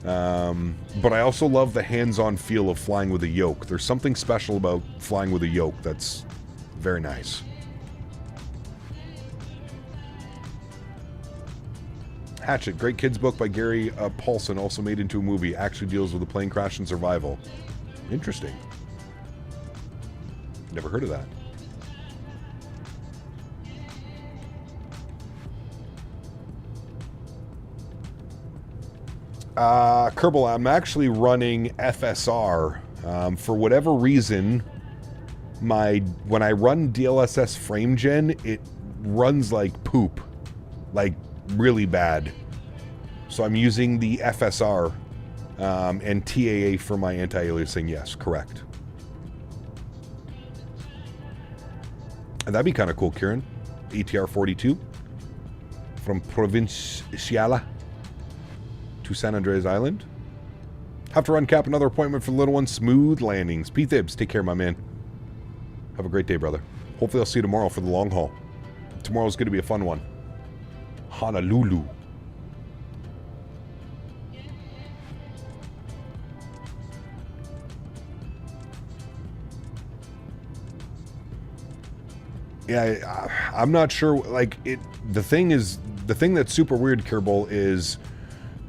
But I also love the hands-on feel of flying with a yoke. There's something special about flying with a yoke that's very nice. Hatchet, great kids book by Gary Paulson, also made into a movie. Actually deals with a plane crash and survival. Interesting. Never heard of that. Kerbal, I'm actually running FSR. For whatever reason, when I run DLSS frame gen, it runs like poop. Like, really bad. So I'm using the FSR and TAA for my anti-aliasing. Yes, correct. And that'd be kind of cool, Kieran. ATR 42 from Provinciala to San Andreas Island. Have to run Cap another appointment for the little one. Smooth landings. P Thibs, take care, my man. Have a great day, brother. Hopefully I'll see you tomorrow for the long haul. Tomorrow's going to be a fun one. Honolulu. Yeah, I'm not sure. Like, the thing that's super weird, Kerbal, is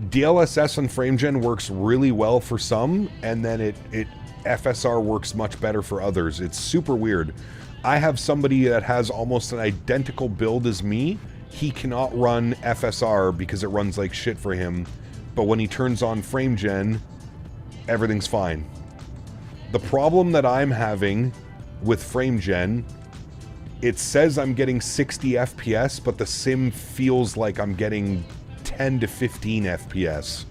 DLSS on FrameGen works really well for some, and then it FSR works much better for others. It's super weird. I have somebody that has almost an identical build as me. He cannot run FSR because it runs like shit for him, but when he turns on FrameGen, everything's fine. The problem that I'm having with FrameGen, it says I'm getting 60 FPS, but the sim feels like I'm getting 10 to 15 FPS,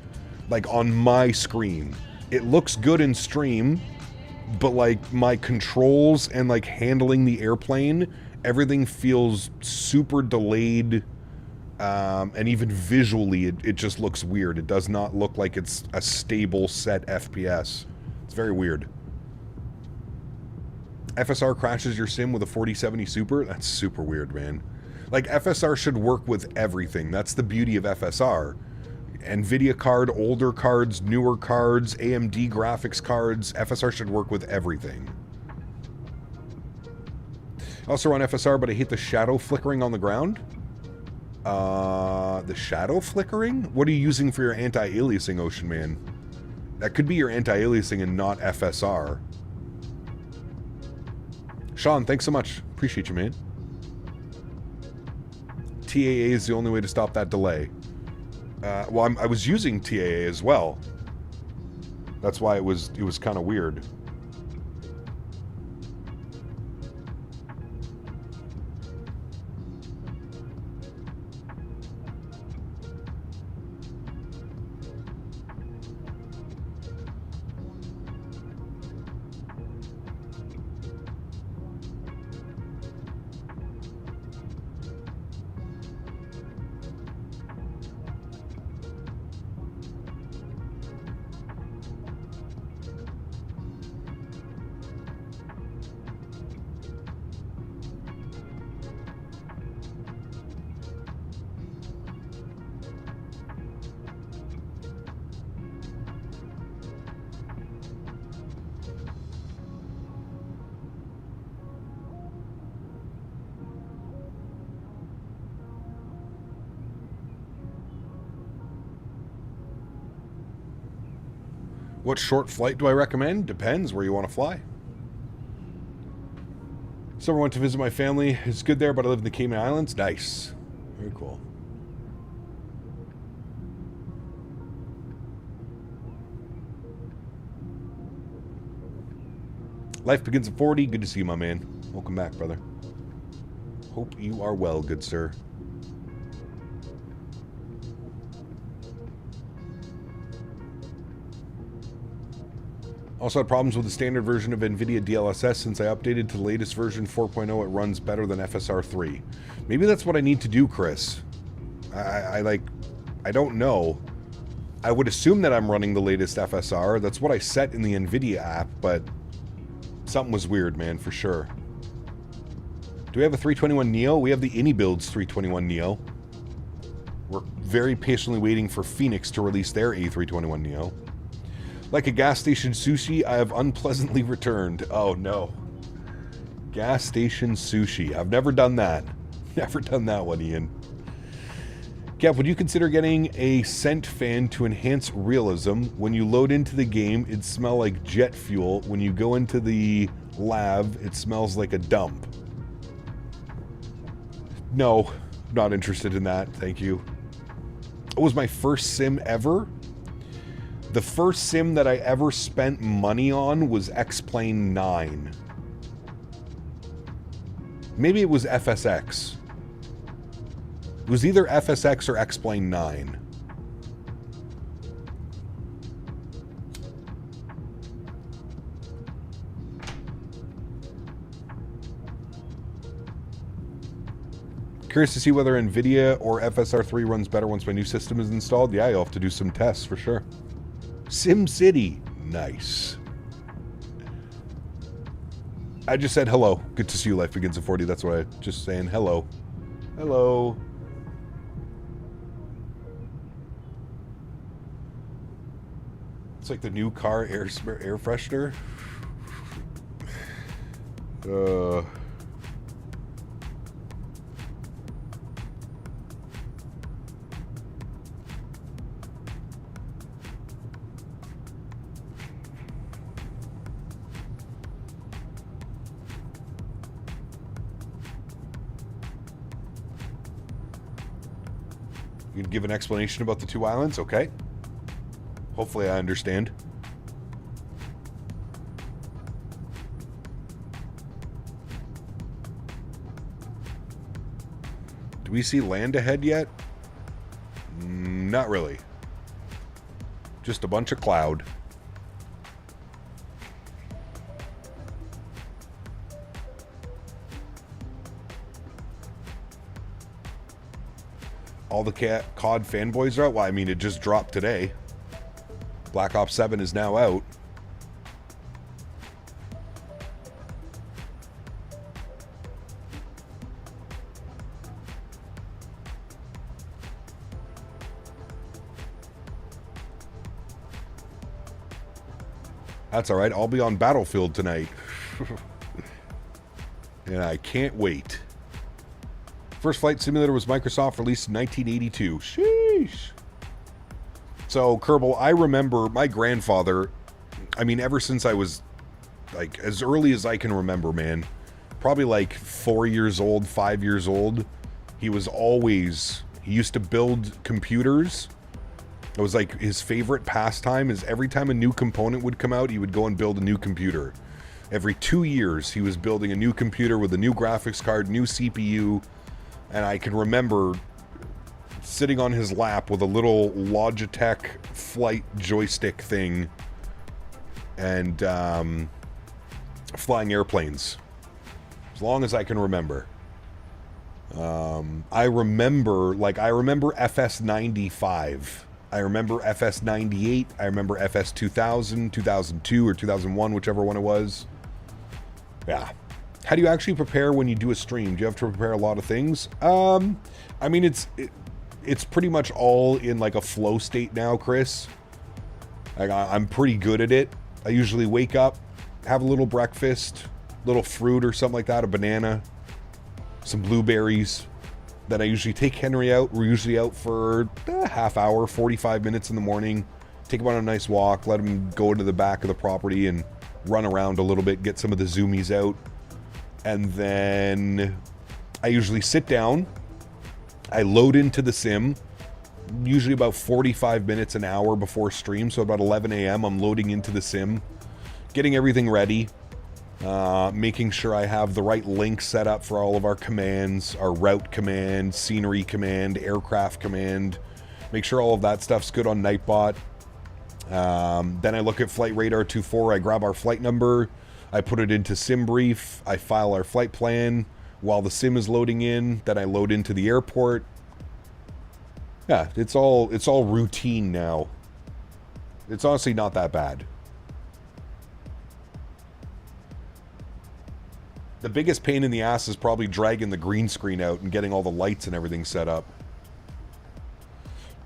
like on my screen. It looks good in stream, but like my controls and like handling the airplane, everything feels super delayed, and even visually it just looks weird. It does not look like it's a stable set FPS. It's very weird. FSR crashes your sim with a 4070 Super? That's super weird, man. Like, FSR should work with everything. That's the beauty of FSR. NVIDIA card, older cards, newer cards, AMD graphics cards. FSR should work with everything. I also run FSR, but I hate the shadow flickering on the ground. The shadow flickering? What are you using for your anti-aliasing, Ocean Man? That could be your anti-aliasing and not FSR. Sean, thanks so much. Appreciate you, man. TAA is the only way to stop that delay. Well, I was using TAA as well. That's why it was kind of weird. What short flight do I recommend? Depends where you want to fly. Summer went to visit my family. It's good there, but I live in the Cayman Islands. Nice. Very cool. Life begins at 40. Good to see you, my man. Welcome back, brother. Hope you are well, good sir. Also had problems with the standard version of NVIDIA DLSS. Since I updated to the latest version 4.0, it runs better than FSR 3. Maybe that's what I need to do, Chris. I don't know. I would assume that I'm running the latest FSR. That's what I set in the NVIDIA app, but something was weird, man, for sure. Do we have a 321 Neo? We have the AnyBuilds 321 Neo. We're very patiently waiting for Phoenix to release their A321 Neo. Like a gas station sushi, I have unpleasantly returned. Oh no. Gas station sushi. I've never done that. Never done that one, Ian. Kev, would you consider getting a scent fan to enhance realism? When you load into the game, it smells like jet fuel. When you go into the lab, it smells like a dump. No, not interested in that. Thank you. It was my first sim ever. The first sim that I ever spent money on was X-Plane 9. Maybe it was FSX. It was either FSX or X-Plane 9. Curious to see whether NVIDIA or FSR 3 runs better once my new system is installed. Yeah, you'll have to do some tests for sure. SimCity. Nice. I just said hello. Good to see you. Life begins at 40. That's what I just saying. Hello. Hello. It's like the new car air freshener. You can give an explanation about the two islands? Okay. Hopefully I understand. Do we see land ahead yet? Not really. Just a bunch of cloud. All the COD fanboys are out? Well, I mean, it just dropped today. Black Ops 7 is now out. That's alright, I'll be on Battlefield tonight. And I can't wait. First flight simulator was Microsoft, released in 1982. Sheesh. So, Kerbal, I remember my grandfather, I mean, ever since I was, like, as early as I can remember, man, probably like 4 years old, 5 years old, he used to build computers. It was like his favorite pastime is every time a new component would come out, he would go and build a new computer. Every 2 years, he was building a new computer with a new graphics card, new CPU, and I can remember sitting on his lap with a little Logitech Flite joystick thing and flying airplanes. As long as I can remember. I remember FS95. I remember FS98. I remember FS2000, 2002, or 2001, whichever one it was. Yeah. How do you actually prepare when you do a stream? Do you have to prepare a lot of things? I mean, it's pretty much all in like a flow state now, Chris. Like, I'm pretty good at it. I usually wake up, have a little breakfast, little fruit or something like that, a banana, some blueberries. Then I usually take Henry out. We're usually out for a half hour, 45 minutes in the morning. Take him on a nice walk, let him go into the back of the property and run around a little bit, get some of the zoomies out. And then I usually sit down. I load into the sim, usually about 45 minutes, an hour before stream. So about 11 a.m. I'm loading into the sim, getting everything ready. Making sure I have the right link set up for all of our commands, our route command, scenery command, aircraft command. Make sure all of that stuff's good on Nightbot. Then I look at Flight Radar 24, I grab our flight number, I put it into SimBrief, I file our flight plan while the sim is loading in, then I load into the airport. Yeah, it's all routine now. It's honestly not that bad. The biggest pain in the ass is probably dragging the green screen out and getting all the lights and everything set up.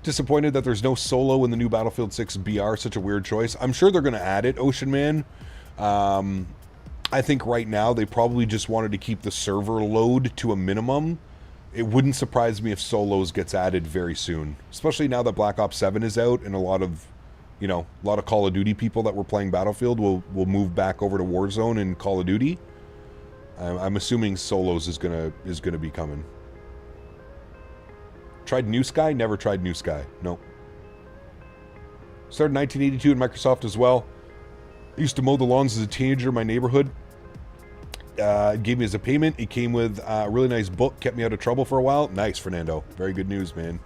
Disappointed that there's no solo in the new Battlefield 6 BR, such a weird choice. I'm sure they're going to add it, Ocean Man. I think right now they probably just wanted to keep the server load to a minimum. It wouldn't surprise me if solos gets added very soon. Especially now that Black Ops 7 is out and a lot of Call of Duty people that were playing Battlefield will move back over to Warzone and Call of Duty. I'm assuming solos is gonna be coming. Tried New Sky? Never tried New Sky. Nope. Started in 1982 in Microsoft as well. I used to mow the lawns as a teenager in my neighborhood. It gave me as a payment. It came with a really nice book. Kept me out of trouble for a while. Nice, Fernando. Very good news, man.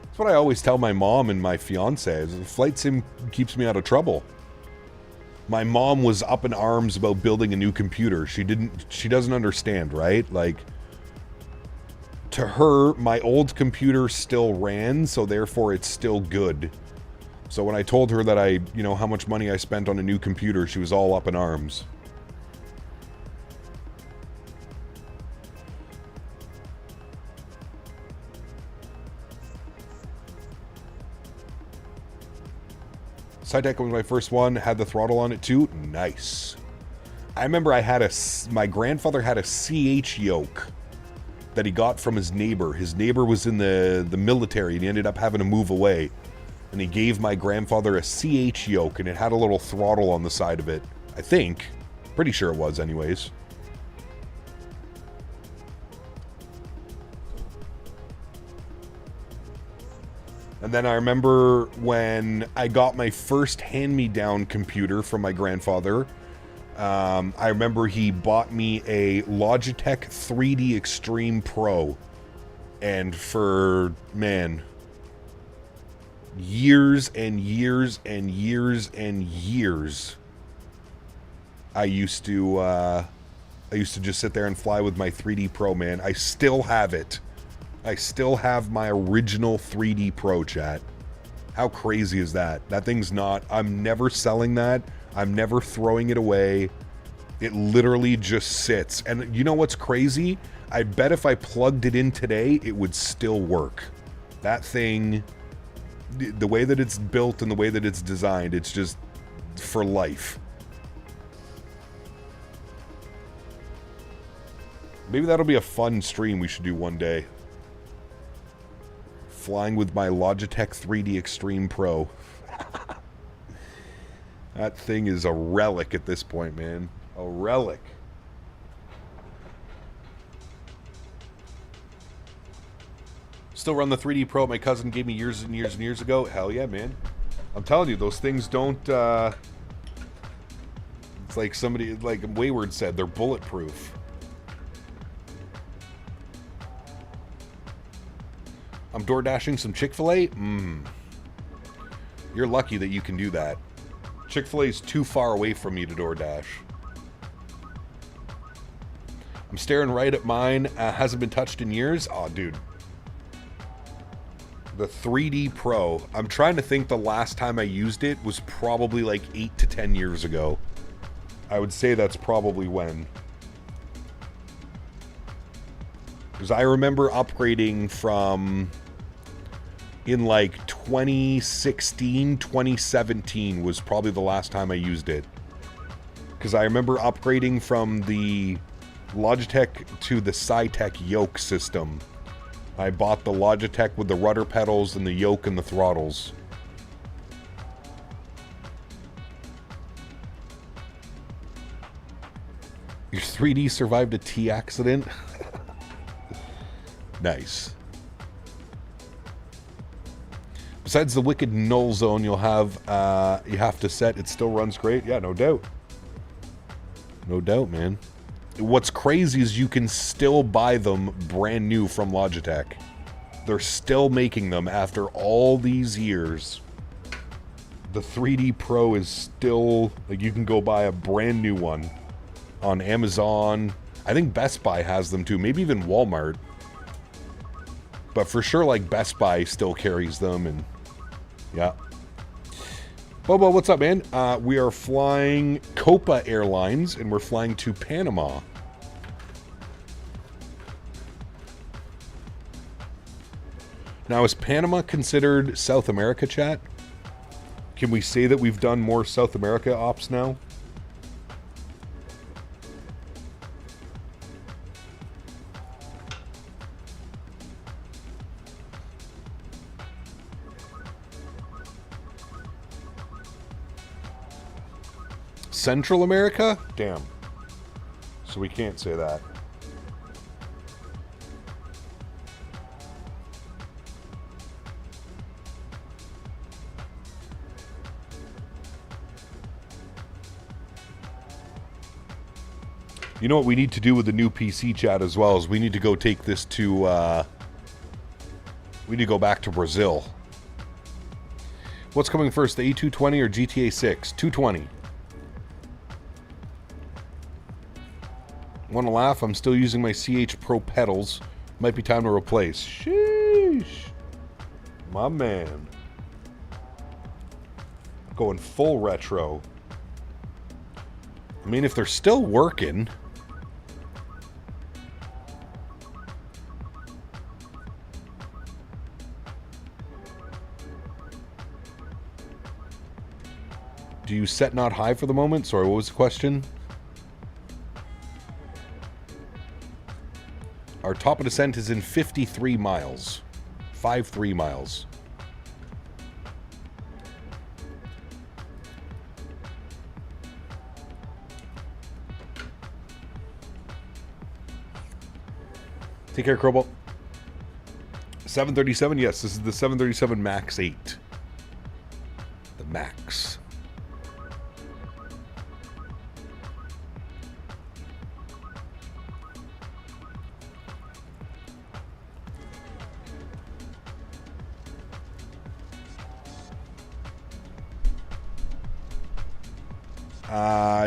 That's what I always tell my mom and my fiance. The flight sim keeps me out of trouble. My mom was up in arms about building a new computer. She doesn't understand, right? Like, to her, my old computer still ran, so therefore it's still good. So when I told her that how much money I spent on a new computer, she was all up in arms. SciTech was my first one, had the throttle on it too. Nice. I remember my grandfather had a CH yoke that he got from his neighbor. His neighbor was in the military and he ended up having to move away. And he gave my grandfather a CH yoke and it had a little throttle on the side of it. I think. Pretty sure it was anyways. And then I remember when I got my first hand-me-down computer from my grandfather. I remember he bought me a Logitech 3D Extreme Pro. And for, man, years and years and years and years, I used to just sit there and fly with my 3D Pro, man. I still have it. I still have my original 3D Pro, chat. How crazy is that? That thing's not... I'm never selling that. I'm never throwing it away. It literally just sits. And you know what's crazy? I bet if I plugged it in today, it would still work. That thing... The way that it's built and the way that it's designed, it's just for life. Maybe that'll be a fun stream we should do one day. Flying with my Logitech 3D Extreme Pro. That thing is a relic at this point, man. A relic. Still run the 3D Pro my cousin gave me years and years and years ago. Hell yeah, man. I'm telling you, those things don't... It's like somebody, like Wayward said, they're bulletproof. I'm door dashing some Chick-fil-A? You're lucky that you can do that. Chick-fil-A is too far away from me to DoorDash. I'm staring right at mine. Hasn't been touched in years. Oh, dude. The 3D Pro. I'm trying to think the last time I used it was probably like 8 to 10 years ago. I would say that's probably when. Because I remember upgrading from... in like 2016, 2017 was probably the last time I used it. Because I remember upgrading from the Logitech to the Cytec yoke system. I bought the Logitech with the rudder pedals and the yoke and the throttles. Your 3D survived a T accident? Nice. Besides the wicked null zone you have to set, it still runs great. Yeah, no doubt. No doubt, man. What's crazy is you can still buy them brand new from Logitech. They're still making them after all these years. The 3D Pro is still, like, you can go buy a brand new one on Amazon. I think Best Buy has them too, maybe even Walmart. But for sure, like, Best Buy still carries them, and yeah. Bobo, what's up, man? We are flying Copa Airlines, and we're flying to Panama. Now, is Panama considered South America, chat? Can we say that we've done more South America ops now? Central America? Damn. So we can't say that. You know what we need to do with the new PC chat as well is we need to go take this to, we need to go back to Brazil. What's coming first, the A220 or GTA 6? 220. Want to laugh? I'm still using my CH Pro pedals. Might be time to replace. Sheesh. My man. Going full retro. I mean, if they're still working... Do you set not high for the moment? Sorry, what was the question? Our top of descent is in 53 miles. 53 miles. Take care, Crowball. 737, yes, this is the 737 MAX8. The MAX.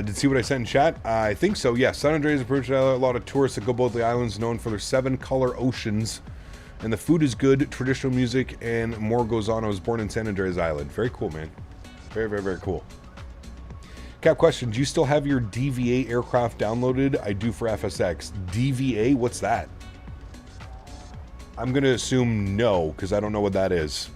Did see what I sent in chat? I think so, yes. San Andreas approached a lot of tourists that go both the islands, known for their 7-color oceans. And the food is good, traditional music, and more goes on. I was born in San Andreas Island. Very cool, man. Very, very, very cool. Cap question, do you still have your DVA aircraft downloaded? I do for FSX. DVA? What's that? I'm going to assume no, because I don't know what that is.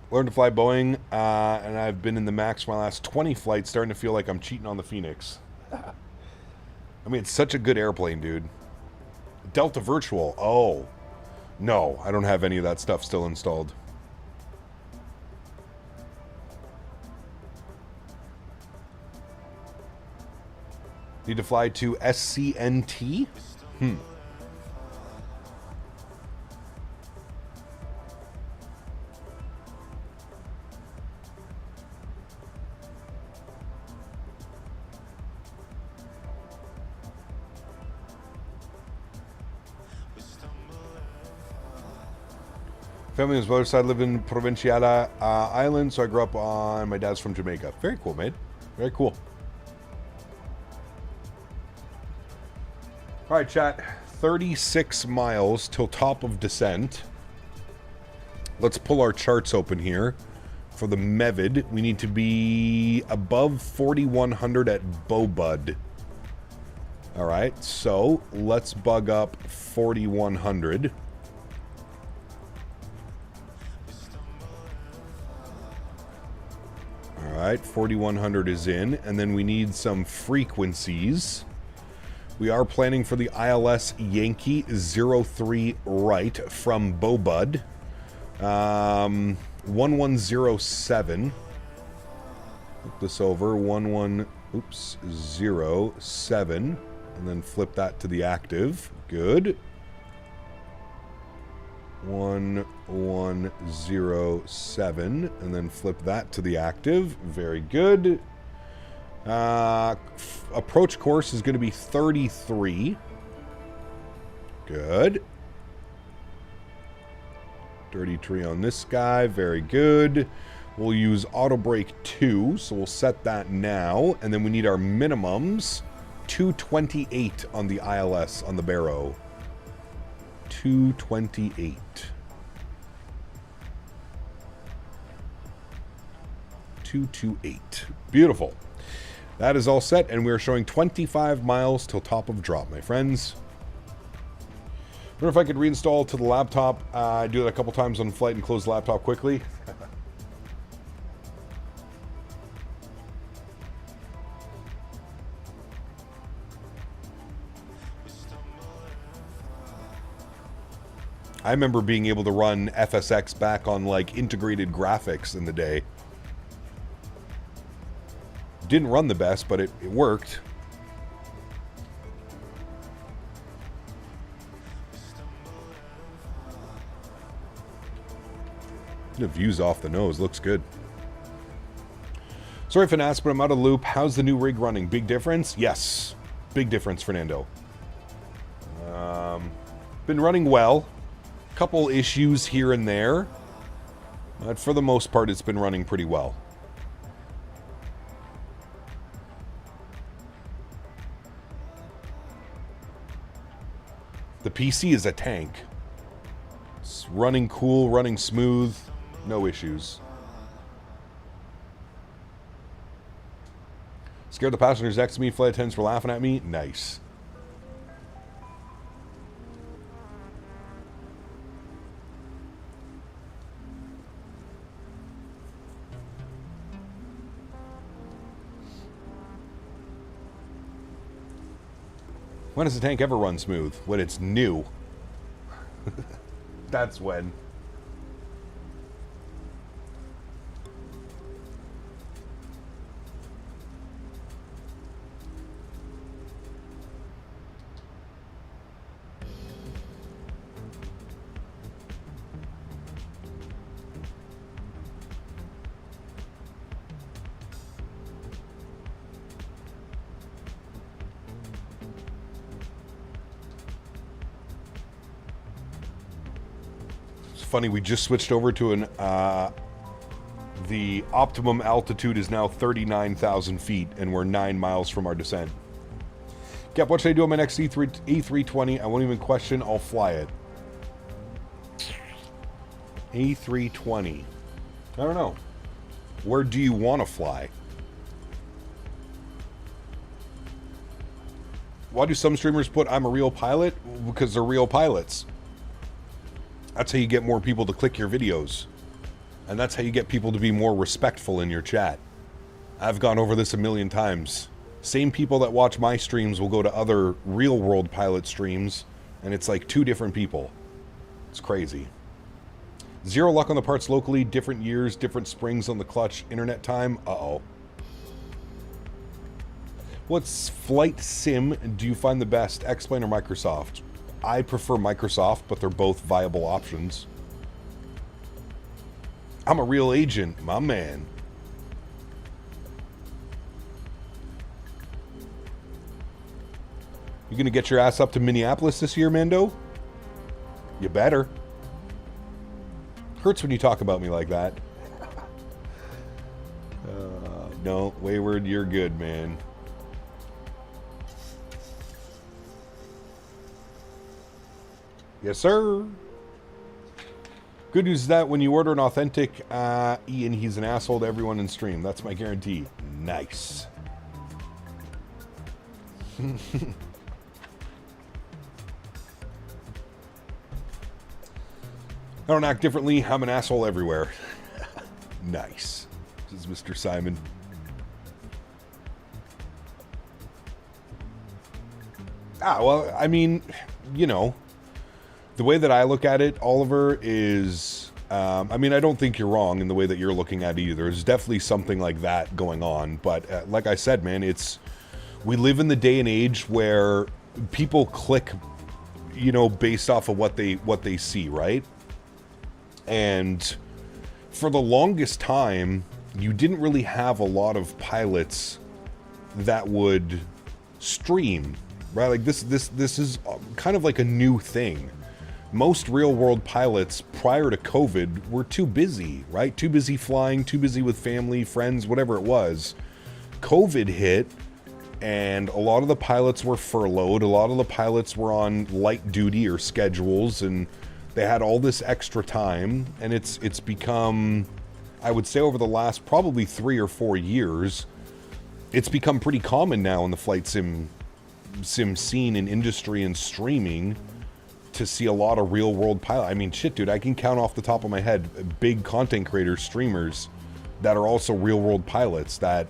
Learned to fly Boeing, and I've been in the MAX for my last 20 flights, starting to feel like I'm cheating on the Phoenix. I mean, it's such a good airplane, dude. Delta Virtual. Oh. No, I don't have any of that stuff still installed. Need to fly to SCNT? Family on his mother's side live in Provinciala Island, so I grew up on. My dad's from Jamaica. Very cool, mate. Very cool. All right, chat. 36 miles till top of descent. Let's pull our charts open here. For the MEVID, we need to be above 4,100 at Bobud. All right, so let's bug up 4,100. Alright, 4,100 is in, and then we need some frequencies. We are planning for the ILS Yankee 03 right from Bobud. 1107. Flip this over, 07, and then flip that to the active. Good. 1107, and then flip that to the active. Very good. Approach course is going to be 33. Good. 33 on this guy. Very good. We'll use auto brake 2, so we'll set that now, and then we need our minimums. 228 on the ILS on the Barrow. 228. 228. Beautiful. That is all set, and we are showing 25 miles till top of drop, my friends. I wonder if I could reinstall to the laptop. I do that a couple times on flight and close the laptop quickly. I remember being able to run FSX back on like integrated graphics in the day. Didn't run the best, but it worked. The views off the nose looks good. Sorry for Nas, but I'm out of the loop. How's the new rig running? Big difference? Yes. Big difference, Fernando. Been running well. Couple issues here and there, but for the most part it's been running pretty well. The PC is a tank. It's running cool, running smooth, no issues. Scared the passengers next to me, flight attendants were laughing at me. Nice. When does the tank ever run smooth? When it's new. That's when. Funny, we just switched over to an the optimum altitude is now 39,000 feet and we're 9 miles from our descent. Cap, what should I do on my next E320? I won't even question, I'll fly it. E320. I don't know. Where do you want to fly? Why do some streamers put I'm a real pilot? Because they're real pilots. That's how you get more people to click your videos. And that's how you get people to be more respectful in your chat. I've gone over this a million times. Same people that watch my streams will go to other real-world pilot streams, and it's like 2 different people. It's crazy. 0 luck on the parts locally, different years, different springs on the clutch, internet time. Uh-oh. What's flight sim do you find the best, X-Plane or Microsoft? I prefer Microsoft, but they're both viable options. I'm a real agent, my man. You gonna get your ass up to Minneapolis this year, Mando? You better. Hurts when you talk about me like that. No, Wayward, you're good, man. Yes, sir. Good news is that when you order an authentic Ian, he's an asshole to everyone in stream. That's my guarantee. Nice. I don't act differently. I'm an asshole everywhere. Nice. This is Mr. Simon. Well, I mean, you know. The way that I look at it, Oliver, is... I mean, I don't think you're wrong in the way that you're looking at it either. There's definitely something like that going on. But like I said, man, it's... We live in the day and age where people click, you know, based off of what they see, right? And for the longest time, you didn't really have a lot of pilots that would stream, right? Like this is kind of like a new thing. Most real-world pilots prior to COVID were too busy, right? Too busy flying, too busy with family, friends, whatever it was. COVID hit, and a lot of the pilots were furloughed. A lot of the pilots were on light duty or schedules, and they had all this extra time. And it's become, I would say over the last probably 3 or 4 years, it's become pretty common now in the flight sim scene and industry and streaming to see a lot of real-world pilot. I mean, shit, dude, I can count off the top of my head big content creators, streamers that are also real-world pilots that,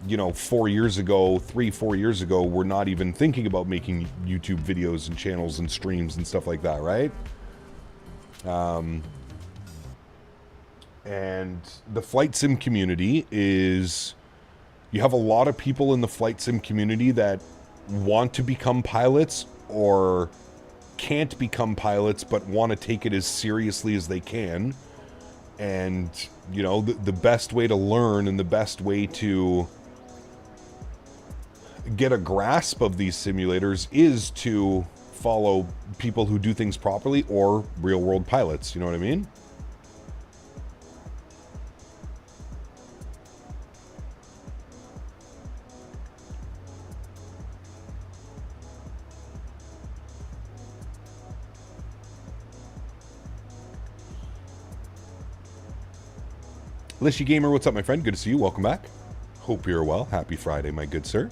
you know, 4 years ago, 3-4 years ago, were not even thinking about making YouTube videos and channels and streams and stuff like that, right? And the flight sim community is... You have a lot of people in the flight sim community that want to become pilots or can't become pilots but want to take it as seriously as they can. And, you know, the best way to learn and the best way to get a grasp of these simulators is to follow people who do things properly or real-world pilots, you know what I mean? Lishy Gamer, what's up, my friend? Good to see you. Welcome back. Hope you're well. Happy Friday, my good sir.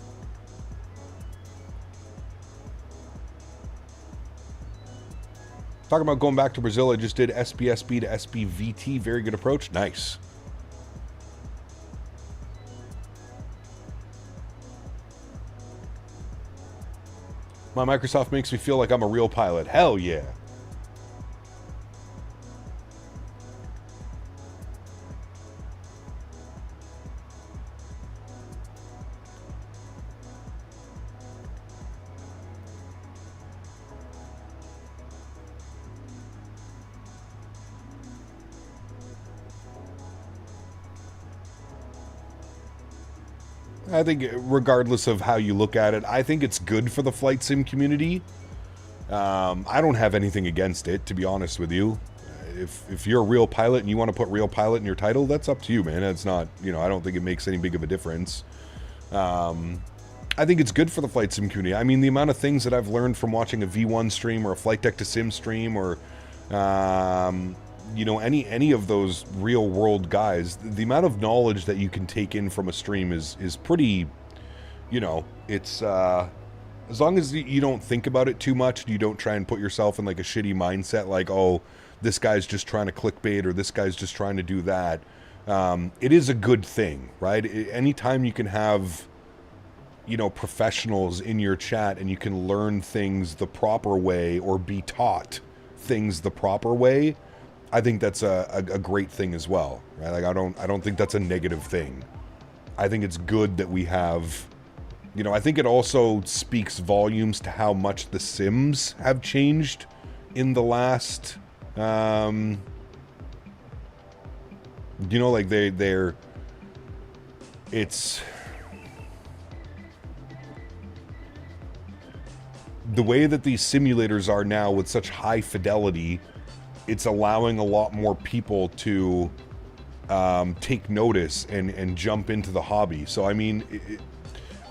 Talking about going back to Brazil, I just did SBSB to SBVT. Very good approach. Nice. My Microsoft makes me feel like I'm a real pilot. Hell yeah. I think regardless of how you look at it, I think it's good for the flight sim community. I don't have anything against it, to be honest with you. If you're a real pilot and you want to put real pilot in your title, that's up to you, man. It's not, you know, I don't think it makes any big of a difference. I think it's good for the flight sim community. I mean, the amount of things that I've learned from watching a V1 stream or a Flight Deck to Sim stream or, you know, any of those real world guys, the amount of knowledge that you can take in from a stream is pretty, you know, it's, as long as you don't think about it too much, you don't try and put yourself in like a shitty mindset, like, oh, this guy's just trying to clickbait or this guy's just trying to do that. It is a good thing, right? Anytime you can have, you know, professionals in your chat and you can learn things the proper way or be taught things the proper way, I think that's a great thing as well, right? Like, I don't think that's a negative thing. I think it's good that we have, you know, I think it also speaks volumes to how much the Sims have changed in the last, you know, like it's the way that these simulators are now with such high fidelity. It's allowing a lot more people to take notice and jump into the hobby. So, I mean,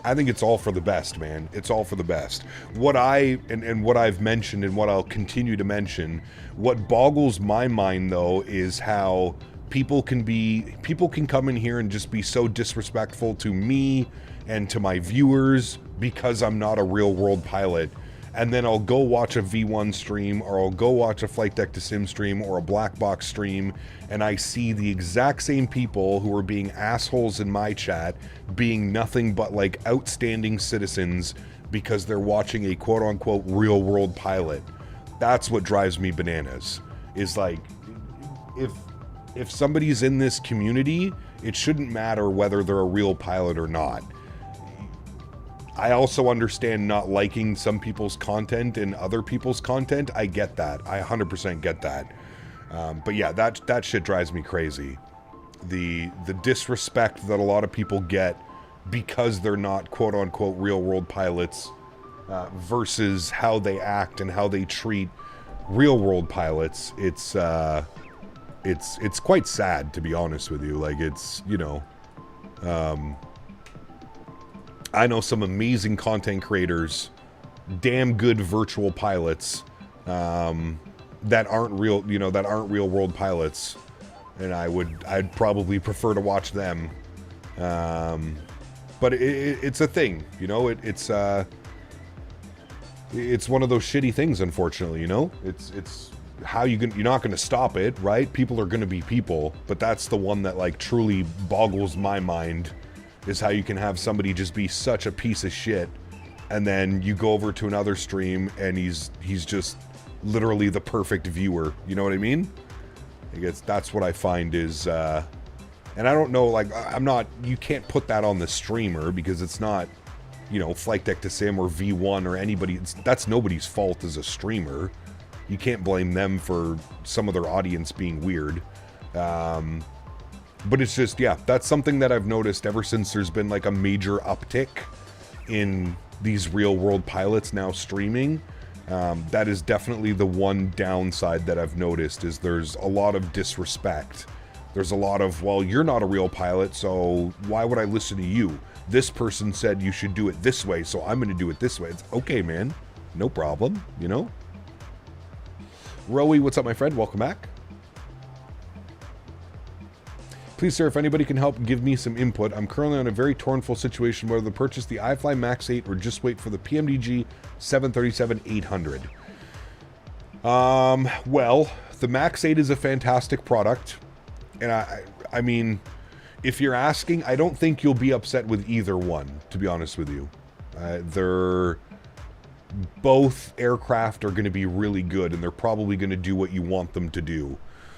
I think it's all for the best, man. It's all for the best. What what I've mentioned and what I'll continue to mention, what boggles my mind, though, is how people can come in here and just be so disrespectful to me and to my viewers because I'm not a real world pilot. And then I'll go watch a V1 stream, or I'll go watch a Flight Deck to Sim stream, or a Black Box stream, and I see the exact same people who are being assholes in my chat being nothing but like outstanding citizens because they're watching a quote-unquote real-world pilot. That's what drives me bananas. Is like, if somebody's in this community, it shouldn't matter whether they're a real pilot or not. I also understand not liking some people's content and other people's content. I get that. I 100% get that. But yeah, that shit drives me crazy. The disrespect that a lot of people get because they're not quote-unquote real-world pilots versus how they act and how they treat real-world pilots. It's quite sad, to be honest with you. Like, it's, you know... I know some amazing content creators, damn good virtual pilots, that aren't real, you know, that aren't real world pilots, and I'd probably prefer to watch them. But it's a thing, you know. It's one of those shitty things, unfortunately. You know, it's how you're not going to stop it, right? People are going to be people, but that's the one that like truly boggles my mind. Is how you can have somebody just be such a piece of shit, and then you go over to another stream and he's just literally the perfect viewer. You know what I mean? I guess that's what I find is, and I don't know, like, you can't put that on the streamer because it's not, you know, Flight Deck to Sim or V1 or anybody. That's nobody's fault as a streamer. You can't blame them for some of their audience being weird. But it's just, yeah, that's something that I've noticed ever since there's been like a major uptick in these real world pilots now streaming. That is definitely the one downside that I've noticed is there's a lot of disrespect. There's a lot of, well, you're not a real pilot, so why would I listen to you? This person said you should do it this way, so I'm going to do it this way. It's okay, man. No problem, you know? Rowie, what's up, my friend? Welcome back. Please, sir, if anybody can help give me some input. I'm currently in a very tornful situation whether to purchase the iFly MAX8 or just wait for the PMDG 737-800. Well, the MAX8 is a fantastic product. And I mean, if you're asking, I don't think you'll be upset with either one, to be honest with you. both aircraft are going to be really good, and they're probably going to do what you want them to do.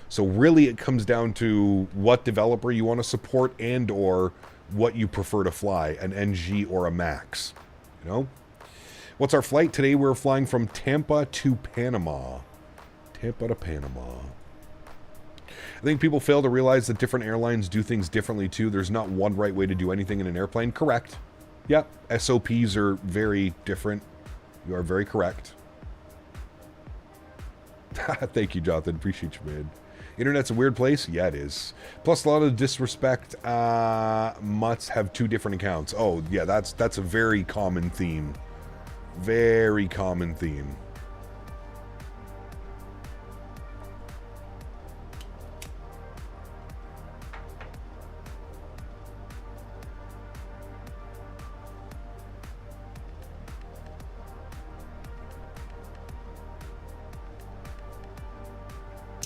So really it comes down to what developer you want to support and or what you prefer to fly, an NG or a MAX. You know? What's our flight? Today we're flying from Tampa to Panama. Tampa to Panama. I think people fail to realize that different airlines do things differently too. There's not one right way to do anything in an airplane. Correct. Yep. SOPs are very different. You are very correct. Thank you, Jonathan. Appreciate you, man. Internet's a weird place. Yeah, it is. Plus, a lot of disrespect mutts have 2 different accounts. Oh, yeah, that's a very common theme. Very common theme.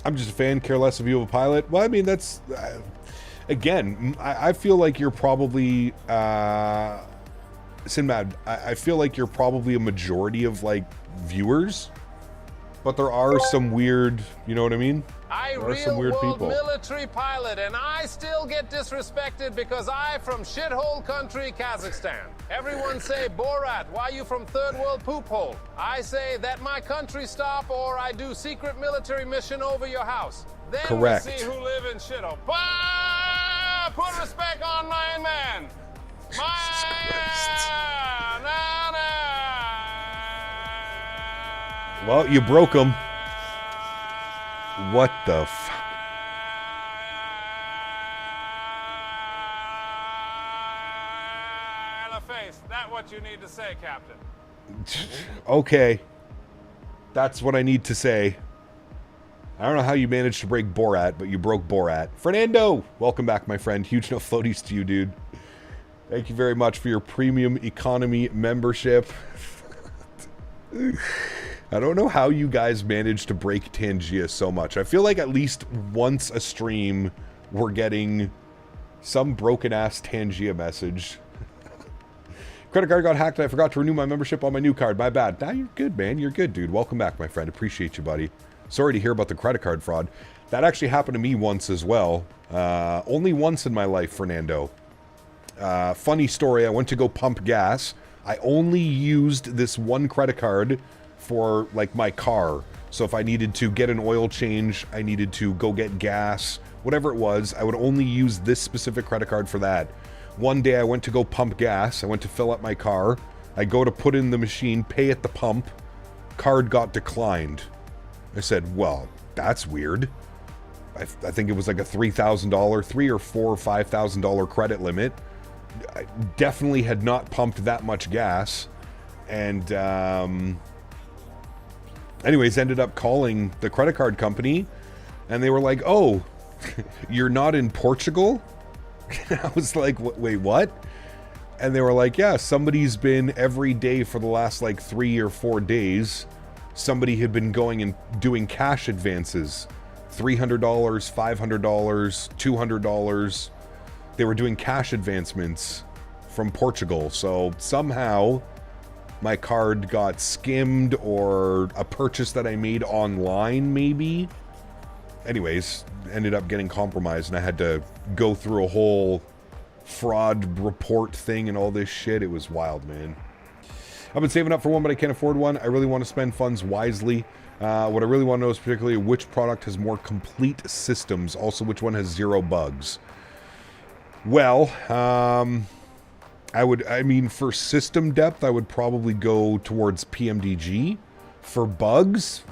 I'm just a fan, care less of you of a pilot. Well, I mean, that's... again, I feel like you're probably... Sinbad, I feel like you're probably a majority of, like, viewers. But there are some weird... You know what I mean? There are some weird people. Military pilot, and I still get disrespected because I'm from shithole country, Kazakhstan. Everyone say, Borat, why you from third world poop hole? I say that my country stop or I do secret military mission over your house. Then correct. We see who live in shithole. Put respect on my man. My Well, you broke him. What the f... face. That what you need to say, Captain. Okay. That's what I need to say. I don't know how you managed to break Borat, but you broke Borat. Fernando! Welcome back, my friend. Huge no floaties to you, dude. Thank you very much for your premium economy membership. I don't know how you guys managed to break Tangia so much. I feel like at least once a stream, we're getting some broken-ass Tangia message. Credit card got hacked and I forgot to renew my membership on my new card. My bad. Nah, you're good, man. You're good, dude. Welcome back, my friend. Appreciate you, buddy. Sorry to hear about the credit card fraud. That actually happened to me once as well. Only once in my life, Fernando. Funny story. I went to go pump gas. I only used this one credit card for, like, my car. So if I needed to get an oil change, I needed to go get gas, whatever it was, I would only use this specific credit card for that. One day I went to go pump gas. I went to fill up my car. I go to put in the machine, pay at the pump. Card got declined. I said, well, that's weird. I think it was like a $3,000, $3,000 or $4,000 or $5,000 credit limit. I definitely had not pumped that much gas. And, anyways, ended up calling the credit card company. And they were like, oh, you're not in Portugal? I was like, wait, what? And they were like, yeah, somebody's been every day for the last like 3 or 4 days. Somebody had been going and doing cash advances. $300, $500, $200. They were doing cash advancements from Portugal. So somehow my card got skimmed, or a purchase that I made online maybe. Anyways, ended up getting compromised and I had to go through a whole fraud report thing and all this shit. It was wild, man. I've been saving up for one, but I can't afford one. I really want to spend funds wisely. What I really want to know is particularly which product has more complete systems. Also, which one has 0 bugs. Well, I mean, for system depth, I would probably go towards PMDG. For bugs,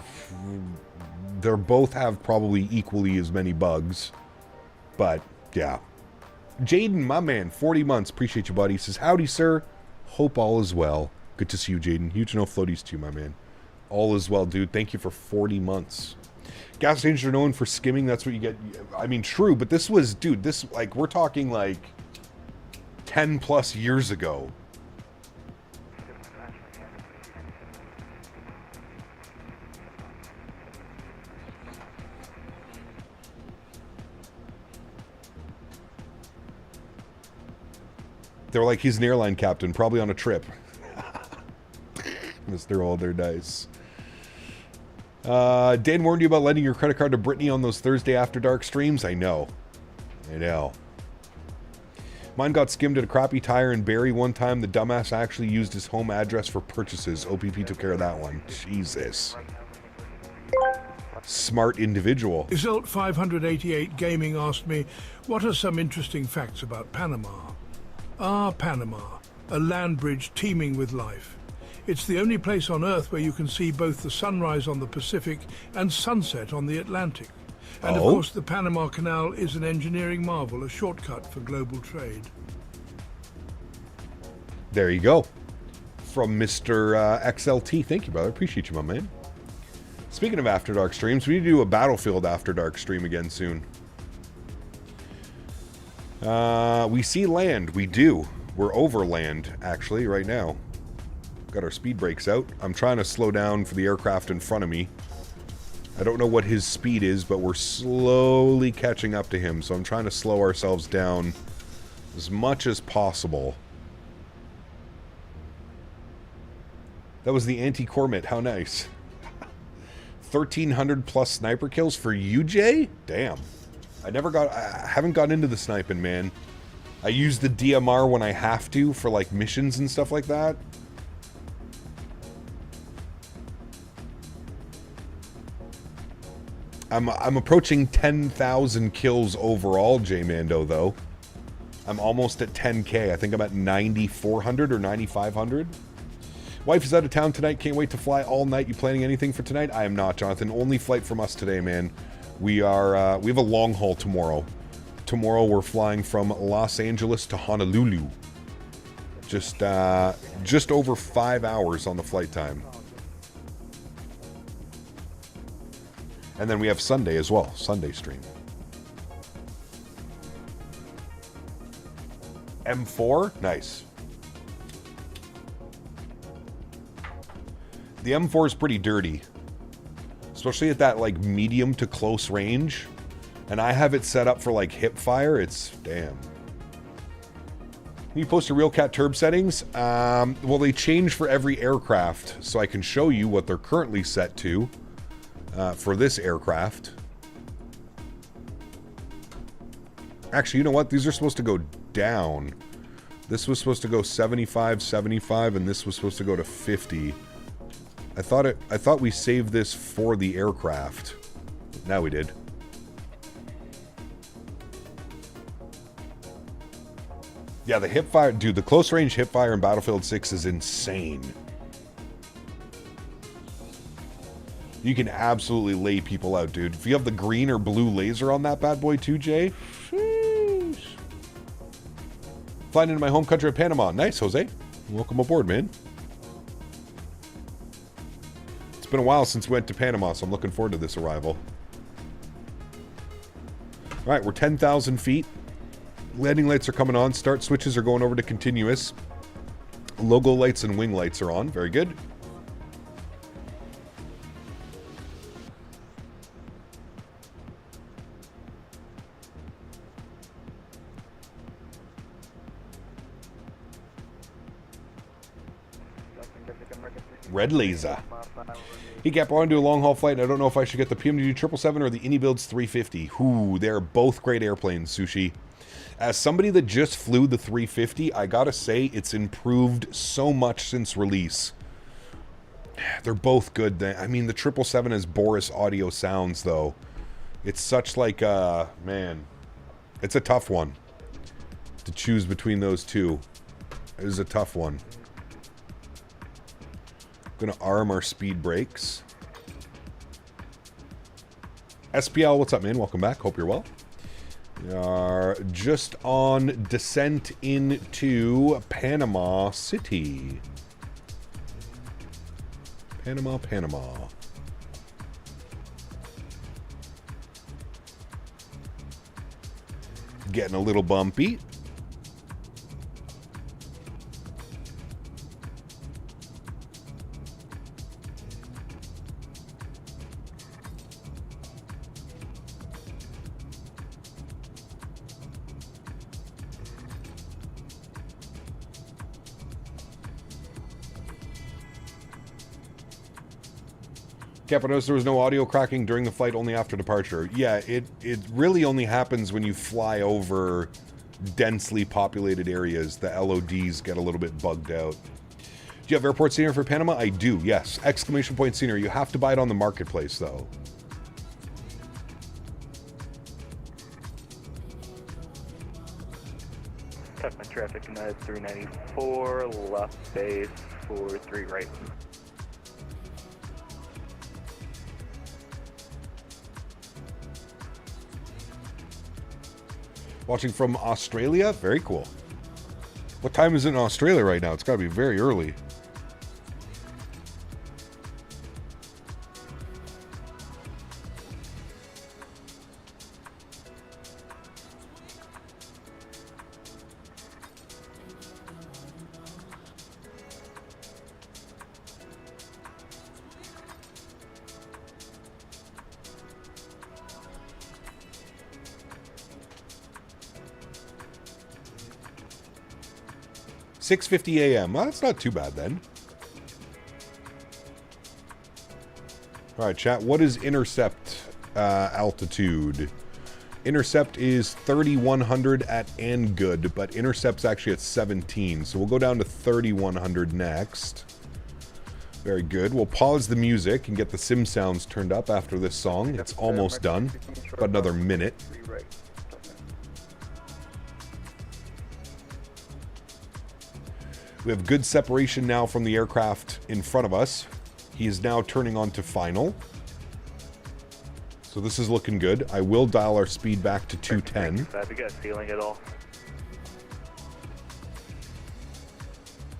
they both have probably equally as many bugs. But, yeah. Jaden, my man, 40 months. Appreciate you, buddy. He says, howdy, sir. Hope all is well. Good to see you, Jaden. Huge no floaties to you, my man. All is well, dude. Thank you for 40 months. Gas stations are known for skimming. That's what you get. I mean, true, but this was, dude, this, like, we're talking, like, 10 plus years ago. They were like, he's an airline captain, probably on a trip. Mr. Holder, nice. Dan warned you about lending your credit card to Brittany on those Thursday After Dark streams. I know. Mine got skimmed at a crappy tire in Barrie one time. The dumbass actually used his home address for purchases. OPP took care of that one. Jesus. Smart individual. Result 588 Gaming asked me, what are some interesting facts about Panama? Panama, a land bridge teeming with life. It's the only place on Earth where you can see both the sunrise on the Pacific and sunset on the Atlantic. And of course the Panama Canal is an engineering marvel, a shortcut for global trade. There you go. From Mr. XLT. Thank you, brother. Appreciate you, my man. Speaking of After Dark streams, we need to do a Battlefield After Dark stream again soon. We see land. We do. We're over land, actually, right now. Got our speed brakes out. I'm trying to slow down for the aircraft in front of me. I don't know what his speed is, but we're slowly catching up to him, so I'm trying to slow ourselves down as much as possible. That was the anti-Cormit. How nice. 1,300 plus sniper kills for you, Jay? Damn. I haven't gotten into the sniping, man. I use the DMR when I have to for, like, missions and stuff like that. I'm approaching 10,000 kills overall, J-Mando, though. I'm almost at 10K. I think I'm at 9,400 or 9,500. Wife is out of town tonight. Can't wait to fly all night. You planning anything for tonight? I am not, Jonathan. Only flight from us today, man. We have a long haul tomorrow. Tomorrow we're flying from Los Angeles to Honolulu. Just over 5 hours on the flight time. And then we have Sunday as well. Sunday stream. M4? Nice. The M4 is pretty dirty. Especially at that, like, medium to close range. And I have it set up for, like, hip fire. It's... damn. Can you post your Real Cat Turb settings? Well, they change for every aircraft. So I can show you what they're currently set to. For this aircraft. Actually, you know what? These are supposed to go down. This was supposed to go 75, 75, and this was supposed to go to 50. I thought we saved this for the aircraft. Now we did. Yeah, the hip fire, dude, the close range hip fire in Battlefield 6 is insane. You can absolutely lay people out, dude. If you have the green or blue laser on that bad boy too, Jay. Sheesh. Flying into my home country of Panama. Nice, Jose. Welcome aboard, man. It's been a while since we went to Panama, so I'm looking forward to this arrival. All right, we're 10,000 feet. Landing lights are coming on. Start switches are going over to continuous. Logo lights and wing lights are on. Very good. Red laser. Hey, Cap, I want to do a long haul flight, and I don't know if I should get the PMDG 777 or the Indybuilds 350. Ooh, they're both great airplanes, Sushi. As somebody that just flew the 350, I gotta say it's improved so much since release. They're both good. I mean, the 777 has Boris audio sounds, though. It's such like man, it's a tough one to choose between those two. It is a tough one. Gonna arm our speed brakes. SPL, what's up, man? Welcome back. Hope you're well. We are just on descent into Panama City. Panama. Getting a little bumpy. Kappa noticed there was no audio cracking during the flight, only after departure. Yeah, it really only happens when you fly over densely populated areas. The LODs get a little bit bugged out. Do you have airport scenery for Panama? I do, yes. Exclamation point scenery. You have to buy it on the marketplace, though. Tuckman traffic, United 394, left base, 43 right. Watching from Australia? Very cool. What time is it in Australia right now? It's got to be very early. $6:50 a.m. Well, that's not too bad then. All right, chat. What is intercept altitude? Intercept is 3,100 at Angood, but intercept's actually at 17. So we'll go down to 3,100 next. Very good. We'll pause the music and get the sim sounds turned up after this song. It's almost done. About another minute. We have good separation now from the aircraft in front of us. He is now turning on to final. So this is looking good. I will dial our speed back to 210. Have you got ceiling at all?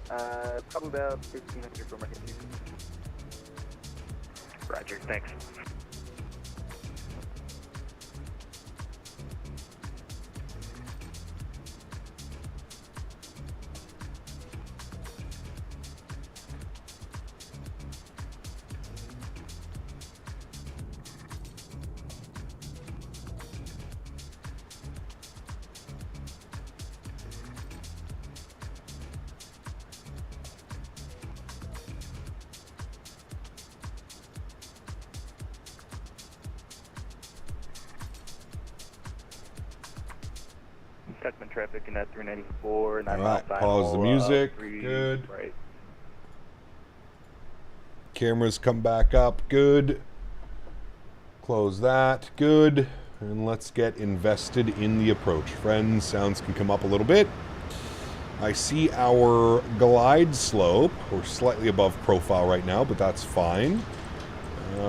Probably about 1,500 for my computer. Roger, thanks. Tuckman traffic in at 394. All right, pause the music. Good. Right. Cameras come back up. Good. Close that. Good. And let's get invested in the approach. Friends, sounds can come up a little bit. I see our glide slope. We're slightly above profile right now, but that's fine.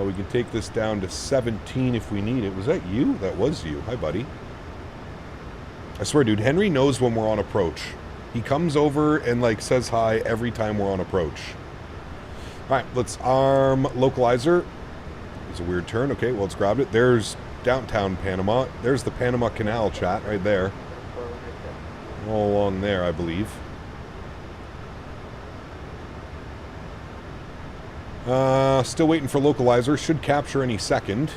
We can take this down to 17 if we need it. Was that you? That was you. Hi, buddy. I swear, dude, Henry knows when we're on approach. He comes over and, like, says hi every time we're on approach. All right, let's arm localizer. It's a weird turn. Okay, well, let's grab it. There's downtown Panama. There's the Panama Canal, chat, right there. All along there, I believe. Still waiting for localizer. Should capture any second.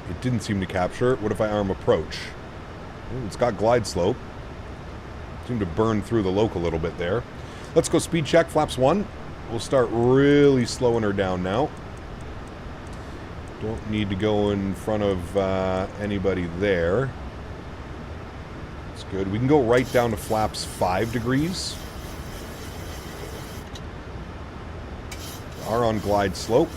It didn't seem to capture. What if I arm approach? Ooh, it's got glide slope. Seemed to burn through the loc a little bit there. Let's go speed check, flaps 1. We'll start really slowing her down now. Don't need to go in front of anybody there. That's good. We can go right down to flaps 5 degrees. Are on glide slope.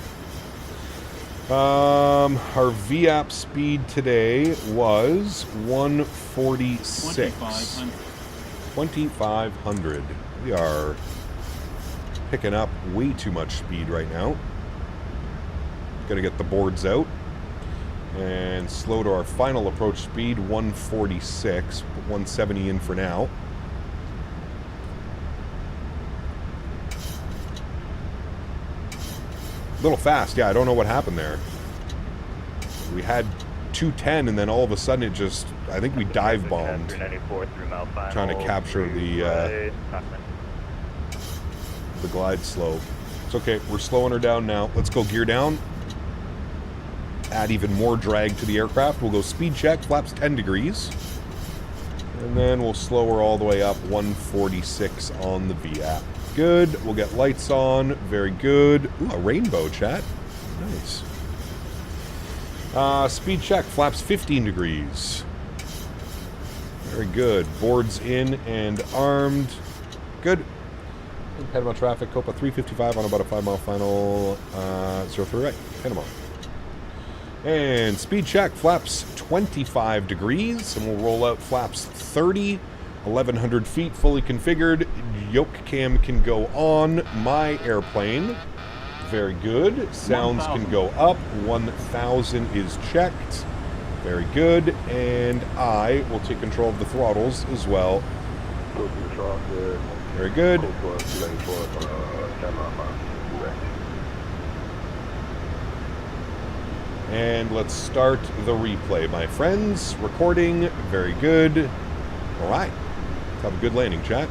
Our VAP speed today was 146. 2,500. We are picking up way too much speed right now. Gotta get the boards out. And slow to our final approach speed, 146. Put 170 in for now. A little fast, yeah, I don't know what happened there. We had 210 and then all of a sudden it just, I think we dive bombed. Trying to capture the glide slope. It's okay, we're slowing her down now. Let's go gear down. Add even more drag to the aircraft. We'll go speed check, flaps 10 degrees. And then we'll slow her all the way up, 146 on the VAP. Good. We'll get lights on. Very good. Ooh, a rainbow, chat. Nice. Speed check. Flaps 15 degrees. Very good. Boards in and armed. Good. Panama traffic. Copa 355 on about a 5-mile final. 03 right. Panama. And speed check. Flaps 25 degrees. And we'll roll out flaps 30. 1,100 feet, fully configured. Yoke cam can go on my airplane. Very good. Sounds can go up. 1,000 is checked. Very good. And I will take control of the throttles as well. Very good. And let's start the replay, my friends. Recording. Very good. All right. Have a good landing, chat.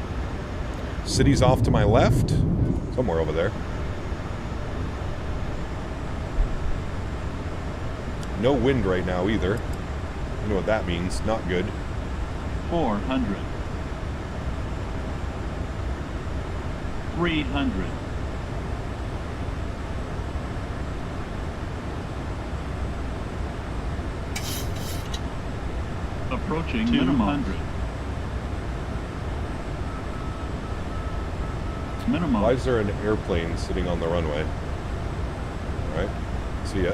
City's off to my left. Somewhere over there. No wind right now either. You know what that means. Not good. 400. 300. Approaching minimum. Minimum. Why is there an airplane sitting on the runway? Alright. See ya.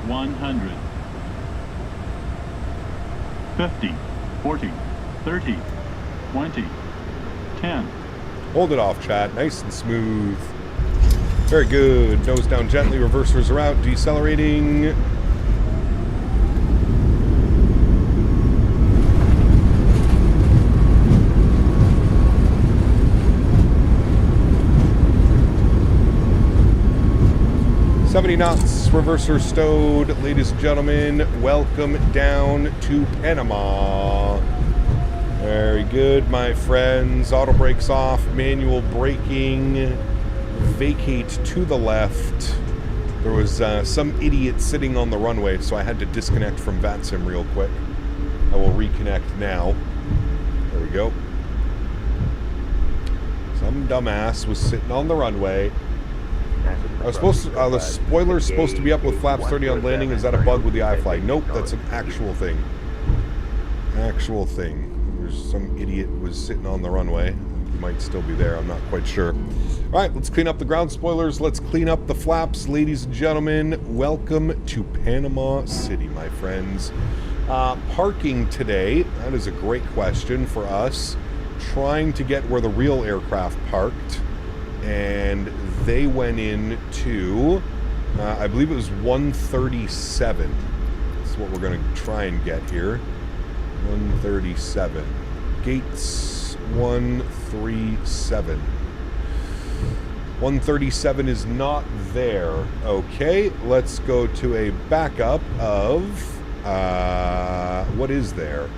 100. 50. 40. 30. 20. 10. Hold it off, chat. Nice and smooth. Very good. Nose down gently. Reversers are out. Decelerating. Knots, reverser stowed. Ladies and gentlemen, welcome down to Panama. Very good, my friends. Auto brakes off, manual braking. Vacate to the left. There was some idiot sitting on the runway, so I had to disconnect from VATSIM real quick. I will reconnect now. There we go. Some dumbass was sitting on the runway. The spoiler's supposed to be up with flaps 30 on landing. Is that a bug with the iFly? Nope, that's an actual thing. Actual thing. There's some idiot was sitting on the runway. He might still be there. I'm not quite sure. All right, let's clean up the ground spoilers. Let's clean up the flaps, ladies and gentlemen. Welcome to Panama City, my friends. Parking today. That is a great question for us. Trying to get where the real aircraft parked. And they went in to, I believe it was 137. That's what we're going to try and get here. 137. Gates 137. 137 is not there. Okay, let's go to a backup of, what is there?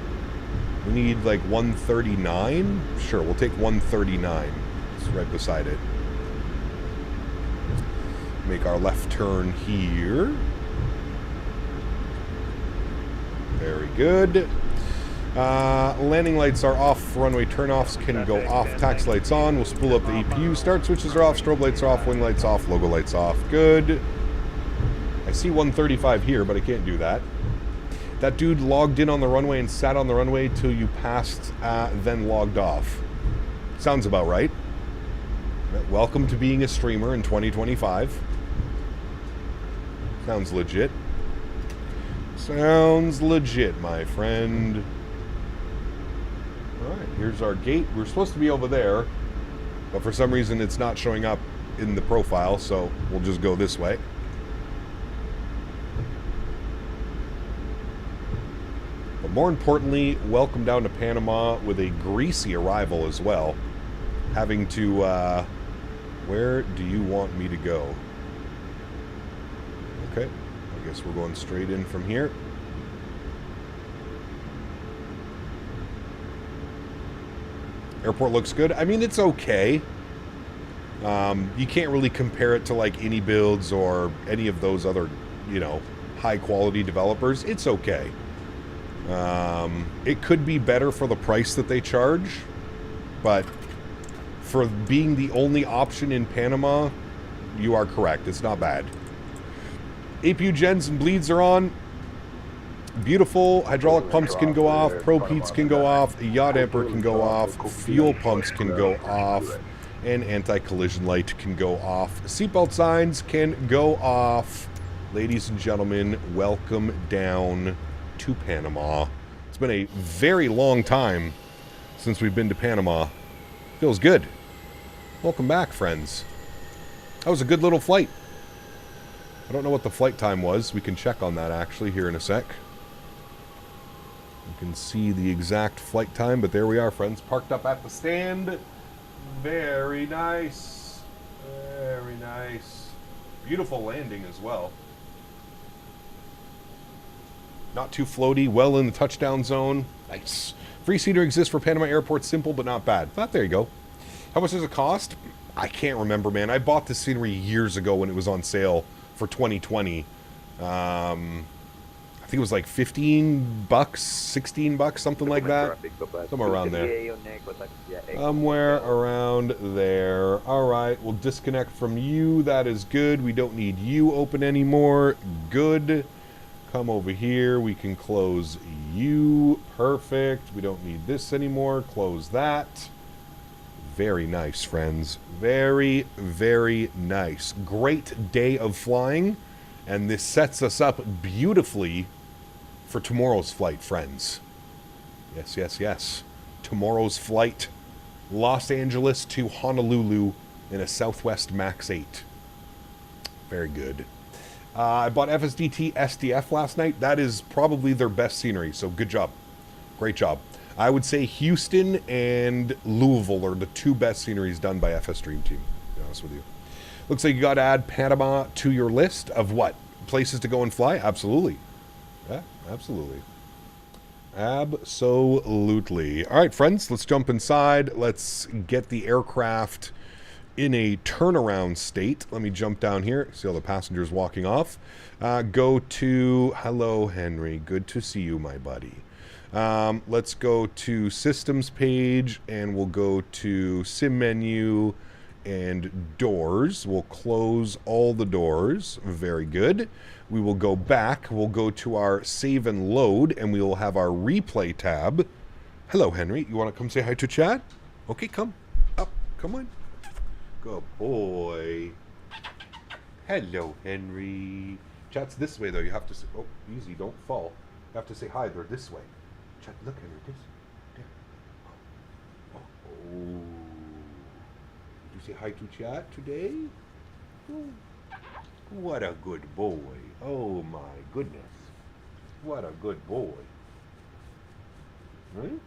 We need like 139? Sure, we'll take 139. It's right beside it. Make our left turn here. Very good. Landing lights are off. Runway turnoffs can go off. Tax lights on. We'll spool up the EPU. Start switches are off. Strobe lights are off. Wing lights off. Logo lights off. Good. I see 135 here, but I can't do that. That dude logged in on the runway and sat on the runway till you passed, then logged off. Sounds about right. Welcome to being a streamer in 2025. Sounds legit. Sounds legit, my friend. Alright, here's our gate. We're supposed to be over there, but for some reason it's not showing up in the profile, so we'll just go this way. But more importantly, welcome down to Panama with a greasy arrival as well. Having to, where do you want me to go? Okay, I guess we're going straight in from here. Airport looks good. I mean, it's okay. You can't really compare it to like any builds or any of those other, you know, high quality developers. It's okay. It could be better for the price that they charge, but for being the only option in Panama, you are correct. It's not bad. APU gens and bleeds are on. Beautiful. Hydraulic pumps can go off. Probe heats can go off. A yaw damper can go off. Fuel pumps can go off. And anti-collision light can go off. Seatbelt signs can go off. Ladies and gentlemen, welcome down to Panama. It's been a very long time since we've been to Panama. Feels good. Welcome back, friends. That was a good little flight. I don't know what the flight time was. We can check on that actually here in a sec. You can see the exact flight time, but there we are, friends. Parked up at the stand. Very nice. Very nice. Beautiful landing as well. Not too floaty. Well in the touchdown zone. Nice. Free seater exists for Panama Airport. Simple, but not bad. But there you go. How much does it cost? I can't remember, man. I bought this scenery years ago when it was on sale for 2020. I think it was like 15 bucks, 16 bucks, something like that. Somewhere around there. Somewhere around there. All right, we'll disconnect from you. That is good. We don't need you open anymore. Good. Come over here. We can close you. Perfect. We don't need this anymore. Close that. Very nice, friends. Very, very nice. Great day of flying. And this sets us up beautifully for tomorrow's flight, friends. Yes, yes, yes. Tomorrow's flight. Los Angeles to Honolulu in a Southwest MAX8. Very good. I bought FSDT SDF last night. That is probably their best scenery, so good job. Great job. I would say Houston and Louisville are the two best sceneries done by FS Dream Team, to be honest with you. Looks like you got to add Panama to your list of what? Places to go and fly? Absolutely. Yeah, absolutely. Absolutely. All right, friends, let's jump inside. Let's get the aircraft in a turnaround state. Let me jump down here. See all the passengers walking off. Go to... Hello, Henry. Good to see you, my buddy. Let's go to systems page and we'll go to sim menu and doors. We'll close all the doors. Very good. We will go back. We'll go to our save and load and we will have our replay tab. Hello, Henry. You want to come say hi to chat? Okay, come up. Come on. Good boy. Hello, Henry. Chat's this way, though. You have to say... Oh, easy. Don't fall. You have to say hi. They're this way. Chat, look, Henry. This. There. Oh. Did you say hi to chat today? Oh. What a good boy. Oh, my goodness. What a good boy. Right?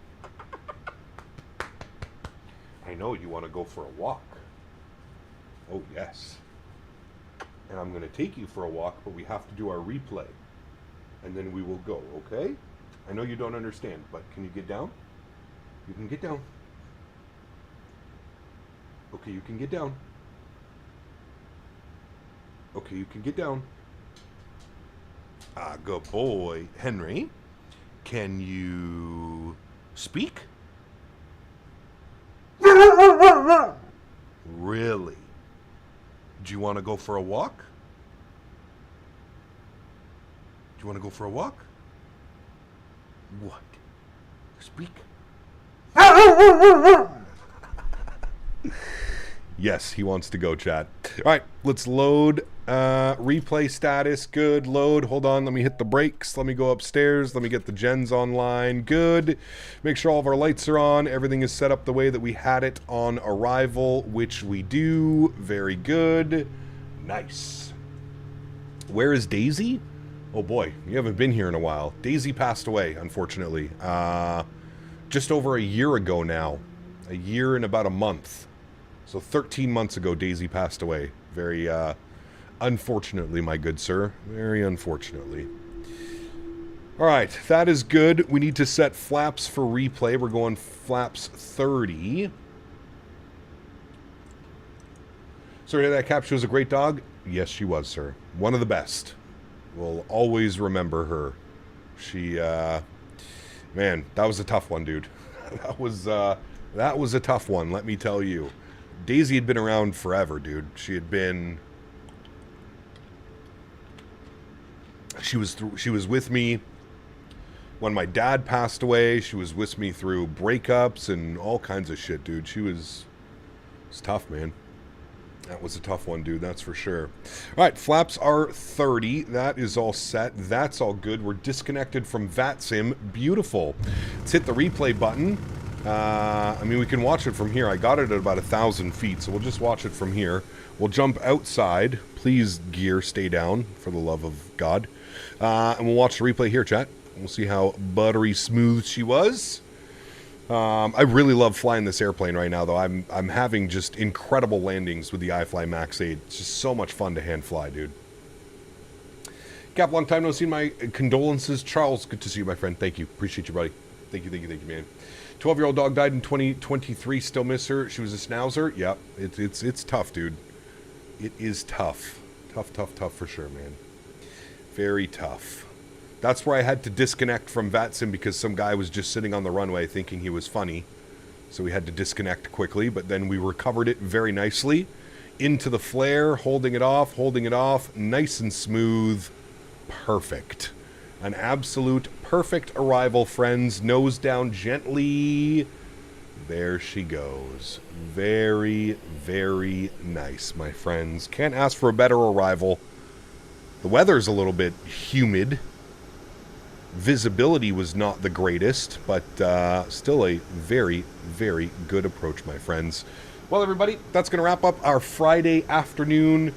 I know you want to go for a walk. Oh, yes. And I'm going to take you for a walk, but we have to do our replay. And then we will go, okay? I know you don't understand, but can you get down? You can get down. Okay, you can get down. Okay, you can get down. Ah, good boy. Henry, can you speak? Really? Do you want to go for a walk? Do you want to go for a walk? What? Speak? Yes, he wants to go, chat. All right, let's load. Replay status, good. Load, hold on, let me hit the brakes. Let me go upstairs. Let me get the gens online. Good. Make sure all of our lights are on. Everything is set up the way that we had it on arrival, which we do. Very good. Nice. Where is Daisy? Oh boy, you haven't been here in a while. Daisy passed away, unfortunately. Just over a year ago now. A year and about a month. So 13 months ago, Daisy passed away. Very, unfortunately, my good sir. Very unfortunately. All right, that is good. We need to set flaps for replay. We're going flaps 30. Sorry, that Capture was a great dog? Yes, she was, sir. One of the best. We'll always remember her. She Man, that was a tough one, dude. That was a tough one, let me tell you. Daisy had been around forever, dude. She had been... She was with me when my dad passed away. She was with me through breakups and all kinds of shit, dude. It's tough, man. That was a tough one, dude. That's for sure. All right, flaps are 30. That is all set. That's all good. We're disconnected from VATSIM. Beautiful. Let's hit the replay button. I mean, we can watch it from here. I got it at about 1,000 feet, so we'll just watch it from here. We'll jump outside. Please, gear, stay down, for the love of God. And we'll watch the replay here, chat. We'll see how buttery smooth she was. I really love flying this airplane right now, though. I'm having just incredible landings with the iFly MAX8. It's just so much fun to hand fly, dude. Cap, long time no see. My condolences. Charles, good to see you, my friend. Thank you. Appreciate you, buddy. Thank you, man. 12-year-old dog died in 2023. Still miss her. She was a schnauzer. Yep. It's tough, dude. It is tough. Tough for sure, man. Very tough. That's where I had to disconnect from VATSIM because some guy was just sitting on the runway thinking he was funny. So we had to disconnect quickly, but then we recovered it very nicely. Into the flare, holding it off, nice and smooth. Perfect. An absolute perfect arrival, friends. Nose down gently. There she goes. Very, very nice, my friends. Can't ask for a better arrival. The weather's a little bit humid. Visibility was not the greatest, but still a very, very good approach, my friends. Well, everybody, that's going to wrap up our Friday afternoon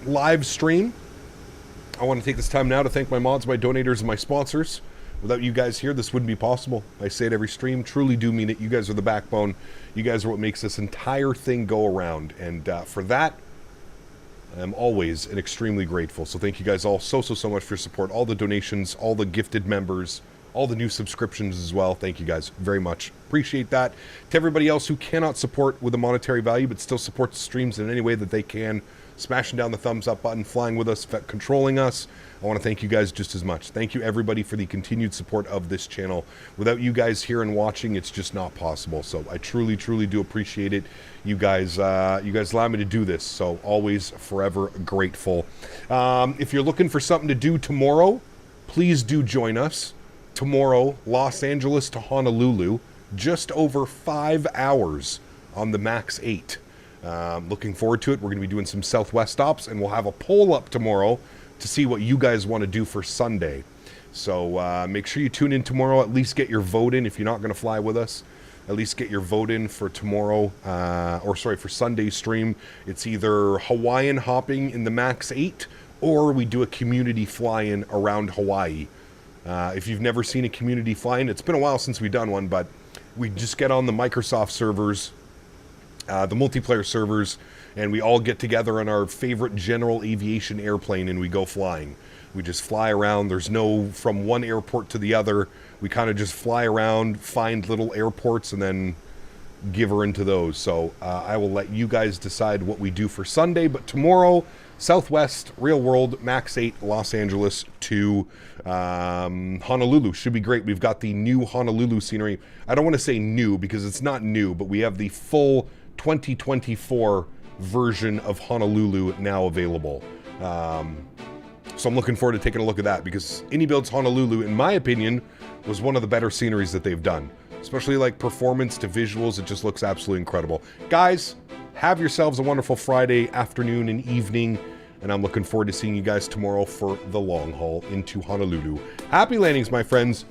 live stream. I want to take this time now to thank my mods, my donators, and my sponsors. Without you guys here, this wouldn't be possible. I say it every stream, truly do mean it. You guys are the backbone. You guys are what makes this entire thing go around. And for that, I'm always and extremely grateful. So thank you guys all so much for your support. All the donations, all the gifted members, all the new subscriptions as well. Thank you guys very much. Appreciate that. To everybody else who cannot support with a monetary value but still support the streams in any way that they can, smashing down the thumbs up button, flying with us, controlling us, I want to thank you guys just as much. Thank you, everybody, for the continued support of this channel. Without you guys here and watching, it's just not possible. So I truly do appreciate it. You guys allow me to do this. So always, forever grateful. If you're looking for something to do tomorrow, please do join us. Tomorrow, Los Angeles to Honolulu, just over 5 hours on the MAX8. Looking forward to it. We're going to be doing some Southwest stops, and we'll have a poll up tomorrow to see what you guys want to do for Sunday. So make sure you tune in tomorrow. At least get your vote in if you're not going to fly with us. At least get your vote in for tomorrow, for Sunday's stream. It's either Hawaiian hopping in the MAX8, or we do a community fly-in around Hawaii. If you've never seen a community fly-in, it's been a while since we've done one, but we just get on the Microsoft servers, the multiplayer servers, and we all get together on our favorite general aviation airplane and we go flying. We just fly around. There's no from one airport to the other. We kind of just fly around, find little airports, and then give her into those. So I will let you guys decide what we do for Sunday. But tomorrow, Southwest, Real World, MAX8, Los Angeles to Honolulu. Should be great. We've got the new Honolulu scenery. I don't want to say new because it's not new, but we have the full 2024 version of Honolulu now available. So I'm looking forward to taking a look at that because AnyBuild's Honolulu, in my opinion, was one of the better sceneries that they've done. Especially like performance to visuals, it just looks absolutely incredible. Guys, have yourselves a wonderful Friday afternoon and evening, and I'm looking forward to seeing you guys tomorrow for the long haul into Honolulu. Happy landings, my friends.